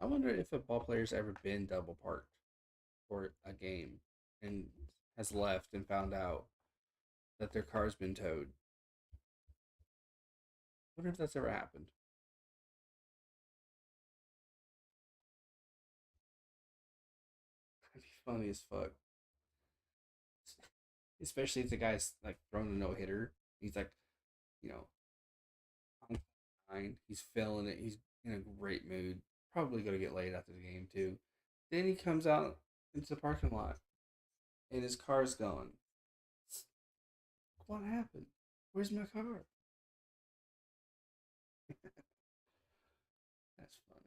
I wonder if a ball player's ever been double parked for a game and has left and found out that their car's been towed. I wonder if that's ever happened. That'd be funny as fuck. Especially if the guy's like throwing a no hitter. He's like, you know, on nine. He's feeling it. He's in a great mood. Probably gonna get laid after the game too. Then he comes out into the parking lot and his car's gone. What happened? Where's my car? That's funny.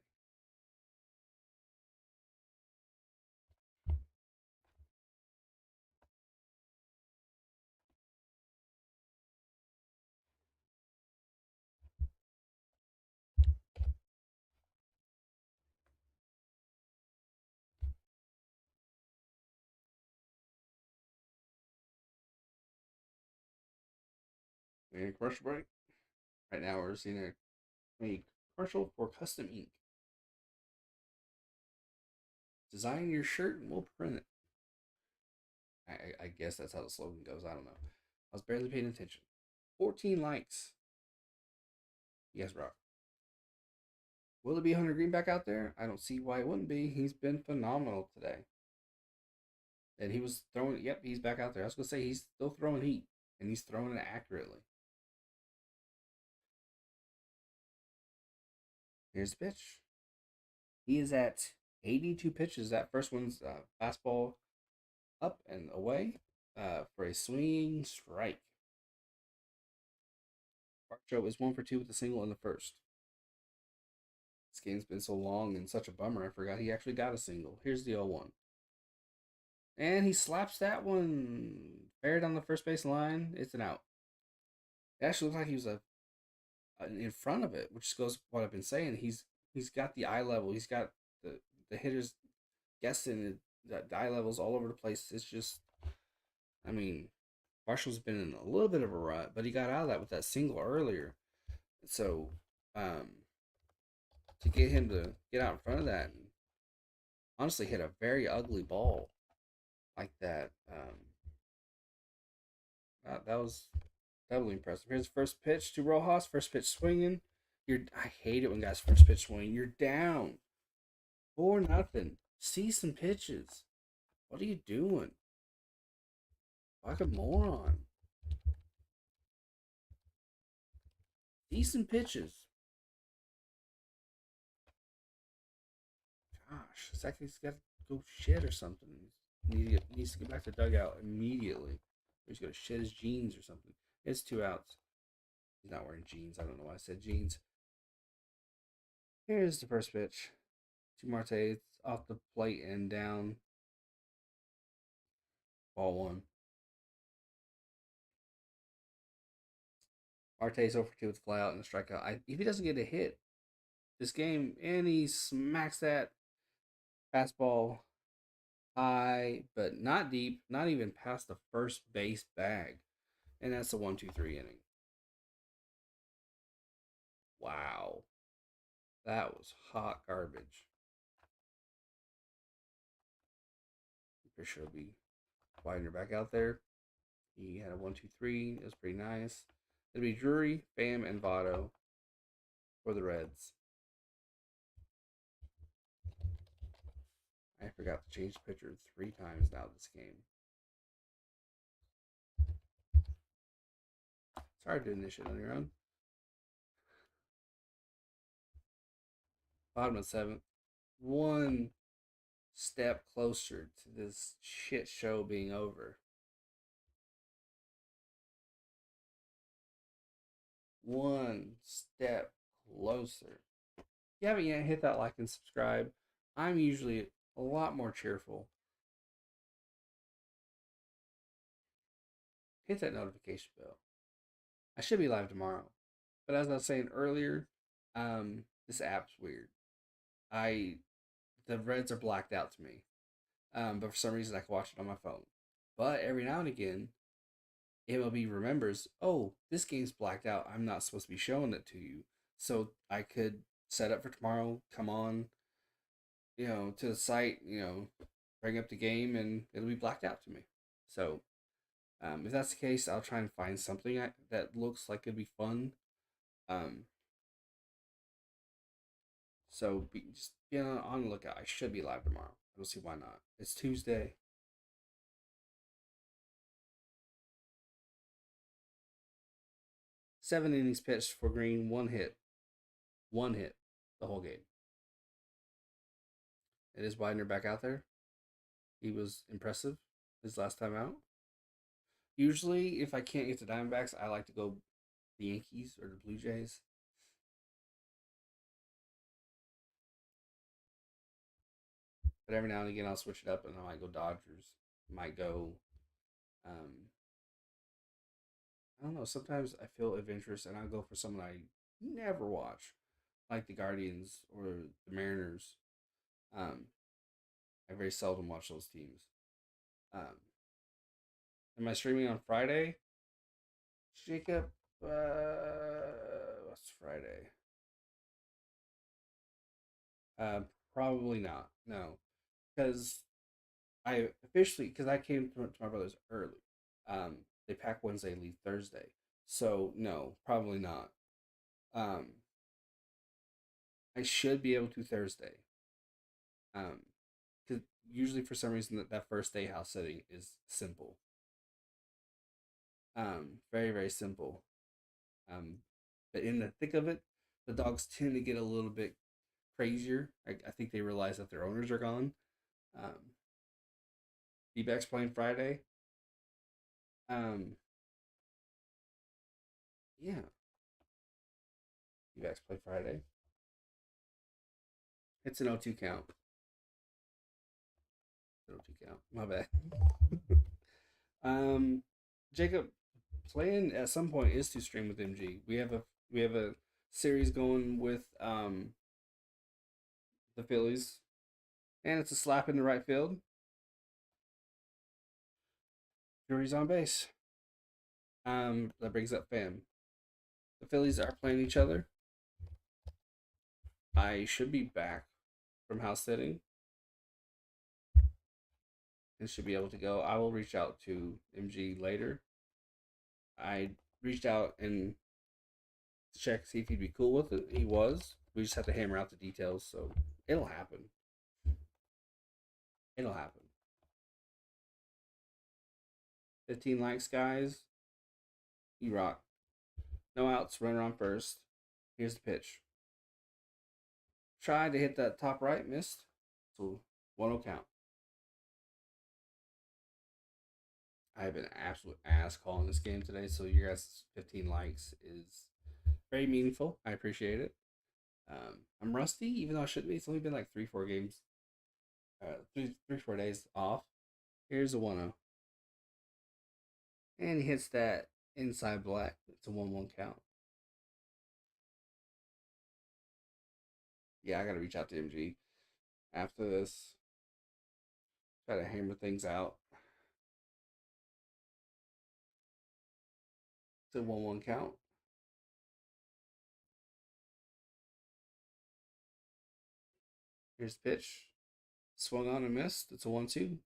We're in a commercial break. Right now we're seeing a commercial for custom ink. Design your shirt and we'll print it. I guess that's how the slogan goes. I don't know. I was barely paying attention. 14 likes. You guys rock. Will it be Hunter Green back out there? I don't see why it wouldn't be. He's been phenomenal today. And he was throwing, yep, he's back out there. I was going to say, he's still throwing heat, and he's throwing it accurately. Here's the pitch. He is at 82 pitches. That first one's fastball up and away for a swinging strike. Barcho is 1 for 2 with a single in the first. This game's been so long and such a bummer. I forgot he actually got a single. Here's the 0-1. And he slaps that one fair down the first base line. It's an out. It actually looked like he was in front of it, which goes what I've been saying. He's got the eye level. He's got the hitters guessing the eye levels all over the place. It's just, I mean, Marshall's been in a little bit of a rut, but he got out of that with that single earlier. So, to get him to get out in front of that and honestly hit a very ugly ball like that, that was doubly impressive. Here's the first pitch to Rojas. First pitch swinging. I hate it when guys first pitch swing. You're down 4-0. See some pitches. What are you doing? Like a moron. Decent pitches. Gosh, it's like he's got to go shit or something. He needs to get back to dugout immediately. He's gonna shit his jeans or something. It's 2 outs. He's not wearing jeans. I don't know why I said jeans. Here's the first pitch to Marte. It's off the plate and down. Ball one. Marte's over 2 with a flyout and a strikeout. If he doesn't get a hit this game and he smacks that fastball high, but not deep, not even past the first base bag. And that's the 1-2-3 inning. Wow. That was hot garbage. For sure be Widener back out there. He had a 1-2-3. It was pretty nice. It'll be Drury, Pham, and Votto for the Reds. I forgot to change the pitcher 3 times now this game. It's hard doing this shit on your own. Bottom of 7th. One step closer to this shit show being over. One step closer. If you haven't yet, hit that like and subscribe. I'm usually a lot more cheerful. Hit that notification bell. I should be live tomorrow. But as I was saying earlier, this app's weird. The Reds are blacked out to me. But for some reason I can watch it on my phone. But every now and again, MLB remembers, oh, this game's blacked out. I'm not supposed to be showing it to you. So I could set up for tomorrow, come on, to the site, bring up the game, and it'll be blacked out to me. So if that's the case, I'll try and find something that looks like it'd be fun. So just be on the lookout. I should be live tomorrow. I don't see why not. It's Tuesday. 7 innings pitched for Green, 1 hit. 1 hit the whole game. It is Widener back out there. He was impressive his last time out. Usually, if I can't get the Diamondbacks, I like to go the Yankees or the Blue Jays. But every now and again, I'll switch it up and I might go Dodgers. Might go. I don't know. Sometimes I feel adventurous and I'll go for someone I never watch, like the Guardians or the Mariners. I very seldom watch those teams. Am I streaming on Friday? Jacob, what's Friday? Probably not. No, because I came to my brother's early. They pack Wednesday, leave Thursday, so no, probably not. Um, I should be able to Thursday. Because usually for some reason that first day house sitting is simple. Very very simple. But in the thick of it, the dogs tend to get a little bit crazier. I think they realize that their owners are gone. D-backs playing Friday. Yeah, D-backs play Friday. It's an 0-2 count. It's an 0-2 count. My bad. Jacob, plan at some point is to stream with MG. We have a series going with the Phillies, and it's a slap in the right field. Drury's on base. That brings up Pham. The Phillies are playing each other. I should be back from house sitting and should be able to go. I will reach out to MG later. I reached out and check see if he'd be cool with it. He was. We just have to hammer out the details, so it'll happen. It'll happen. 15 likes, guys. You rock. No outs, runner on first. Here's the pitch. Tried to hit that top right, missed. So 1-0 count. I've been absolute ass calling this game today, so your guys' 15 likes is very meaningful. I appreciate it. I'm rusty, even though I shouldn't be. It's only been like 3, 4 games, 3, 4 days off. Here's a 1-0. And he hits that inside black. It's a 1-1 count. Yeah, I got to reach out to MG after this. Try to hammer things out. It's a 1-1 count. Here's the pitch. Swung on and missed. It's a 1-2.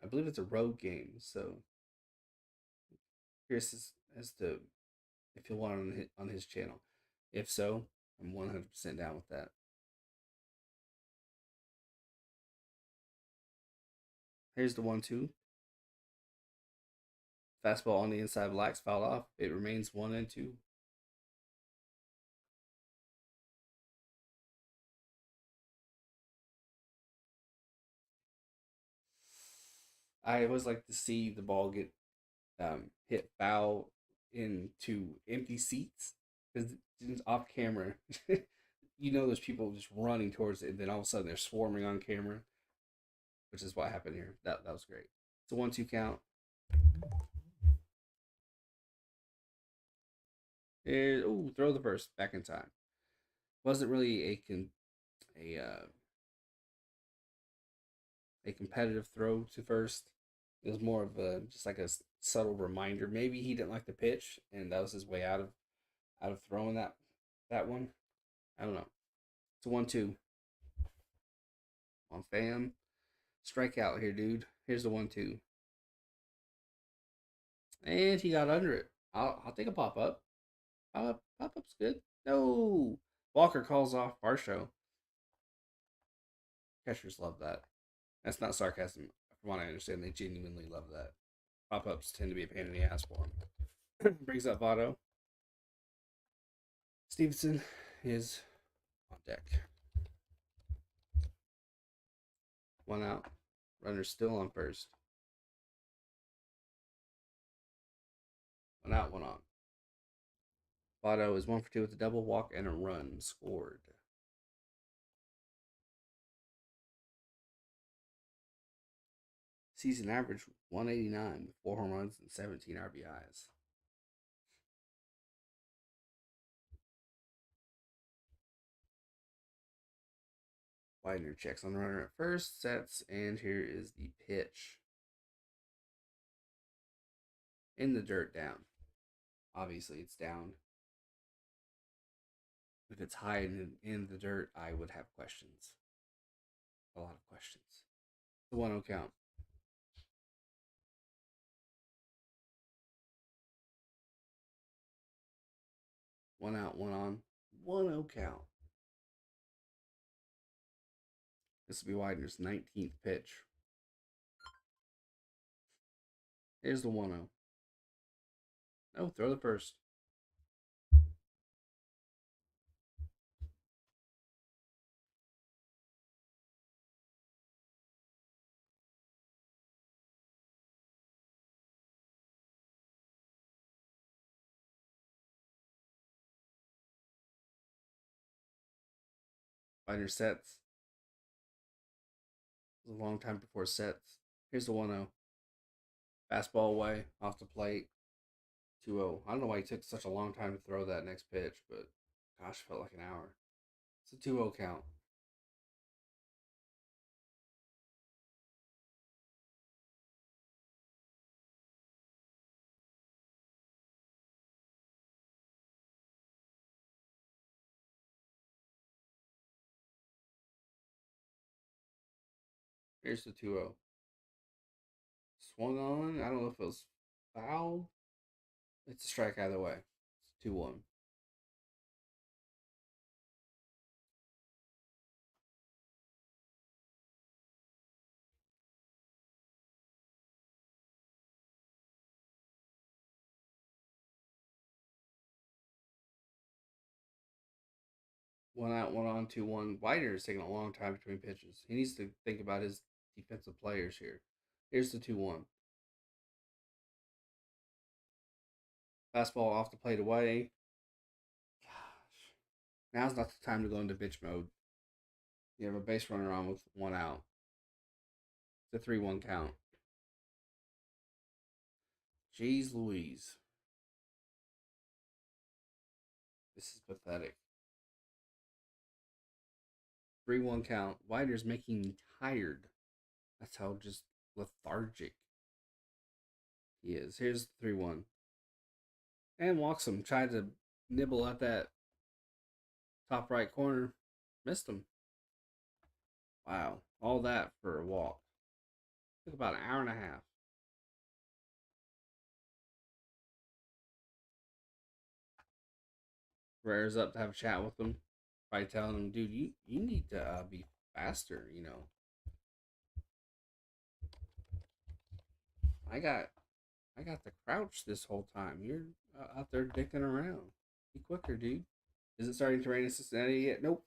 I believe it's a road game, so curious as to if you'll want it on his channel. If so, I'm 100% down with that. Here's the 1-2. Fastball on the inside blacks fouled off. It remains 1-2. I always like to see the ball get hit foul into empty seats because it's off camera. You know, there's people just running towards it, and then all of a sudden they're swarming on camera, which is what happened here. That was great. It's a 1-2 count. Throw the first back in time. Wasn't really a a competitive throw to first. It was more of a just like a subtle reminder. Maybe he didn't like the pitch, and that was his way out of throwing that one. I don't know. It's a 1-2 on fam. Strikeout here, dude. Here's the 1-2, and he got under it. I'll take a pop up. Pop up's good. No, Walker calls off Varsho. Catchers love that. That's not sarcasm. From what I understand, they genuinely love that. Pop ups tend to be a pain in the ass for them. Brings up Votto. Stevenson is on deck. 1 out. Runner still on first. 1 out, 1 on. Votto is 1 for 2 with a double walk and a run scored. Season average 189 with 4 home runs and 17 RBIs. Widener checks on the runner at first, sets, and here is the pitch. In the dirt, down. Obviously, it's down. If it's high in the dirt, I would have questions. A lot of questions. The 1-0 count. 1 out, 1 on. 1-0 count. This will be Widener's 19th pitch. Here's the 1-0. No, throw the first. Widener sets. It was a long time before sets. Here's the 1-0. Fastball away, off the plate. 2-0. I don't know why he took such a long time to throw that next pitch, but gosh, felt like an hour. It's a 2-0 count. Here's the 2-0. Swung on. I don't know if it was foul. It's a strike either way. It's 2-1. One out, one on, 2-1. Wider is taking a long time between pitches. He needs to think about his defensive players here. Here's the 2-1. Fastball off the plate away. Gosh. Now's not the time to go into bitch mode. You have a base runner on with one out. It's a 3-1 count. Jeez Louise. This is pathetic. 3-1 count. Wider's making me tired. That's how just lethargic he is. Here's the 3-1. And walks him. Tried to nibble at that top right corner. Missed him. Wow. All that for a walk. Took about an hour and a half. Rare's up to have a chat with him. Probably telling him, dude, you need to be faster, you know. I got the crouch this whole time. You're out there dicking around. Be quicker, dude. Is it starting to rain in Cincinnati yet? Nope.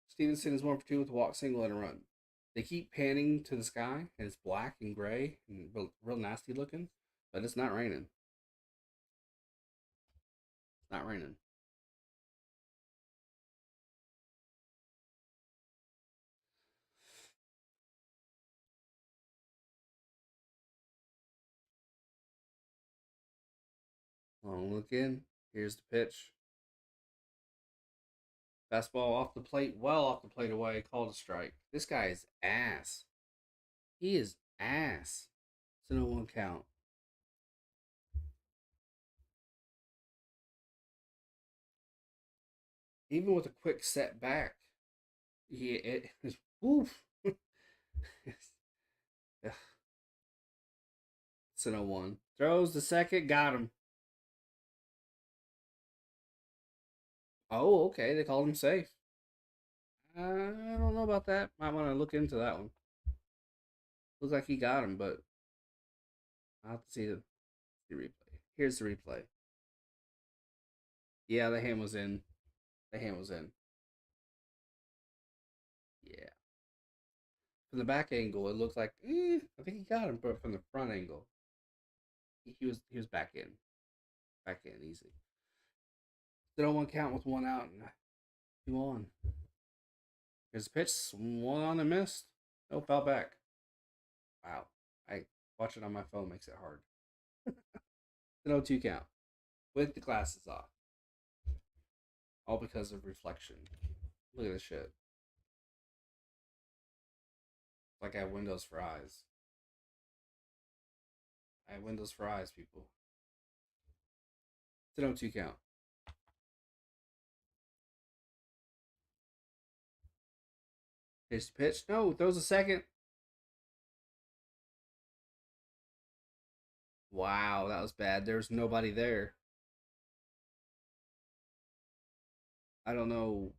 Stevenson is 1 for 2 with a walk, single, and a run. They keep panning to the sky, and it's black and gray and real nasty looking, but it's not raining. It's not raining. Long look in. Here's the pitch. Fastball off the plate, well off the plate away, called a strike. This guy is ass. He is ass. It's an 0-1 count. Even with a quick setback, it is woof. It's an 0-1. Throws the second, got him. Oh, okay. They called him safe. I don't know about that. Might want to look into that one. Looks like he got him, but I'll have to see the replay. Here's the replay. Yeah, the hand was in. The hand was in. Yeah. From the back angle, it looked like I think he got him, but from the front angle, he was back in easy. Still 1 count with one out and 2 on. His pitch, swung on and missed. No, foul back. Wow. I watch it on my phone makes it hard. The 0-2 count with the glasses off. All because of reflection. Look at this shit. Like I have Windows for eyes. I have Windows for eyes, people. It's an 0-2 count. Pitch to pitch. No, throws a second. Wow, that was bad. There's nobody there. I don't know.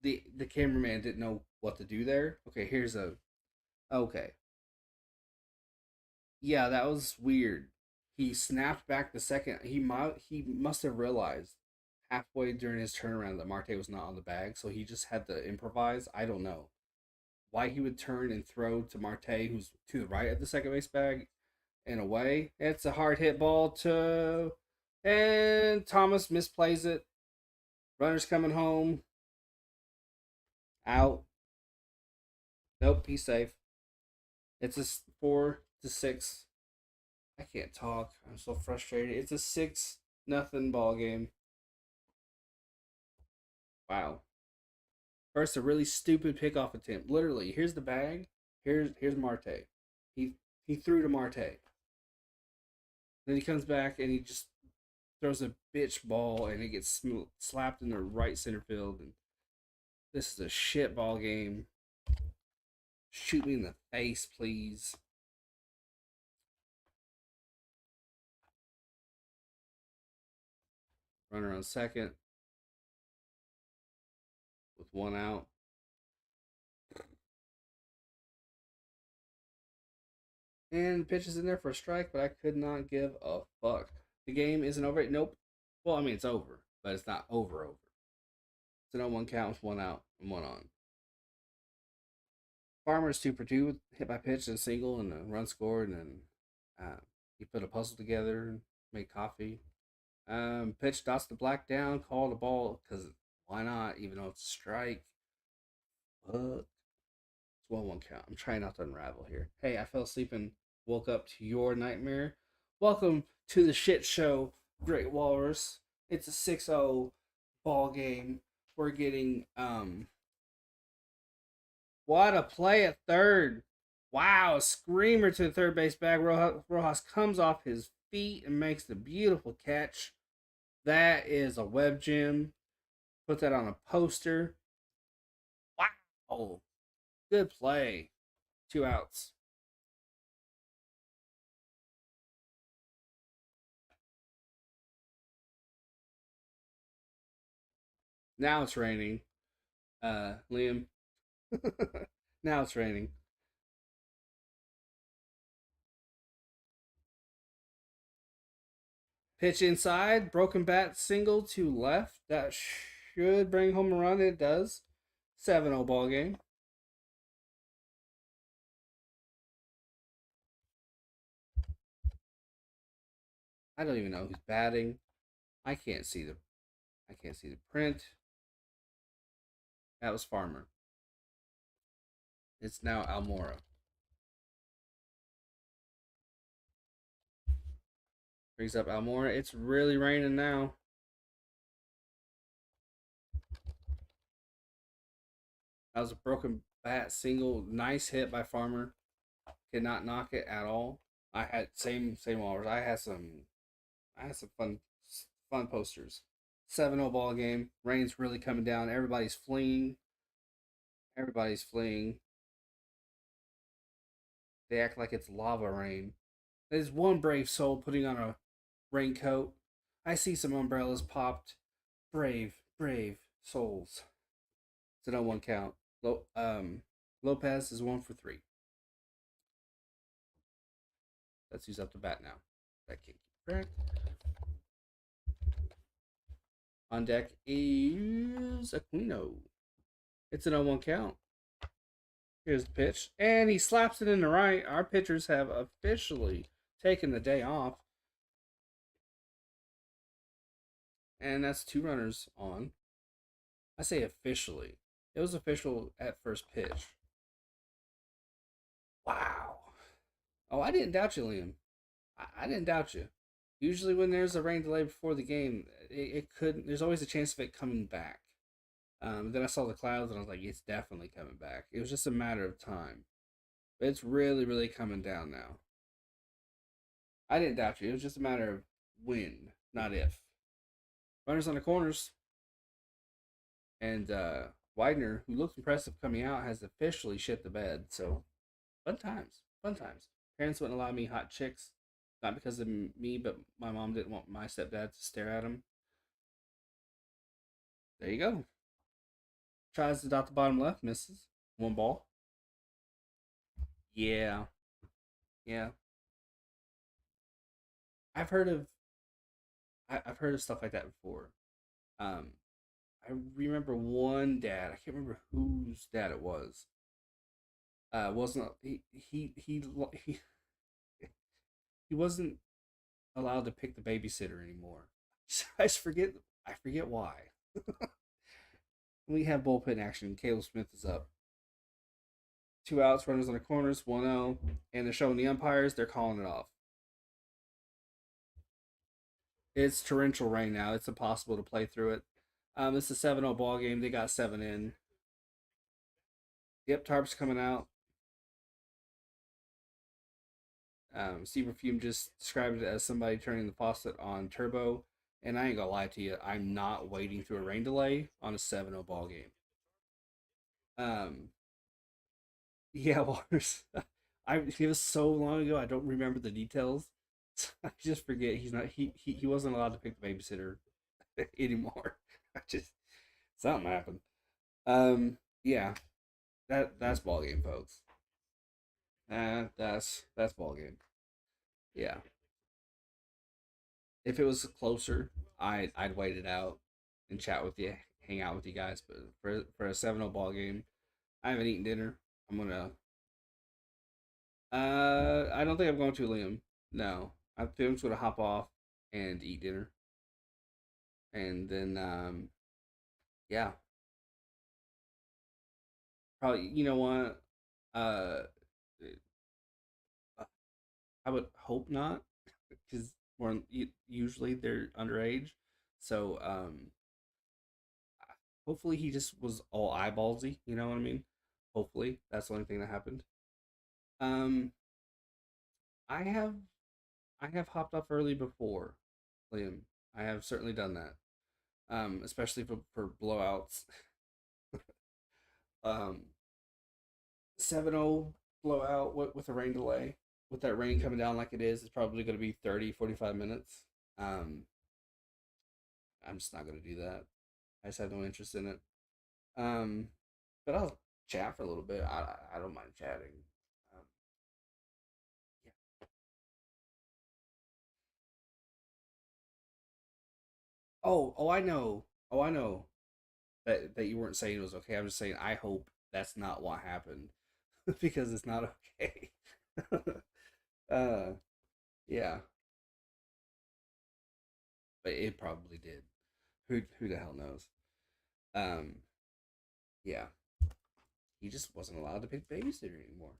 The cameraman didn't know what to do there. Okay, here's a okay. Yeah, that was weird. He snapped back the second. He must have realized halfway during his turnaround that Marte was not on the bag, so he just had to improvise. I don't know why he would turn and throw to Marte, who's to the right of the second base bag, and away. It's a hard hit ball to, and Thomas misplays it. Runner's coming home. Out. Nope, he's safe. It's a 4-6. I can't talk. I'm so frustrated. It's a 6-0 ball game. Wow. First, a really stupid pickoff attempt. Literally, here's the bag. Here's Marte. He threw to Marte. Then he comes back and he just throws a bitch ball and it gets slapped in the right center field. And this is a shit ball game. Shoot me in the face, please. Runner on second with one out. And the pitch is in there for a strike, but I could not give a fuck. The game isn't over. Nope. Well, I mean, it's over, but it's not over. It's an 0-1 count with one out and one on. Farmer's 2 for 2, hit by pitch and a single and a run scored, and then he put a puzzle together, made coffee. Pitch dots the black down, called the ball because why not? Even though it's a strike. It's 1-1 count. I'm trying not to unravel here. Hey, I fell asleep and woke up to your nightmare. Welcome to the shit show, Great Walrus. It's a 6-0 ball game. We're getting what a play at third. Wow, a screamer to the third base bag. Rojas comes off his feet and makes the beautiful catch. That is a web gem. Put that on a poster. Wow. Good play. 2 outs. Now it's raining. Liam. Now it's raining. Pitch inside. Broken bat single to left. That should bring home a run. It does. 7-0 ball game. I don't even know who's batting. I can't see the print. That was Farmer. It's now Almora. Brings up Almora. It's really raining now. That was a broken bat single. Nice hit by Farmer. Could not knock it at all. I had same hours. I had some fun posters. 7-0 ball game. Rain's really coming down. Everybody's fleeing. Everybody's fleeing. They act like it's lava rain. There's one brave soul putting on a raincoat. I see some umbrellas popped. Brave souls. It's an 0-1 count. Lopez is 1 for 3. Let's use up the bat now. That can't keep track. On deck is Aquino. It's an 0-1 count. Here's the pitch. And he slaps it in the right. Our pitchers have officially taken the day off. And that's 2 runners on. I say officially. It was official at first pitch. Wow. Oh, I didn't doubt you, Liam. I didn't doubt you. Usually, when there's a rain delay before the game, it could. There's always a chance of it coming back. Then I saw the clouds and I was like, it's definitely coming back. It was just a matter of time. But it's really coming down now. I didn't doubt you. It was just a matter of when, not if. Runners on the corners. And Widener, who looks impressive coming out, has officially shit the bed. So, fun times. Fun times. Parents wouldn't allow me hot chicks. Not because of me, but my mom didn't want my stepdad to stare at him. There you go. Tries to dot the bottom left, misses. 1 ball. Yeah. Yeah. I've heard of I've heard of stuff like that before. Um, I remember one dad. I can't remember whose dad it was. Wasn't he wasn't allowed to pick the babysitter anymore. I just forget. I forget why. We have bullpen action. Caleb Smith is up. 2 outs, runners on the corners, 1-0, and they're showing the umpires. They're calling it off. It's torrential rain now. It's impossible to play through it. It's a 7-0 ball game. They got 7 in. Yep, tarp's coming out. Steve Perfume just described it as somebody turning the faucet on turbo. And I ain't gonna lie to you, I'm not waiting through a rain delay on a 7-0 ball game. Um, yeah, Waters. It was so long ago. I don't remember the details. I just forget he's not. He wasn't allowed to pick the babysitter anymore. I just something happened. Yeah, that's ball game, folks. That's ball game. Yeah. If it was closer, I'd wait it out and chat with you. hang out with you guys. But for a 7-0 ball game, I haven't eaten dinner. I'm gonna. I don't think I'm going to, Liam. No, I think I'm just gonna hop off and eat dinner, and then yeah, probably. You know what? Uh, I would hope not, because usually they're underage. So hopefully he just was all eyeballsy. You know what I mean? Hopefully that's the only thing that happened. Um, I have I have hopped off early before, Liam. I have certainly done that. Especially for blowouts. Um, 7-0 blowout with a rain delay. With that rain coming down like it is, it's probably going to be 30, 45 minutes. Um, I'm just not going to do that. I just have no interest in it. Um, but I'll chat for a little bit. I don't mind chatting. Um, yeah. I know. Oh, I know that you weren't saying it was okay. I'm just saying I hope that's not what happened because it's not okay. uh, yeah, but it probably did. Who the hell knows? Um, yeah, he just wasn't allowed to pick babysitter anymore.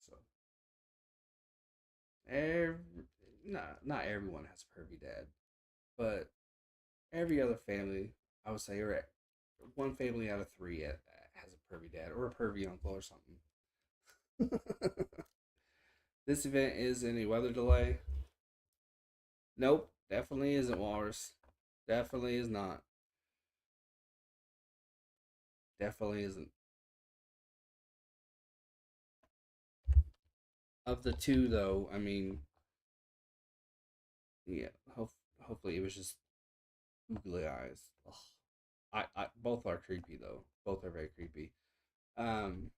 So, every, not everyone has a pervy dad, but every other family, I would say, or one family out of three has a pervy dad or a pervy uncle or something. This event is in a weather delay. Nope, definitely isn't Walrus. Definitely is not. Definitely isn't. Of the two, though, I mean, yeah. Hopefully, it was just googly eyes. Ugh. I both are creepy though. Both are very creepy. Um,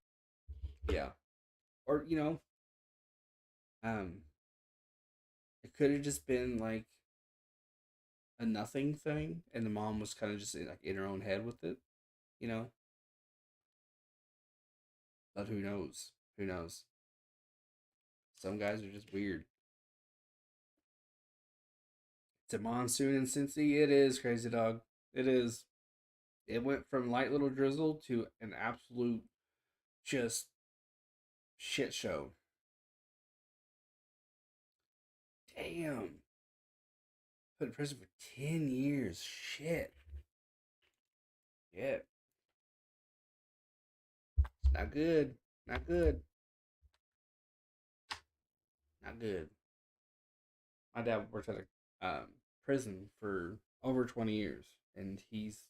yeah. Or um, it could have just been like a nothing thing, and the mom was kind of just like in her own head with it. You know, but who knows? Who knows? Some guys are just weird. It's a monsoon in Cincy. It is crazy, dog. It is. It went from light little drizzle to an absolute just shit show. Damn. Put in prison for 10 years. Shit. Yeah. Not good. Not good. Not good. My dad worked at a prison for over 20 years, and he's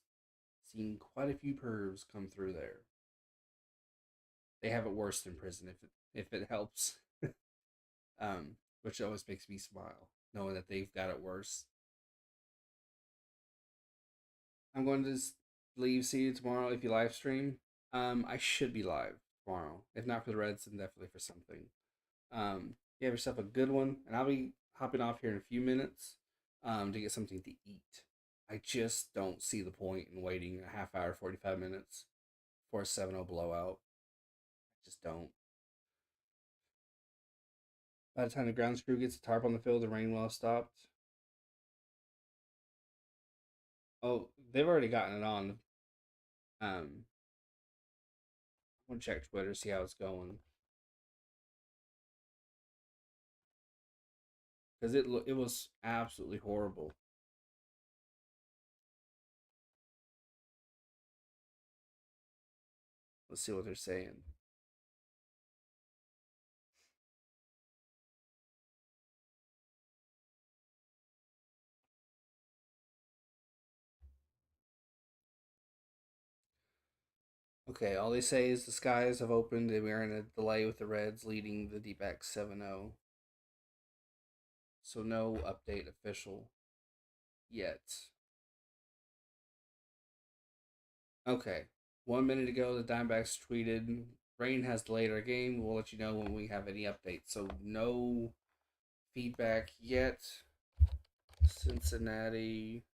seen quite a few pervs come through there. They have it worse in prison if it helps. Which always makes me smile, knowing that they've got it worse. I'm going to leave. See you tomorrow if you live stream. I should be live tomorrow. If not for the Reds, then definitely for something. You have yourself a good one, and I'll be hopping off here in a few minutes to get something to eat. I just don't see the point in waiting a half hour, 45 minutes for a 7-0 blowout. I just don't. By the time the grounds crew gets the tarp on the field, the rain will have stopped. Oh, they've already gotten it on. I'm gonna check Twitter, see how it's going, because it was absolutely horrible. Let's see what they're saying. Okay, all they say is the skies have opened and we're in a delay with the Reds leading the D-backs 7-0. So no update official yet. Okay. 1 minute ago, the Diamondbacks tweeted, "Rain has delayed our game. We'll let you know when we have any updates." So no feedback yet. Cincinnati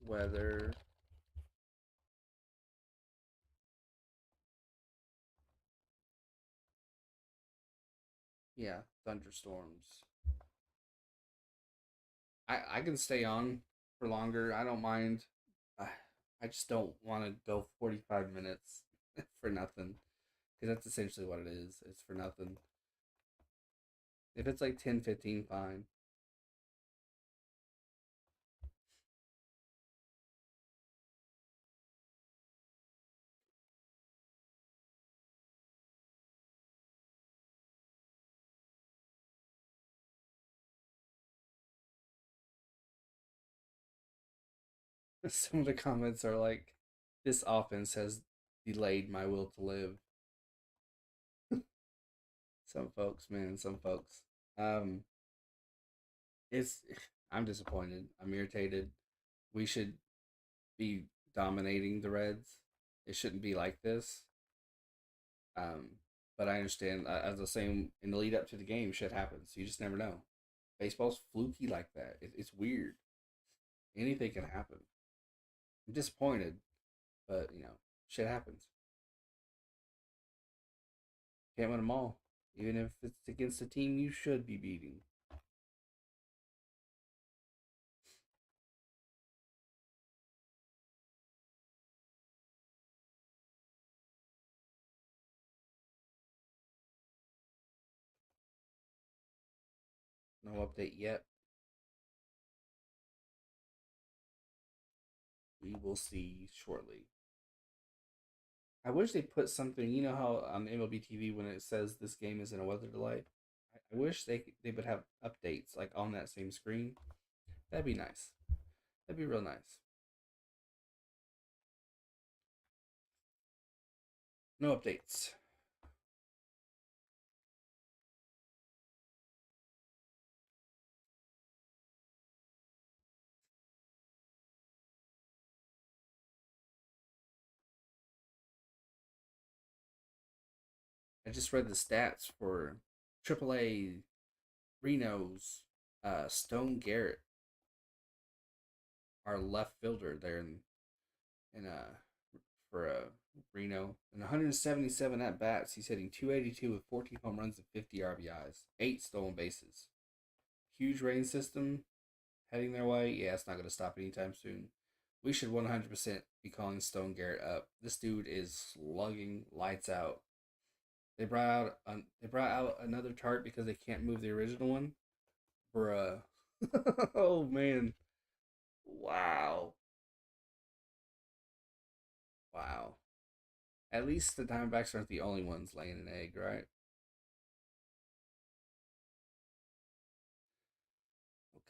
weather. Yeah, thunderstorms. I can stay on for longer. I don't mind. I, I just don't want to go 45 minutes for nothing because that's essentially what it is. It's for nothing. If it's like 10, 15, fine. Some of the comments are like, "This offense has delayed my will to live." Some folks, man, some folks. Um, it's I'm disappointed. I'm irritated. We should be dominating the Reds. It shouldn't be like this. Um, but I understand. As I was saying in the lead up to the game, shit happens. You just never know. Baseball's fluky like that. It's weird. Anything can happen. I'm disappointed, but shit happens. Can't win them all, even if it's against a team you should be beating. No update yet. We will see shortly. I wish they put something. You know how on MLB TV when it says this game is in a weather delay. I wish they would have updates like on that same screen. That'd be nice. That'd be real nice. No updates. I just read the stats for AAA Reno's Stone Garrett, our left fielder there in for Reno. In 177 at bats, he's hitting 282 with 14 home runs and 50 RBIs, 8 stolen bases. Huge rain system heading their way. Yeah, it's not going to stop anytime soon. We should 100% be calling Stone Garrett up. This dude is slugging lights out. They brought out another tart because they can't move the original one. Bruh. Oh man. Wow. Wow. At least the Diamondbacks aren't the only ones laying an egg, right?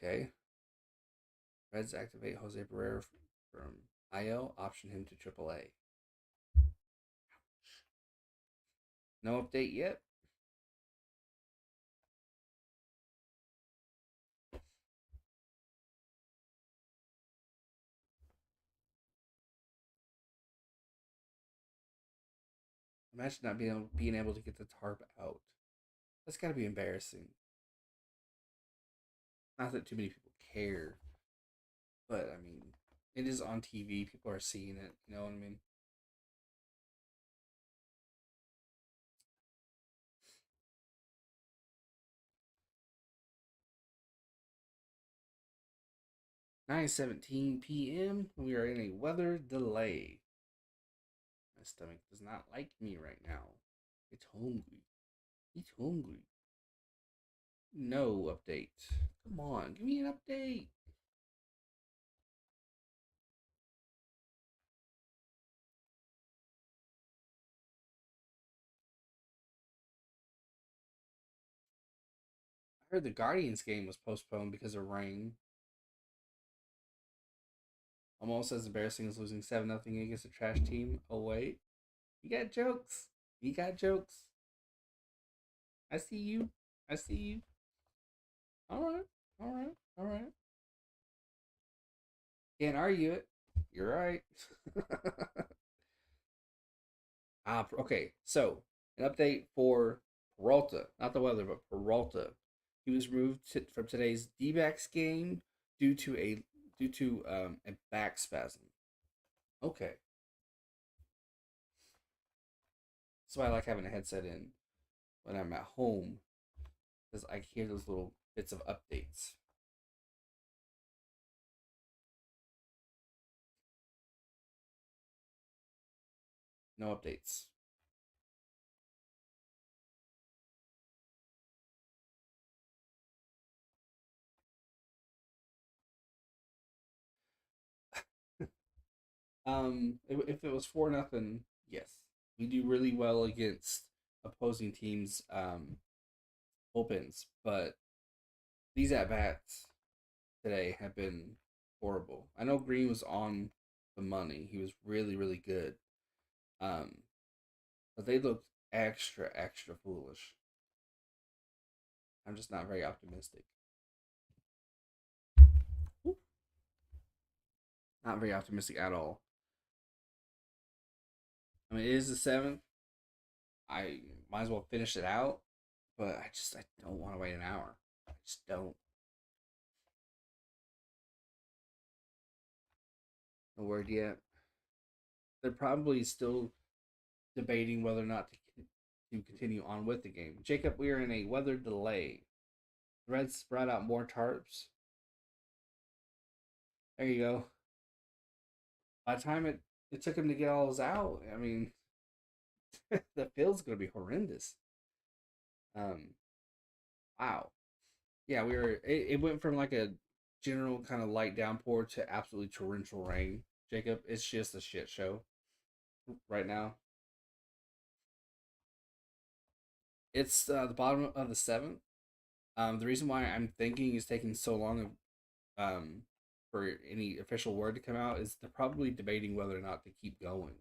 Okay. Reds activate Jose Barrera from IL, option him to AAA. No update yet. Imagine not being able to get the tarp out. That's got to be embarrassing. Not that too many people care, but I mean, it is on TV. People are seeing it. You know what I mean? 9:17 p.m. We are in a weather delay. My stomach does not like me right now. It's hungry. It's hungry. No update. Come on, give me an update. I heard the Guardians game was postponed because of rain. Almost as embarrassing as losing 7-0 against a trash team. Oh wait, you got jokes. You got jokes. I see you. I see you. All right. All right. All right. Can't argue it. You're right. Okay. So an update for Peralta, not the weather, but Peralta. He was removed from today's D-backs game due to a due to a back spasm. Okay, that's why I like having a headset in when I'm at home because I hear those little bits of updates. No updates. If it was 4-0, yes, we do really well against opposing teams' bullpens, but these at bats today have been horrible. I know Green was on the money; he was really really good. Um, but they looked extra extra foolish. I'm just not very optimistic. Not very optimistic at all. I mean, it is the seventh. I might as well finish it out, but I don't want to wait an hour. I just don't. No word yet. They're probably still debating whether or not to continue on with the game. Jacob, we are in a weather delay. The Reds brought out more tarps. There you go. By the time it took him to get all those out, I mean, the field's going to be horrendous. Um, wow. Yeah, it went from like a general kind of light downpour to absolutely torrential rain. Jacob, it's just a shit show right now. It's the bottom of the seventh. The reason why I'm thinking is taking so long um, for any official word to come out is they're probably debating whether or not to keep going.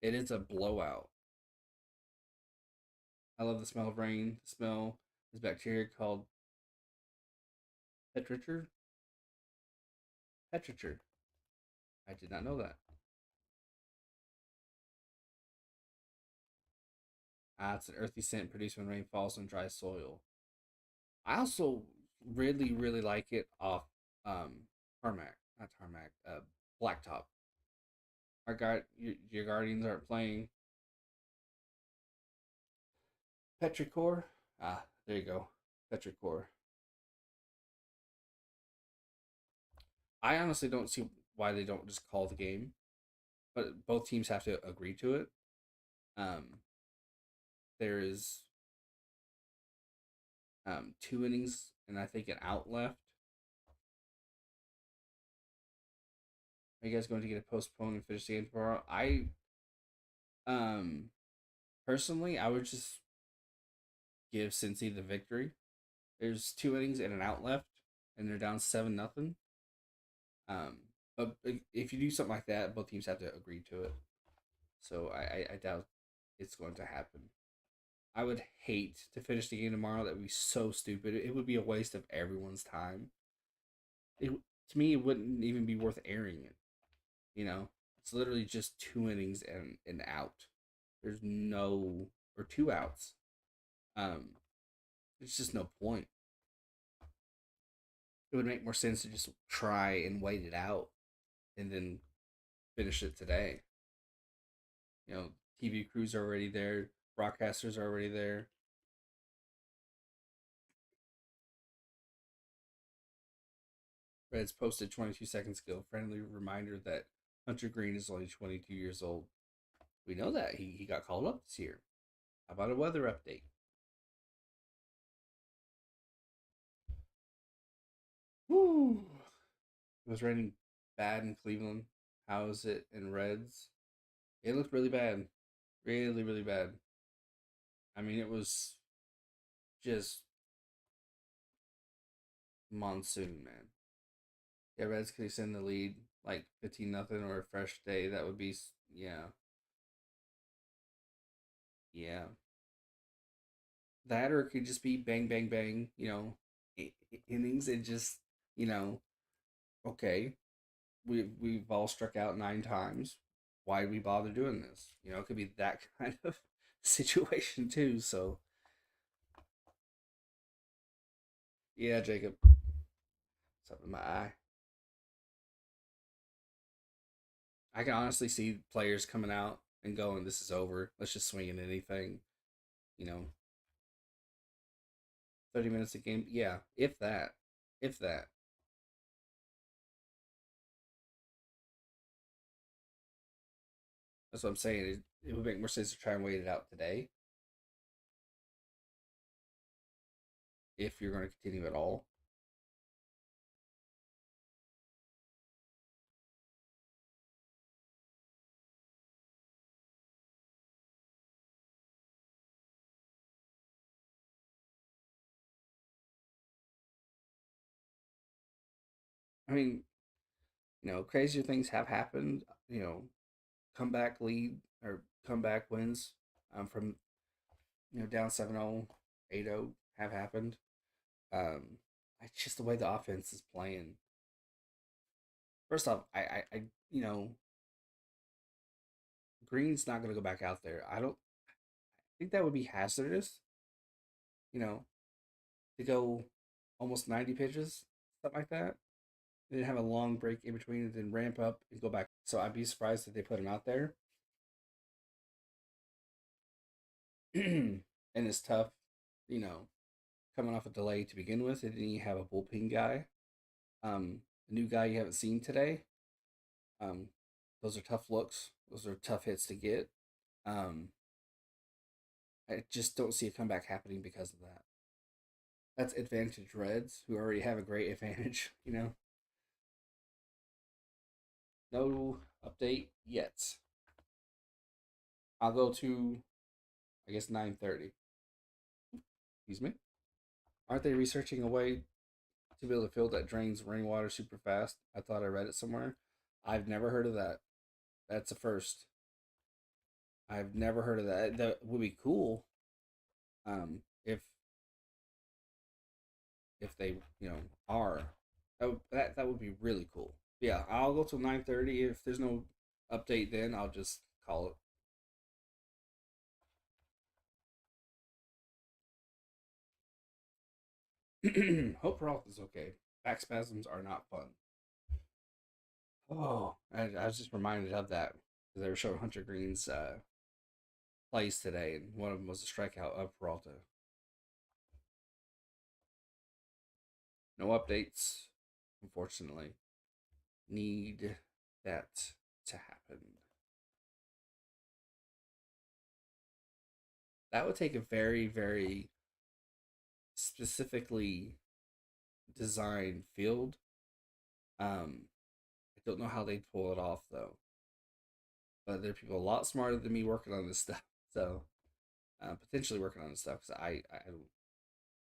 It is a blowout. I love the smell of rain. The smell is bacteria called petrichor. Petrichor. I did not know that. It's an earthy scent produced when rain falls on dry soil. I also really, really like it off tarmac, not tarmac, blacktop. Your Guardians aren't playing Petrichor. There you go, Petrichor. I honestly don't see why they don't just call the game, but both teams have to agree to it. Um, there is 2 innings and I think an out left. Are you guys going to get a postpone and finish the game tomorrow? I um personally I would just give Cincy the victory. There's 2 innings and an out left, and they're down 7-0. Um, but if you do something like that, both teams have to agree to it. So I doubt it's going to happen. I would hate to finish the game tomorrow. That would be so stupid. It would be a waste of everyone's time. It To me, it wouldn't even be worth airing it. You know, it's literally just 2 innings and an out. There's no or 2 outs. Um, there's just no point. It would make more sense to just try and wait it out and then finish it today. TV crews are already there, broadcasters are already there. Reds posted 22 seconds ago. Friendly reminder that Hunter Green is only 22 years old. We know that. He got called up this year. How about a weather update? Woo! It was raining bad in Cleveland. How is it in Reds? It looked really bad. Really, really bad. I mean, it was just monsoon, man. Yeah, Reds could extend the lead like 15-0 or a fresh day. That would be, yeah, yeah. That or it could just be bang, bang, bang, innings and just, you know, okay, we've all struck out 9 times. Why did we bother doing this? It could be that kind of situation too. So, yeah, Jacob, something in my eye. I can honestly see players coming out and going, "This is over. Let's just swing at anything." You know, 30 minutes a game. Yeah, if that, if that. That's what I'm saying. It would make more sense to try and wait it out today if you're going to continue at all. I mean, crazier things have happened. Comeback lead or comeback wins from down 7-0, 8-0 have happened. It's just the way the offense is playing. First off, I Green's not going to go back out there. I don't think that would be hazardous. You know, to go almost 90 pitches, something like that. And then have a long break in between, and then ramp up and go back. So I'd be surprised if they put him out there. And it's tough, you know, coming off a delay to begin with, and then you have a bullpen guy, a new guy you haven't seen today. Um, those are tough looks. Those are tough hits to get. Um, I just don't see a comeback happening because of that. That's advantage Reds, who already have a great advantage. No update yet. I'll go to, I guess, 9:30. Excuse me. Aren't they researching a way to be able to fill that drains rainwater super fast? I thought I read it somewhere. I've never heard of that. That's a first. I've never heard of that. That would be cool. If they are that would be really cool. Yeah, I'll go till 9:30. If there's no update, then I'll just call it. Hope Peralta is okay. Back spasms are not fun. Oh, I was just reminded of that because they were showing Hunter Green's plays today, and one of them was a strikeout of Peralta. No updates, unfortunately. Need that to happen. That would take a very, very specifically designed field. I don't know how they'd pull it off though, but there are people a lot smarter than me working on this stuff. So potentially working on this stuff because I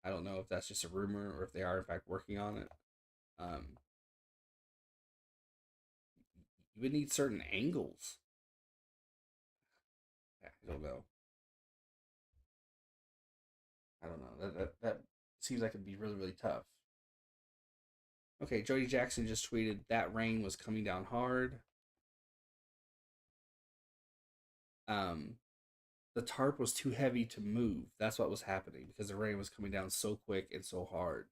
don't know if that's just a rumor or if they are in fact working on it. Um, you would need certain angles. I don't know. I don't know. That seems like it'd be really really tough. Okay, Jody Jackson just tweeted that rain was coming down hard. Um, the tarp was too heavy to move. That's what was happening because the rain was coming down so quick and so hard.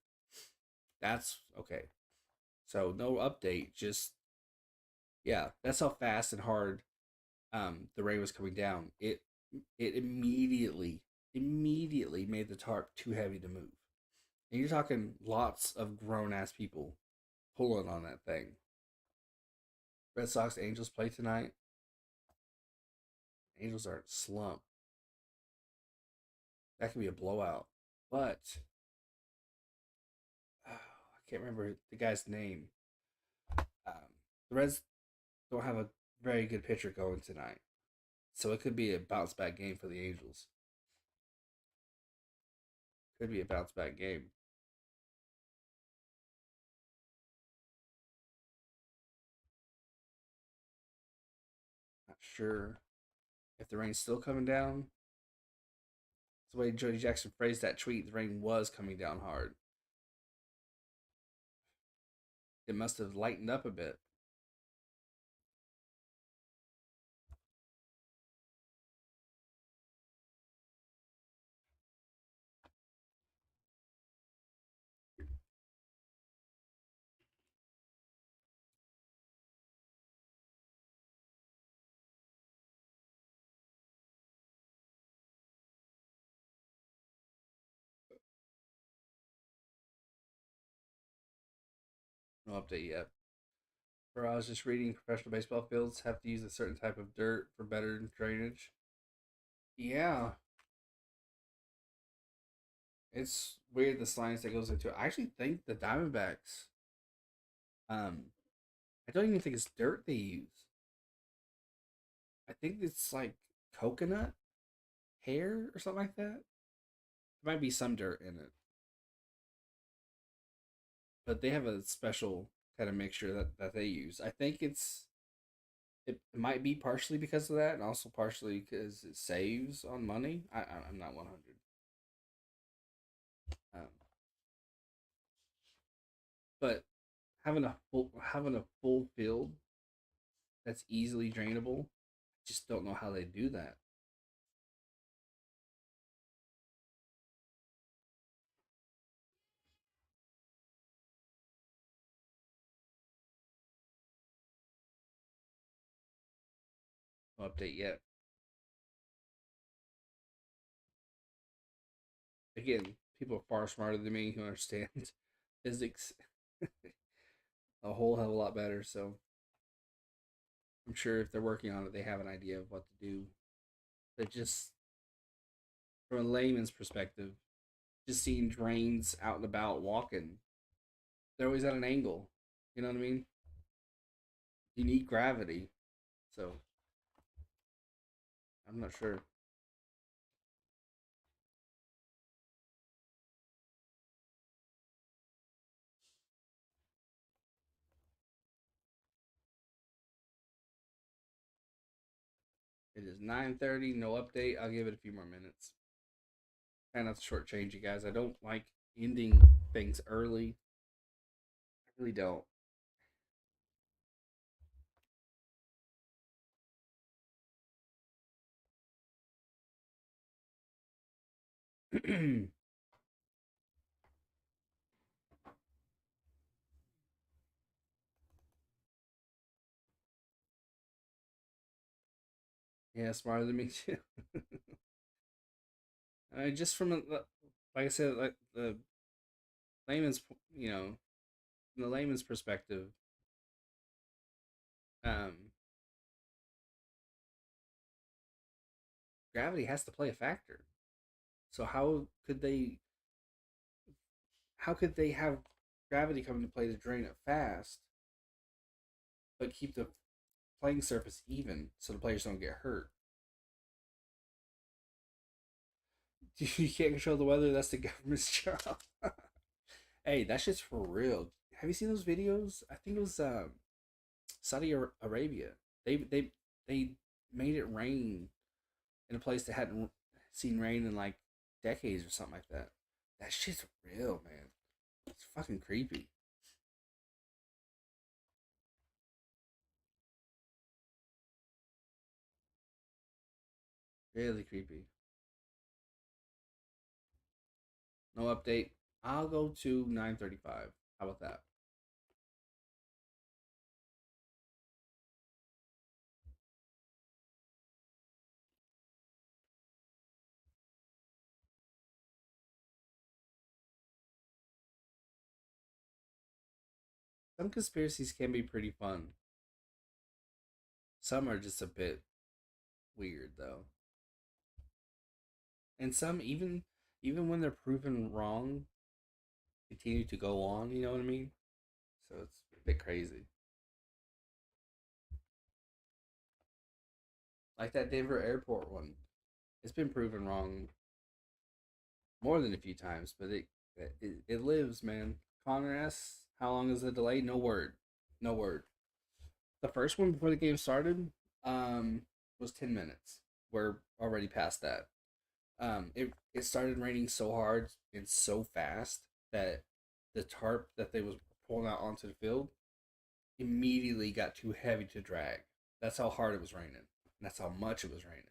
That's okay. So no update, just yeah, that's how fast and hard the rain was coming down. It immediately made the tarp too heavy to move. And you're talking lots of grown ass people pulling on that thing. Red Sox Angels play tonight. Angels are at slump. That could be a blowout. But I can't remember the guy's name. The Reds don't have a very good pitcher going tonight. So it could be a bounce back game for the Angels. Could be a bounce back game. Not sure if the rain's still coming down. That's the way Jody Jackson phrased that tweet. The rain was coming down hard. It must have lightened up a bit. No update yet. Or I was just reading professional baseball fields have to use a certain type of dirt for better drainage. Yeah, it's weird the science that goes into it. I actually think the Diamondbacks, um, I don't even think it's dirt they use. I think it's like coconut hair or something like that. There might be some dirt in it, but they have a special kind of mixture that they use. I think it might be partially because of that, and also partially because it saves on money. I'm not 100. Um, but having a full field that's easily drainable, I just don't know how they do that. No update yet. Again, people are far smarter than me who understand physics a whole hell of a lot better. So I'm sure if they're working on it, they have an idea of what to do. But just from a layman's perspective, just seeing drains out and about walking, they're always at an angle. You know what I mean? You need gravity. So I'm not sure. It is 9:30. No update. I'll give it a few more minutes. Try not to shortchange you guys. I don't like ending things early. I really don't. Yeah, smarter than me too. I mean, just from like I said, like the layman's, you know, from the layman's perspective, um, gravity has to play a factor. So how could they have gravity come into play to drain it fast, but keep the playing surface even so the players don't get hurt? You can't control the weather. That's the government's job. Hey, that shit's for real. Have you seen those videos? I think it was Saudi Arabia. They made it rain in a place that hadn't seen rain in like decades or something like that. That shit's real, man. It's fucking creepy. Really creepy. No update. I'll go to 9:35. How about that? Some conspiracies can be pretty fun. Some are just a bit weird though. And some even when they're proven wrong, continue to go on, you know what I mean? So it's a bit crazy. Like that Denver airport one. It's been proven wrong more than a few times, but it lives, man. Connor asks, "How long is the delay?" No word, no word. The first one before the game started, was 10 minutes. We're already past that. It started raining so hard and so fast that the tarp that they was pulling out onto the field immediately got too heavy to drag. That's how hard it was raining. And that's how much it was raining.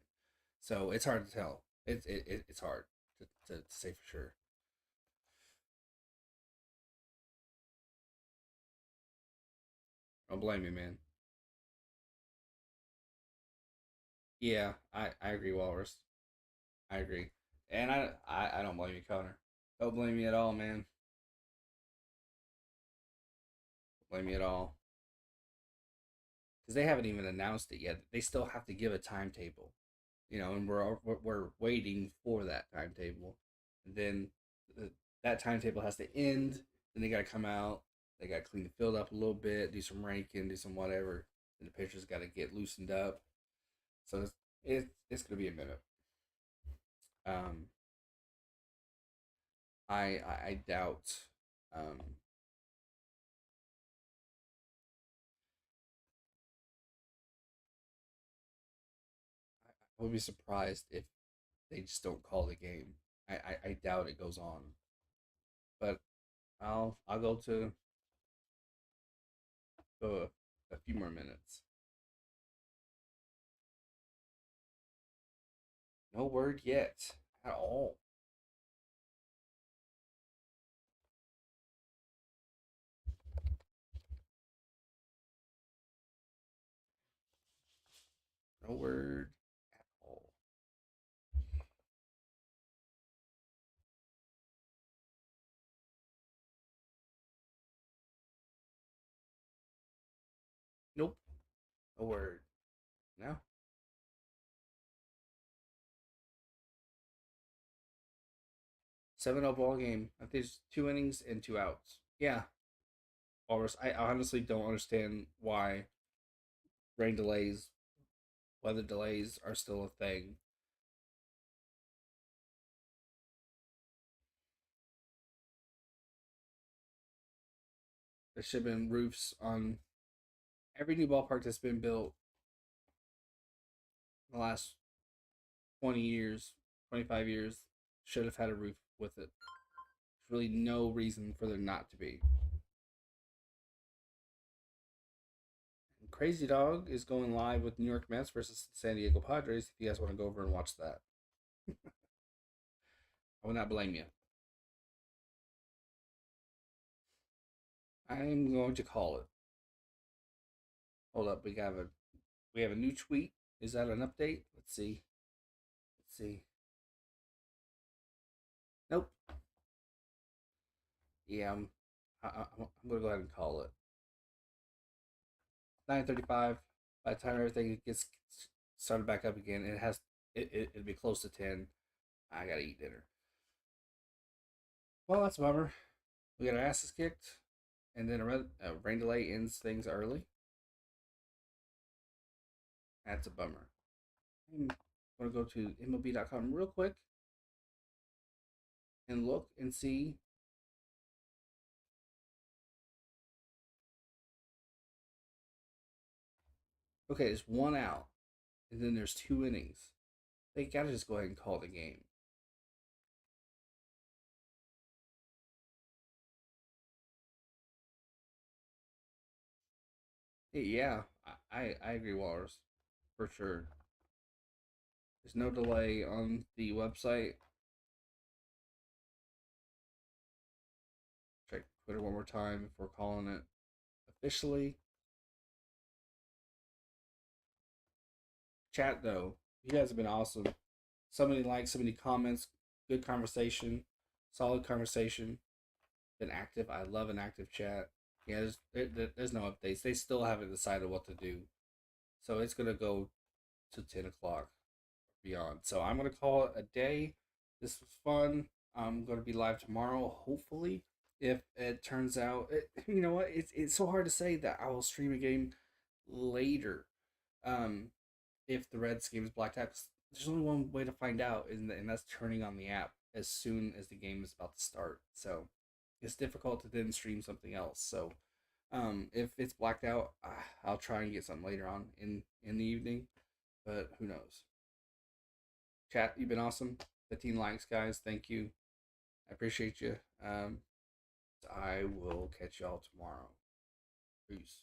So it's hard to tell. It's hard to say for sure. Don't blame me, man. Yeah, I agree, Walrus. I agree, and I don't blame you, Connor. Don't blame me at all, man. blame me at all because they haven't even announced it yet. They still have to give a timetable, and we're waiting for that timetable. And then the, that timetable has to end. Then they got to come out. They got to clean the field up a little bit, do some ranking, do some whatever. And the pitchers got to get loosened up. So it's going to be a minute. Um, I doubt. Um, I would be surprised if they just don't call the game. I doubt it goes on, but I'll go a few more minutes. No word yet at all. No word at all. Nope. No word. No. 7-0 ball game. I think there's 2 innings and 2 outs. Yeah. Walrus. I honestly don't understand why rain delays, weather delays are still a thing. There should have been roofs on every new ballpark that's been built in the last 20 years, 25 years, should have had a roof with it. There's really no reason for there not to be. And Crazy Dog is going live with New York Mets versus San Diego Padres. If you guys want to go over and watch that, I will not blame you. I'm going to call it. Hold up, we have a new tweet. Is that an update? Let's see. Let's see. Nope. Yeah, I'm gonna go ahead and call it. 9:35. By the time everything gets started back up again, it'll be close to 10. I gotta eat dinner. Well, that's a bummer. We got our asses kicked, and then a rain delay ends things early. That's a bummer. I'm gonna go to MLB.com real quick and look and see. Okay, there's 1 out, and then there's 2 innings. They gotta just go ahead and call the game. Yeah, I agree, Walrus, for sure. There's no delay on the website. Check Twitter one more time before calling it officially. Chat though, you guys have been awesome. So many likes, so many comments, good conversation, solid conversation. Been active. I love an active chat. Yeah, there's no updates. They still haven't decided what to do, so it's gonna go to 10 o'clock beyond. So I'm gonna call it a day. This was fun. I'm gonna be live tomorrow, hopefully. If it turns out, you know what, it's so hard to say that I will stream a game later. Um, if the Reds game is blacked out, 'cause there's only one way to find out, and that's turning on the app as soon as the game is about to start. So it's difficult to then stream something else. So if it's blacked out, I'll try and get something later on in the evening, but who knows? Chat, you've been awesome. 15 likes, guys. Thank you. I appreciate you. I will catch y'all tomorrow. Peace.